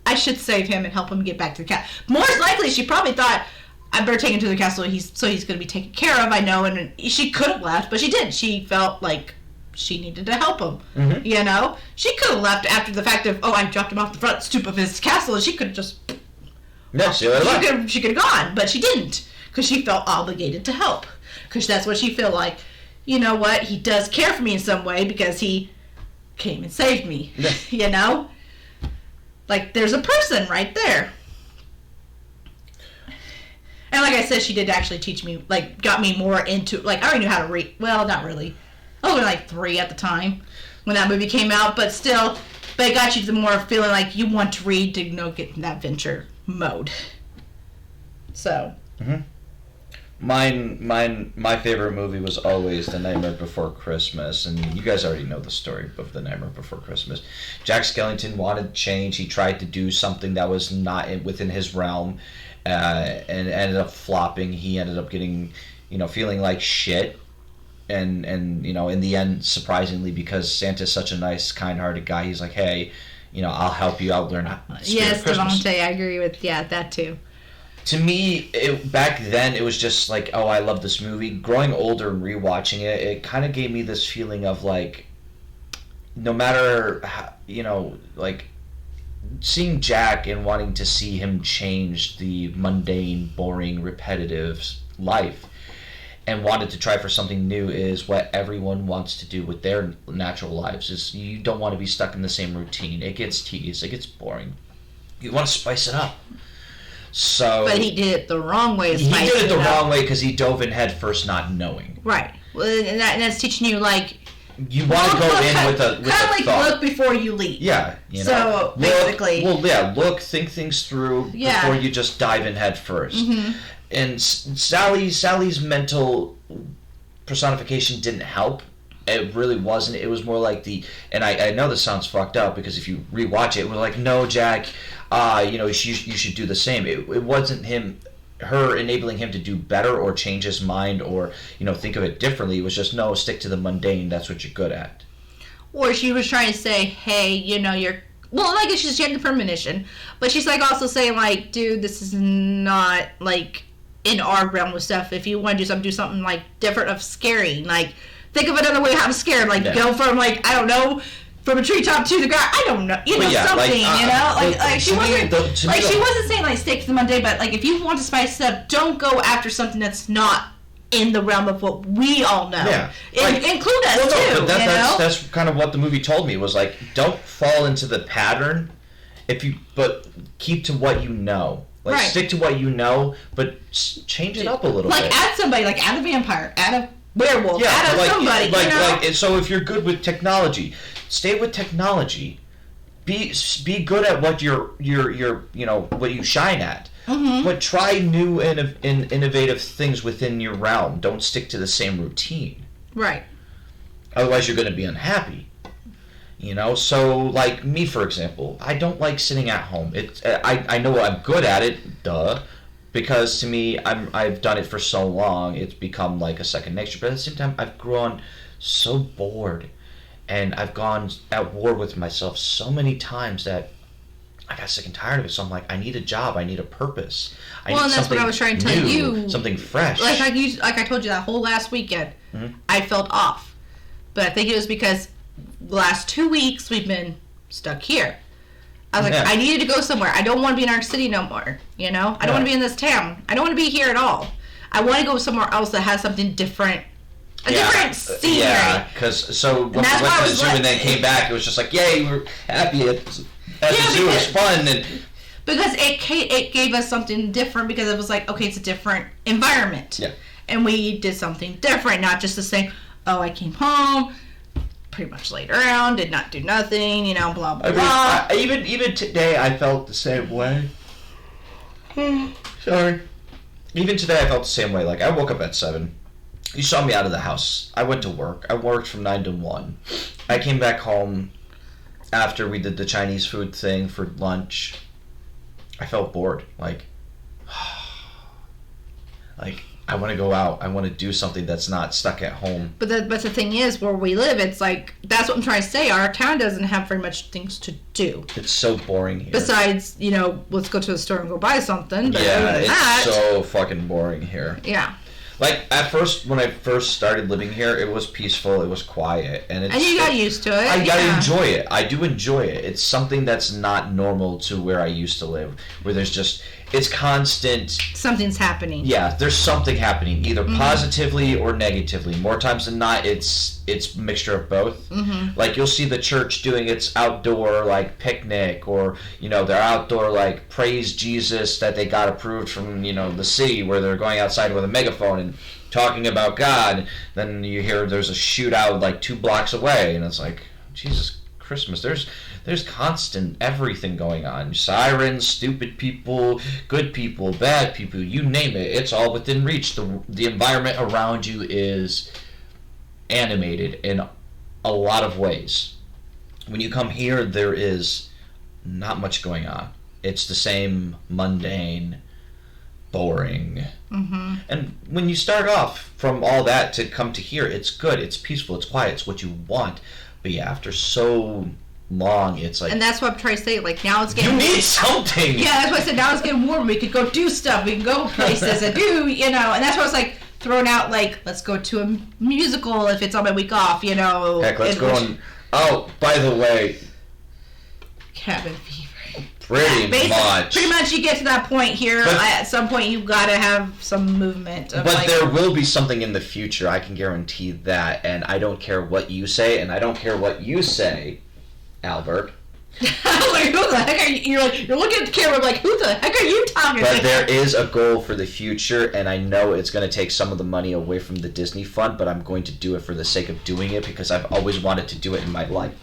I should save him and help him get back to the castle. More likely, she probably thought, I better take him to the castle. He's going to be taken care of. I know, and she could have left, but she didn't. She felt like she needed to help him.
Mhm.
You know, she could have left after the fact of, oh, I dropped him off the front stoop of his castle, and she could have just
yeah, see what I like.
she could have gone, but she didn't because she felt obligated to help because that's what she felt like. You know what? He does care for me in some way because he came and saved me.
Yeah.
You know, like there's a person right there. And like I said, she did actually teach me, like, got me more into, like, I already knew how to read. Well, not really. I was only like 3 at the time when that movie came out, but still, but it got you to more feeling like you want to read to, you know, get in that adventure mode. So.
Mm-hmm. My favorite movie was always The Nightmare Before Christmas, and you guys already know the story of The Nightmare Before Christmas. Jack Skellington wanted change. He tried to do something that was not within his realm, and ended up flopping. He ended up getting, you know, feeling like shit, and you know, in the end, surprisingly, because Santa's such a nice, kind-hearted guy, he's like, hey, you know, I'll help you out, learn how to
Yes,
Christmas.
Devontae, I agree with, yeah, that too.
To me, back then, it was just like, oh, I love this movie. Growing older and rewatching it, it kind of gave me this feeling of like, no matter how, you know, like seeing Jack and wanting to see him change the mundane, boring, repetitive life and wanted to try for something new is what everyone wants to do with their natural lives. Is you don't want to be stuck in the same routine. It gets tedious. It gets boring. You want to spice it up. So,
But he did it the wrong way.
he did it the wrong way because he dove in head first, not knowing.
Right. Well, and that's teaching you, like,
You want to go in with a
kind of like
thought.
look before you leap.
Yeah, you know.
So, basically.
Look, think things through
Yeah.
before you just dive in head first.
Mm-hmm.
And Sally's mental personification didn't help. It really wasn't. It was more like and I know this sounds fucked up because if you rewatch it, we're like, no, Jack, you know, you should do the same. It wasn't her enabling him to do better or change his mind or, you know, think of it differently. It was just, no, stick to the mundane. That's what you're good at.
Or she was trying to say, hey, you know, well, like, she had the premonition, but she's, like, also saying, like, dude, this is not, like, in our realm of stuff. If you want to do something, like, different of scaring, like, think of another way how to scare, like,
Yeah.
go from, like, I don't know, from a treetop to the ground. I don't know, you know,
But yeah,
something,
like,
you know, like she
to me,
wasn't,
to me,
she wasn't saying, like, stick to the mundane, but, like, if you want to spice it up, don't go after something that's not in the realm of what we all know.
Yeah. Like,
include us, too,
but
you know?
that's kind of what the movie told me, was like, don't fall into the pattern, but keep to what you know. Like,
Right.
stick to what you know, but change it up a little
Like,
bit.
add somebody, like, add a vampire, add a werewolf, add a somebody, you know?
So if you're good with technology, stay with technology. Be good at what you're you know, what you shine at.
Mm-hmm.
But try new and innovative things within your realm. Don't stick to the same routine.
Right.
Otherwise, you're going to be unhappy. You know, so like me, for example, I don't like sitting at home. I know I'm good at it, because to me, I've done it for so long. It's become like a second nature. But at the same time, I've grown so bored, and I've gone at war with myself so many times that I got sick and tired of it. So I'm like, I need a job. I need a purpose. I
Well,
need
and that's what I was trying to tell
new,
you.
something fresh.
Like I told you that whole last weekend,
Mhm.
I felt off. But I think it was because the last 2 weeks we've been stuck here. I was like,
Yeah.
I needed to go somewhere. I don't want to be in our city no more. You know, I don't want to be in this town. I don't want to be here at all. I want to go somewhere else that has something different, different scenery.
Yeah, because so when we
that's
went
why I
to the
was
zoo
like-
and then came back, it was just like, yay, we're happy at the zoo. It was fun. And
Because it gave us something different because it was like, okay, it's a different environment.
Yeah.
And we did something different, not just the same, oh, I came home, pretty much laid around, did not do nothing, you know, blah, blah,
I mean,
blah.
even today, I felt the same way. Sorry. Even today, I felt the same way. Like, I woke up at 7. You saw me out of the house. I went to work. I worked from 9 to 1. I came back home after we did the Chinese food thing for lunch, I felt bored. Like I want to go out. I want to do something that's not stuck at home.
But the thing is, where we live, it's like, that's what I'm trying to say. Our town doesn't have very much things to do.
It's so boring here.
Besides, let's go to the store and go buy something. But
yeah,
other than
it's
that,
so fucking boring here.
Yeah.
Like, at first, when I first started living here, it was peaceful, it was quiet, and
you got used to it.
I gotta enjoy it. I do enjoy it. It's something that's not normal to where I used to live, where there's just, it's constant.
Something's happening.
Yeah, there's something happening, either positively or negatively. More times than not, it's a mixture of both. Mm-hmm. Like, you'll see the church doing its outdoor, like, picnic, or, their outdoor, like, praise Jesus that they got approved from, the city, where they're going outside with a megaphone and talking about God. Then you hear there's a shootout, like, 2 blocks away, and it's like, Jesus Christmas, there's constant everything going on. Sirens, stupid people, good people, bad people, you name it. It's all within reach. The environment around you is animated in a lot of ways. When you come here, there is not much going on. It's the same mundane, boring. Mm-hmm. And when you start off from all that to come to here, it's good, it's peaceful, it's quiet, it's what you want. But yeah, after so long, it's like...
And that's what I'm trying to say. Like, now it's getting...
You need something!
Yeah, that's what I said. Now it's getting warm. We could go do stuff. We can go places and do, And that's why I was like, throwing out, like, let's go to a musical if it's on my week off,
Heck, let's go on... Oh, by the way...
Cabin fever.
Pretty much.
Pretty much you get to that point here. At some point, you've got to have some movement.
But there will be something in the future. I can guarantee that. And I don't care what you say, and I don't care what you say, Albert.
Like, who the heck are you? You're looking at the camera like, who the heck are you talking to?
But there is a goal for the future, and I know it's going to take some of the money away from the Disney fund, but I'm going to do it for the sake of doing it because I've always wanted to do it in my life.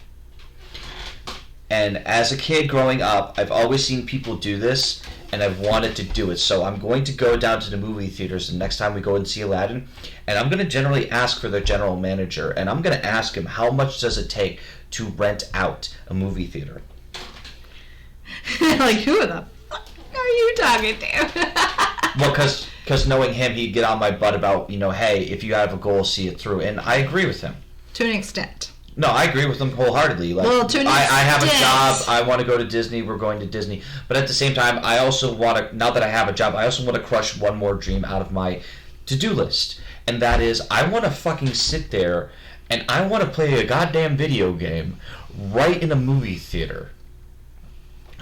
And as a kid growing up, I've always seen people do this, and I've wanted to do it. So I'm going to go down to the movie theaters the next time we go and see Aladdin, and I'm going to generally ask for the general manager, and I'm going to ask him, how much does it take to rent out a movie theater?
Like, who the fuck are you talking to?
Well, because knowing him, he'd get on my butt about, hey, if you have a goal, see it through. And I agree with him.
To an extent.
No, I agree with him wholeheartedly. Like,
well, to an extent.
I have a job. I want to go to Disney. We're going to Disney. But at the same time, I also want to, now that I have a job, I also want to crush one more dream out of my to-do list. And that is, I want to fucking sit there and I want to play a goddamn video game right in a movie theater.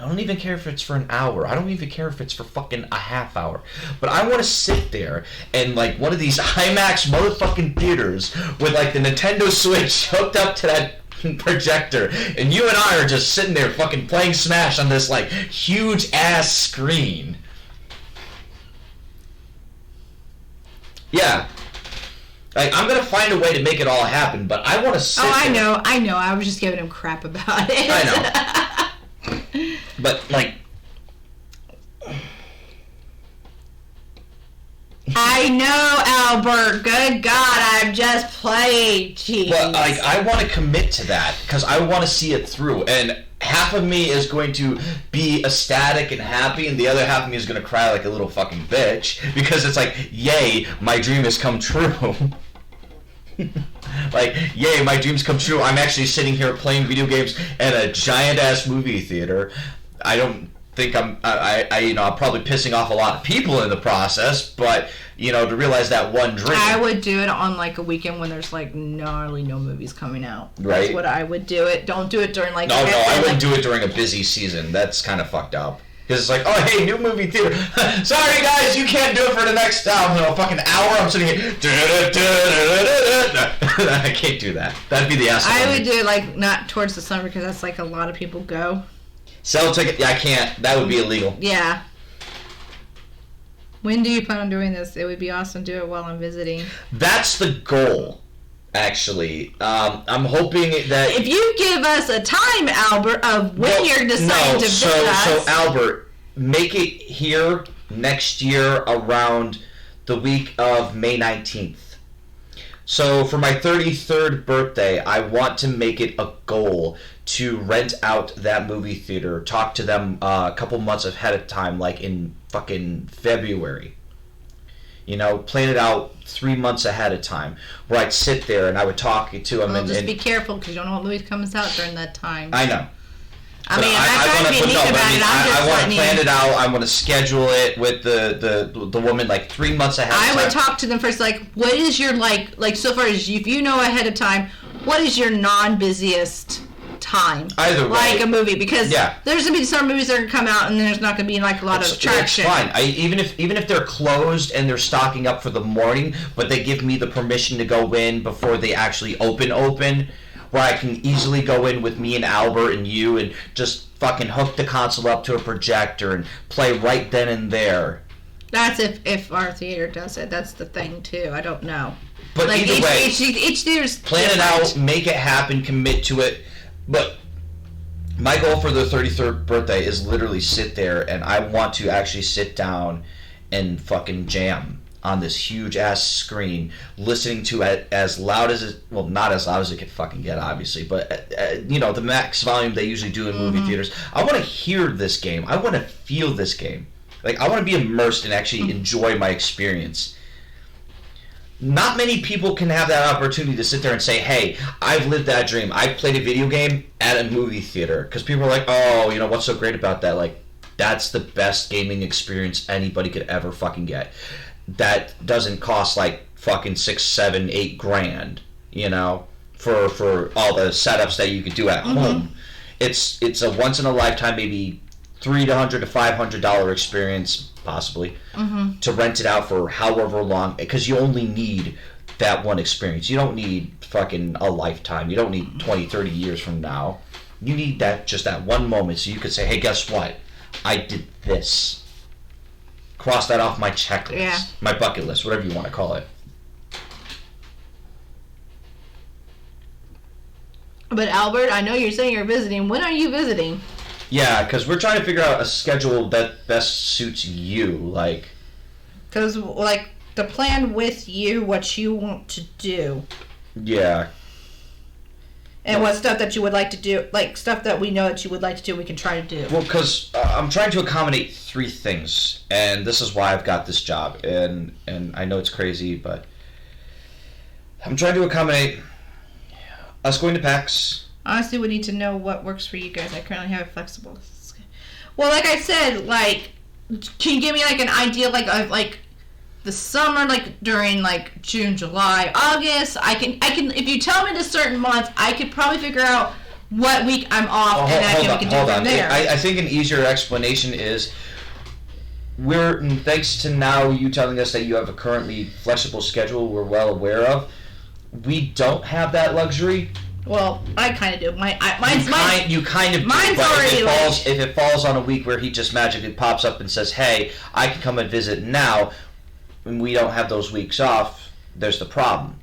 I don't even care if it's for an hour. I don't even care if it's for fucking a half hour. But I want to sit there and, like, one of these IMAX motherfucking theaters with, like, the Nintendo Switch hooked up to that projector. And you and I are just sitting there fucking playing Smash on this, like, huge-ass screen. Yeah. Like, I'm going to find a way to make it all happen, but I want to sit there.
I know. I was just giving him crap about it.
I know. But, like...
I know, Albert. Good God, I'm just playing. Jeez.
But, like, I want to commit to that, because I want to see it through, and half of me is going to be ecstatic and happy, and the other half of me is going to cry like a little fucking bitch, because it's like, yay, my dream has come true. Like, yay, my dreams come true. I'm actually sitting here playing video games at a giant-ass movie theater. I don't think I'm probably pissing off a lot of people in the process, but, to realize that one dream.
I would do it on, like, a weekend when there's, like, gnarly no movies coming out.
Right.
That's what I would do it. Don't do it during, like...
No, I wouldn't do it during a busy season. That's kind of fucked up. Because it's like, oh, hey, new movie theater. Sorry, guys, you can't do it for the next fucking hour. I'm sitting here. I can't do that. That'd be the asshole.
I would do it, like, not towards the summer because that's, like, a lot of people go.
Sell ticket? Yeah, I can't. That would be illegal.
Yeah. When do you plan on doing this? It would be awesome to do it while I'm visiting.
That's the goal, actually. I'm hoping that...
If you give us a time, Albert, of when you're deciding to visit us...
So, Albert, make it here next year around the week of May 19th. So, for my 33rd birthday, I want to make it a goal to rent out that movie theater, talk to them a couple months ahead of time, like in fucking February. You know, plan it out 3 months ahead of time, where I'd sit there and I would talk to them.
Well, just be careful because you don't know what movie comes out during that time.
I know.
I mean, I'm not trying to be neat about it.
I want to plan it out. I want to schedule it with the woman like 3 months ahead of time.
I would talk to them first, like, what is your, like so far as if you know ahead of time, what is your non-busiest time?
Either way.
Like a movie, because there's going to be some movies that are going to come out and there's not going to be like a lot of traction.
It's fine. Even if they're closed and they're stocking up for the morning, but they give me the permission to go in before they actually open, where I can easily go in with me and Albert and you and just fucking hook the console up to a projector and play right then and there.
That's if our theater does it. That's the thing, too. I don't know.
But
like
either way,
each theater's
plan it out, make it happen, commit to it. But my goal for the 33rd birthday is literally sit there, and I want to actually sit down and fucking jam on this huge ass screen, listening to it as loud as it, well, not as loud as it can fucking get, obviously, but you know, the max volume they usually do in movie theaters. I want to hear this game. I want to feel this game. Like, I want to be immersed and actually enjoy my experience. Not many people can have that opportunity to sit there and say, hey, I've lived that dream. I've played a video game at a movie theater. Because people are like, oh, you know, what's so great about that? Like, that's the best gaming experience anybody could ever fucking get. That doesn't cost like fucking $6, $7, $8 grand, you know, for all the setups that you could do at home. It's a once in a lifetime, maybe $300 to $500 experience, possibly, to rent it out for however long, because you only need that one experience. You don't need fucking a lifetime. You don't need 20, 30 years from now. You need just that one moment so you could say, hey, guess what? I did this. Cross that off my checklist, my bucket list, whatever you want to call it.
But Albert, I know you're saying you're visiting. When are you visiting?
Yeah, because we're trying to figure out a schedule that best suits you. Like,
because like the plan with you, what you want to do.
Yeah.
And what stuff that you would like to do, like stuff that we know that you would like to do, we can try to do.
Well, because I'm trying to accommodate 3 things, and this is why I've got this job. And I know it's crazy, but I'm trying to accommodate us going to PAX.
Honestly, we need to know what works for you guys. I currently have a flexible. Well, like I said, like, can you give me like an idea, like of like the summer, like during like June, July, August? I can. If you tell me the certain months, I could probably figure out what week I'm off, and we can do it from there.
I think an easier explanation is thanks to now you telling us that you have a currently flexible schedule we're well aware of. We don't have that luxury.
Well, I kind of do.
You kind of do.
Mine's
but
already
if it falls on a week where he just magically pops up and says, "Hey, I can come and visit now," and we don't have those weeks off, there's the problem.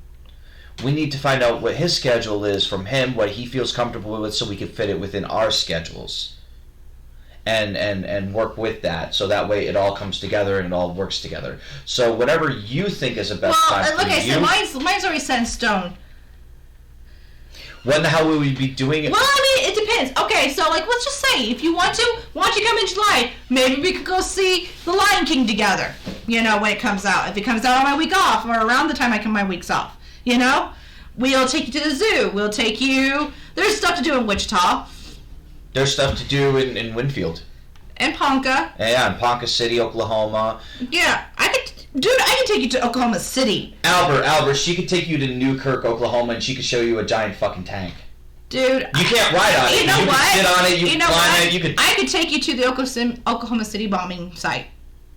We need to find out what his schedule is from him, what he feels comfortable with, so we can fit it within our schedules, and work with that, so that way it all comes together and it all works together. So whatever you think is the best time for you.
Well, like I said, mine's already set in stone.
When the hell will we be doing it?
Well, I mean, it depends. Okay, so, like, let's just say, if you want to, why don't you come in July? Maybe we could go see The Lion King together, you know, when it comes out. If it comes out on my week off, or around the time I come my weeks off, you know? We'll take you to the zoo. We'll take you... There's stuff to do in Wichita.
There's stuff to do in Winfield.
And Ponca.
Yeah, in Ponca City, Oklahoma.
Yeah, I could take you to Oklahoma City.
Albert, she could take you to Newkirk, Oklahoma, and she could show you a giant fucking tank.
Dude,
you can't ride on it.
You know what?
Can sit on it. You can climb it.
I could take you to the Oklahoma City bombing site.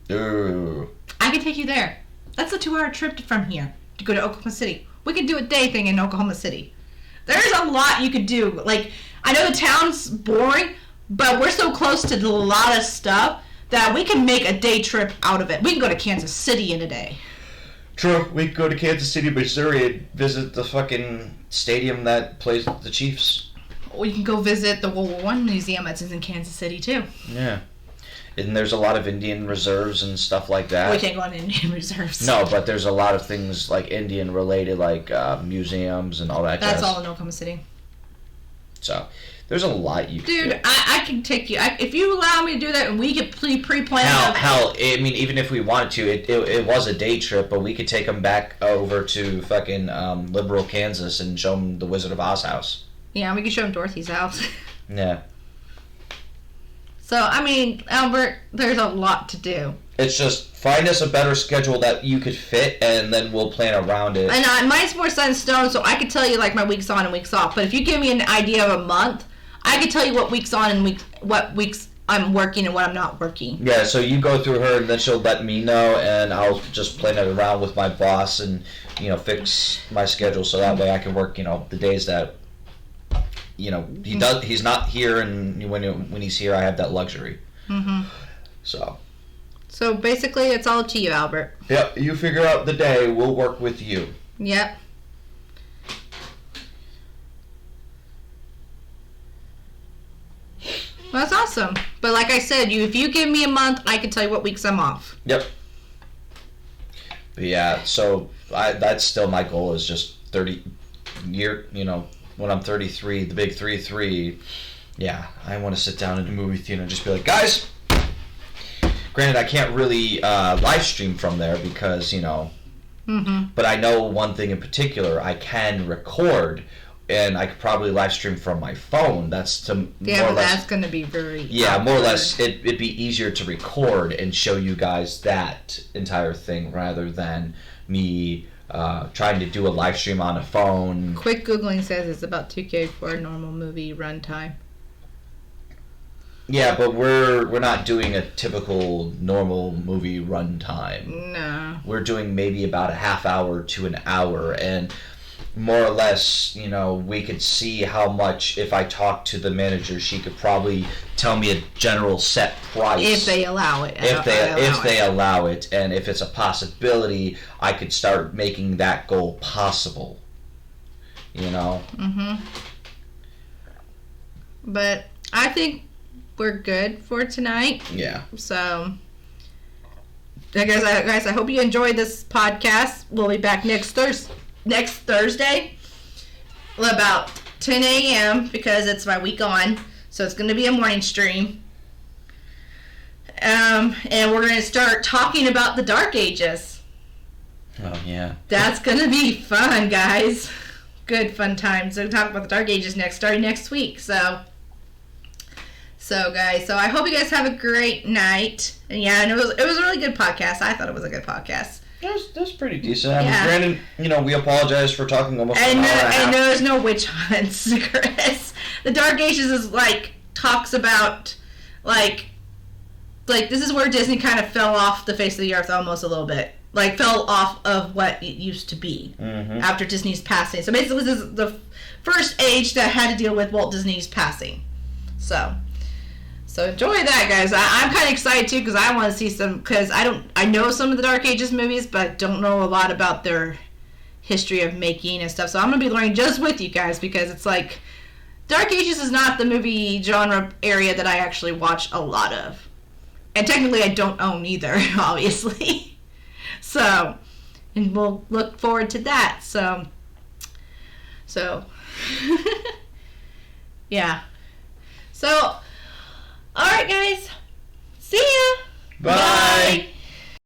Ooh.
I could take you there. That's a 2-hour trip from here to go to Oklahoma City. We could do a day thing in Oklahoma City. There's a lot you could do. Like, I know the town's boring, but we're so close to a lot of stuff that we can make a day trip out of it. We can go to Kansas City in a day.
True. We could go to Kansas City, Missouri and visit the fucking stadium that plays the Chiefs.
We can go visit the World War I Museum that's in Kansas City, too.
Yeah. And there's a lot of Indian reserves and stuff like that.
We can't go on Indian reserves.
No, but there's a lot of things like Indian related, like museums and all that.
That's all in Oklahoma City.
So There's a lot you can
Dude,
do.
I can take you. If you allow me to do that, and we could pre-plan.
Hell, I mean, even if we wanted to, it was a day trip, but we could take them back over to fucking Liberal, Kansas, and show them the Wizard of Oz house.
Yeah, we could show him Dorothy's house.
Yeah.
So, I mean, Albert, there's a lot to do.
It's just find us a better schedule that you could fit, and then we'll plan around it.
And mine's more set in stone, so I could tell you like my weeks on and weeks off. But if you give me an idea of a month, I could tell you what weeks on and what weeks I'm working and what I'm not working.
Yeah, so you go through her, and then she'll let me know, and I'll just plan it around with my boss, and fix my schedule so that way I can work the days that he's not here, and when he's here I have that luxury.
Mm-hmm. So basically it's all up to you, Albert.
Yep, you figure out the day, we'll work with you.
Yep. Well, that's awesome. But like I said, if you give me a month, I can tell you what weeks I'm off.
Yep. But yeah, so that's still my goal, is just 30 year, when I'm 33, the big 3-3. Yeah, I want to sit down in the movie theater and just be like, guys, granted I can't really live stream from there because,
Mm-hmm.
but I know one thing in particular, I can record, and I could probably live stream from my phone. That's more or less.
That's going to be very.
Yeah,
awkward.
more or less, it'd be easier to record and show you guys that entire thing rather than me trying to do a live stream on a phone.
Quick Googling says it's about 2K for a normal movie runtime.
Yeah, but we're not doing a typical normal movie runtime.
No.
We're doing maybe about a half hour to an hour, and more or less, we could see how much, if I talk to the manager, she could probably tell me a general set price.
If they allow it.
If they allow it, and if it's a possibility, I could start making that goal possible.
Mm-hmm. But I think we're good for tonight.
Yeah.
So, guys, I hope you enjoyed this podcast. We'll be back next Thursday about 10 a.m. because it's my week on. So it's going to be a morning stream. And we're going to start talking about the Dark Ages.
Oh, yeah.
That's going to be fun, guys. Good fun time. So we'll talk about the Dark Ages starting next week. So guys, I hope you guys have a great night. And yeah, and it was a really good podcast. I thought it was a good podcast.
That's pretty decent. I mean,
Yeah.
granted, we apologize for talking almost an hour and a half.
And there's no witch hunts, Chris. The Dark Ages is talks about this is where Disney kind of fell off the face of the earth almost a little bit. Fell off of what it used to be after Disney's passing. So basically this is the first age that had to deal with Walt Disney's passing. So enjoy that, guys. I'm kind of excited too because I want to see some, because I know some of the Dark Ages movies, but don't know a lot about their history of making and stuff. So I'm gonna be learning just with you guys, because it's Dark Ages is not the movie genre area that I actually watch a lot of, and technically I don't own either, obviously. So, and we'll look forward to that. So yeah. So. All right, guys. See ya.
Bye.